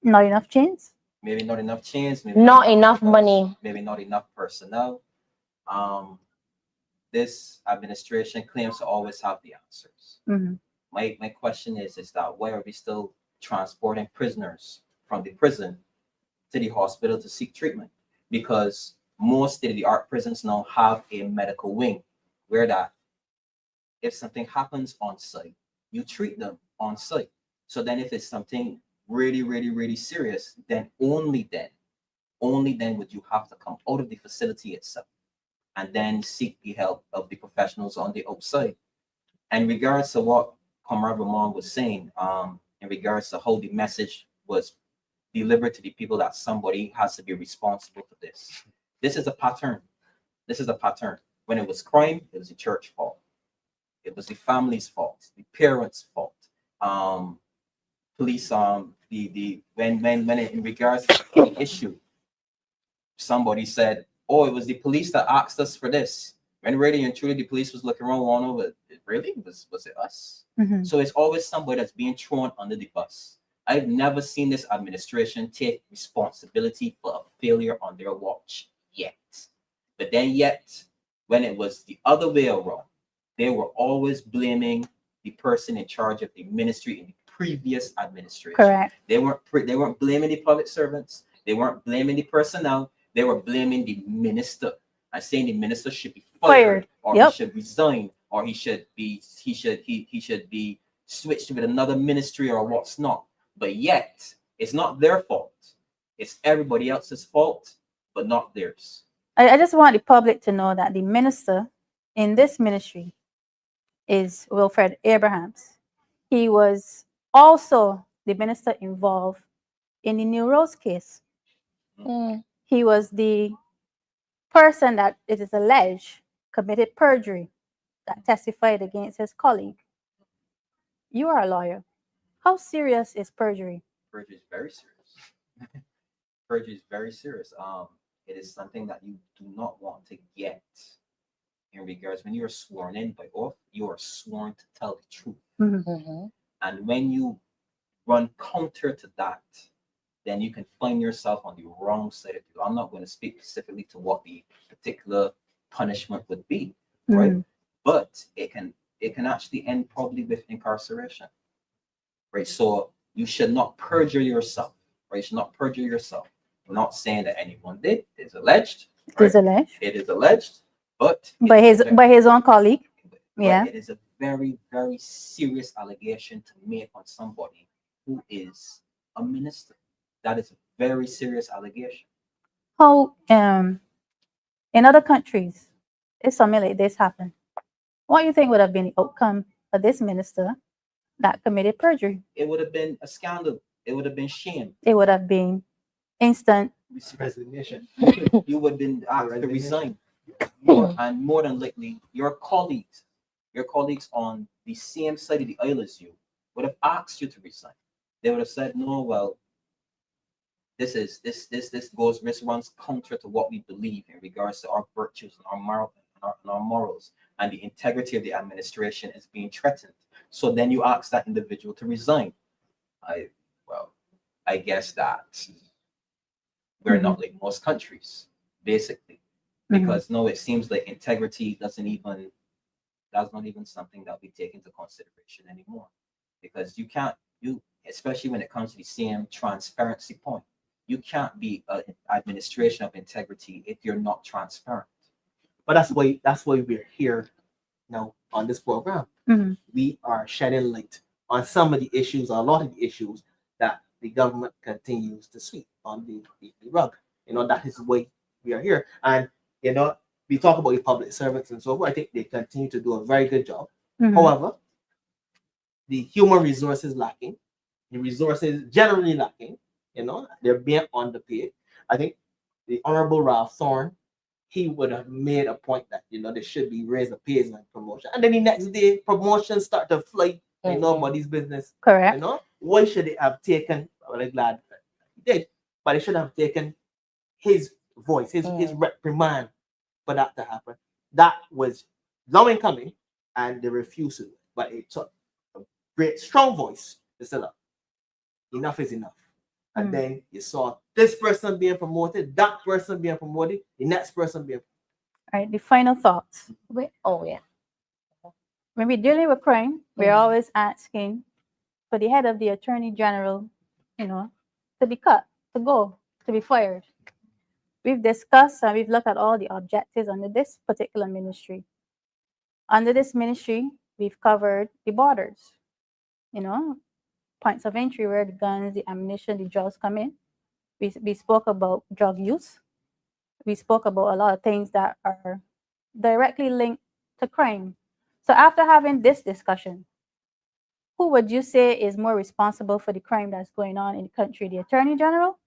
Not enough chains? maybe not enough chains, maybe Not enough money. maybe not enough personnel. This administration claims to always have the answers. My question is that why are we still transporting prisoners from the prison to the hospital to seek treatment? Because most state-of-the-art prisons now have a medical wing where that if something happens on site, you treat them on site. So then if it's something really, really, really serious, then only then would you have to come out of the facility itself. and then seek the help of the professionals on the outside. And in regards to what Comrade Ramon was saying, in regards to how the message was delivered to the people that somebody has to be responsible for this. This is a pattern. This is a pattern. When it was crime, it was the church fault. It was the family's fault, the parents' fault. Police, when in regards to the issue, somebody said, "Oh, it was the police that asked us for this." When really and truly the police was looking around, one over, really was it us? Mhm. So it's always somebody that's being thrown under the bus. I've never seen this administration take responsibility for a failure on their watch yet. But then yet, when it was the other way around, they were always blaming the person in charge of the ministry in the previous administration. Correct. They weren't blaming the public servants. They weren't blaming the personnel. They were blaming the minister and saying the minister should be fired, or Yep. he should resign, or he should be switched with another ministry or what's not. But yet, it's not their fault. It's everybody else's fault, but not theirs. I just want the public to know that the minister in this ministry is Wilfred Abrahams. He was also the minister involved in the New Rose case. Mm. He was the person that it is alleged committed perjury that testified against his colleague. You are a lawyer. How serious is perjury? Perjury is very serious. Perjury is very serious. It is something that you do not want to get in regards when you are sworn in by oath. You are sworn to tell the truth, Mhm. and when you run counter to that, then you can find yourself on the wrong side of it. I'm not going to speak specifically to what the particular punishment would be, right? Mhm. But it can actually end probably with incarceration, right? So you should not perjure yourself, right? You should not perjure yourself. I'm not saying that anyone did. It's alleged. It is right? alleged It is alleged, but by his own colleague. but Yeah. it is a very, very serious allegation to make on somebody who is a minister. That is a very serious allegation. How in other countries, if something like this happened, what do you think would have been the outcome of this minister that committed perjury? It would have been a scandal. It would have been shame. It would have been instant. Resignation. You would have been asked to resign. Hmm. And more than likely, your colleagues on the same side of the aisle as you would have asked you to resign. They would have said, "No, well, this runs counter to what we believe in regards to our virtues and our morals, and the integrity of the administration is being threatened." So then you ask that individual to resign. I guess that we're not like most countries, basically, because no, it seems like integrity that's not even something that we take into consideration anymore, because especially when it comes to the same transparency point, you can't be an administration of integrity if you're not transparent. But that's why we're here now on this program. Mhm. We are shedding light on some of the issues, or a lot of the issues that the government continues to sweep on the rug. That is why we are here. And we talk about the public servants and so forth. I think they continue to do a very good job. Mhm. However, the human resources lacking, the resources generally lacking, they're being underpaid. I think the Honorable Ralph Thorne, he would have made a point that there should be raise of pays and promotion. And then the next day, promotions start to fly. Nobody's business. Correct. Why should they have taken? I'm glad that he did, but they should have taken his voice, his reprimand for that to happen. That was long in coming, and they refused to. But it took a great, strong voice to say, "Look, enough is enough." And then you saw this person being promoted, that person being promoted, the next person being. All right. The final thoughts. Oh yeah. When we're dealing with crime, we're Mhm. always asking for the head of the attorney general, to be cut, to go, to be fired. We've discussed and we've looked at all the objectives under this particular ministry. Under this ministry, we've covered the borders, points of entry where the guns, the ammunition, the drugs come in. We spoke about drug use. We spoke about a lot of things that are directly linked to crime. So after having this discussion, who would you say is more responsible for the crime that's going on in the country, the Attorney General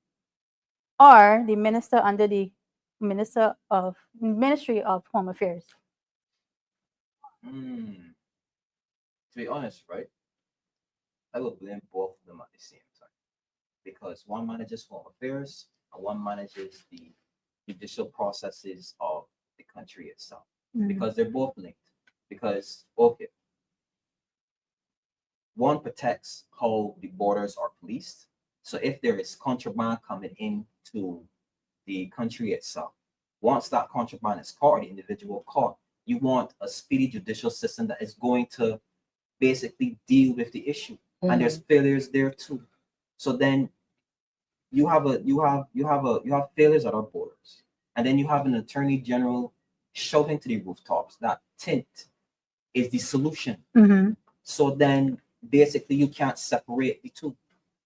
or the minister under the Ministry of Home Affairs? To be honest, right, I would blame both of them at the same time because one manages home affairs and one manages the judicial processes of the country itself because they're both linked. Because, okay, one protects how the borders are policed. So if there is contraband coming into the country itself, once that contraband is caught, the individual caught, you want a speedy judicial system that is going to basically deal with the issue. And there's failures there too. So then you have failures at our borders, and then you have an attorney general shouting to the rooftops that tint is the solution. So then basically you can't separate the two.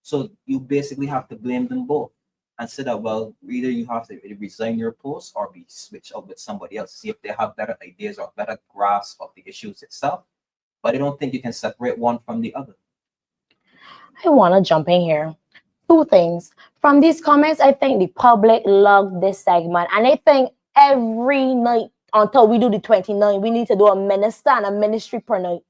So you basically have to blame them both and say that, well, either you have to resign your post or be switched out with somebody else, see if they have better ideas or better grasp of the issues itself. But I don't think you can separate one from the other. I want to jump in here. Two things. From these comments, I think the public loved this segment. And I think every night until we do the 29, we need to do a minister and a ministry per night.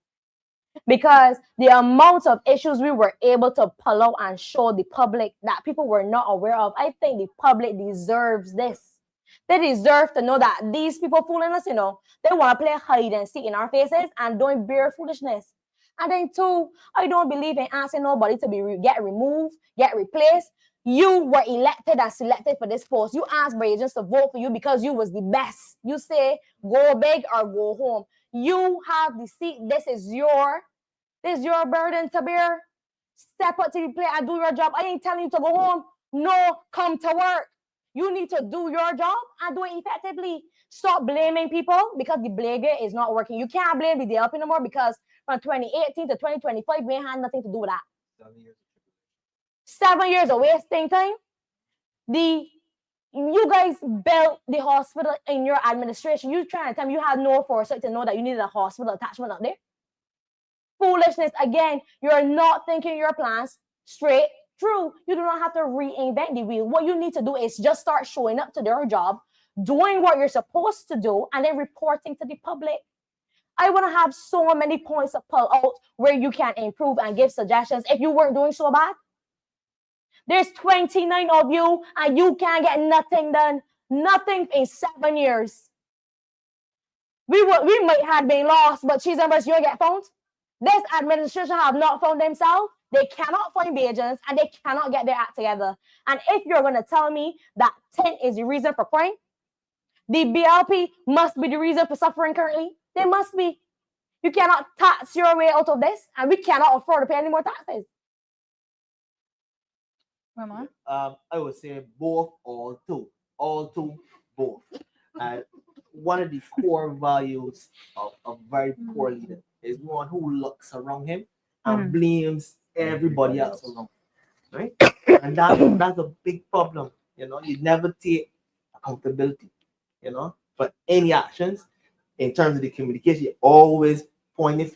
Because the amount of issues we were able to pull out and show the public that people were not aware of, I think the public deserves this. They deserve to know that these people fooling us, they want to play hide and seek in our faces and doing bare foolishness. And then two, I don't believe in asking nobody to get removed, get replaced. You were elected and selected for this post. You asked Barbadians to vote for you because you was the best. You say go big or go home. You have the seat. This is your burden to bear. Step up to the plate and do your job. I ain't telling you to go home. No, come to work. You need to do your job and do it effectively. Stop blaming people because the blame is not working. You can't blame the DLP no more because from 2018 to 2025, we ain't had nothing to do with that. 7 years of wasting time. You guys built the hospital in your administration. You trying to tell me you had no foresight to know that you needed a hospital attachment up there? Foolishness again. You're not thinking your plans straight through. You do not have to reinvent the wheel. What you need to do is just start showing up to their job, doing what you're supposed to do, and then reporting to the public. I want to have so many points to pull out where you can improve and give suggestions if you weren't doing so bad. There's 29 of you and you can't get nothing done. Nothing in 7 years. We might have been lost, but she's numbers you'll get found. This administration have not found themselves. They cannot find Barbadians and they cannot get their act together. And if you're going to tell me that 10 is the reason for crime, the BLP must be the reason for suffering currently. They must be. You cannot tax your way out of this, and we cannot afford to pay any more taxes. Ramon? I would say both, all two, both. And one of the core values of a very poor leader is one who looks around him and blames everybody else around, right? And that's a big problem. You never take accountability, for any actions in terms of the communication. You always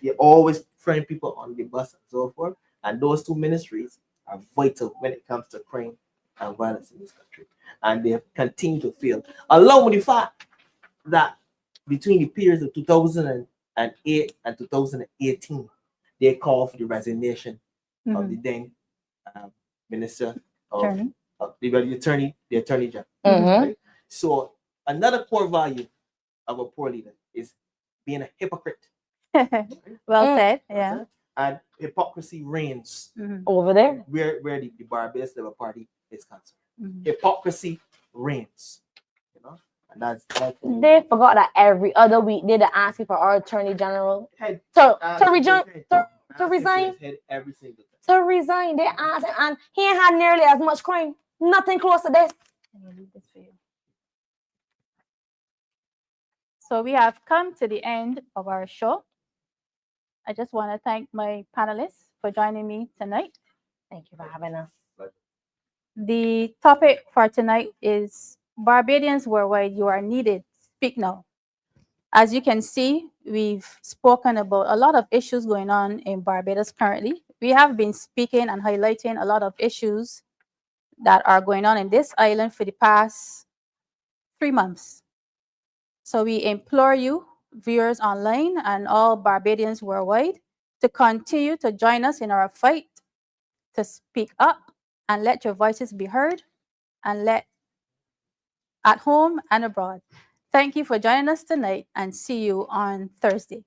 you always throwing people on the bus and so forth. And those two ministries are vital when it comes to crime and violence in this country. And they have continued to fail. Along with the fact that between the periods of 2008 and 2018, they called for the resignation of the then minister of the attorney general. Right? So another core value of a poor leader is being a hypocrite. Well said. Yeah. And hypocrisy reigns over there where the Barbados Labour Party is concerned. Hypocrisy reigns. And that's they forgot that every other week they're asking for our attorney general to resign. Every single time. To resign. They asked, and he ain't had nearly as much crime. Nothing close to this. So we have come to the end of our show. I just want to thank my panelists for joining me tonight. Thank you for having us. The topic for tonight is Barbadians worldwide, you are needed. Speak now. As you can see, we've spoken about a lot of issues going on in Barbados currently. We have been speaking and highlighting a lot of issues that are going on in this island for the past 3 months. So we implore you, viewers online and all Barbadians worldwide, to continue to join us in our fight to speak up and let your voices be heard, and let at home and abroad. Thank you for joining us tonight, and see you on Thursday.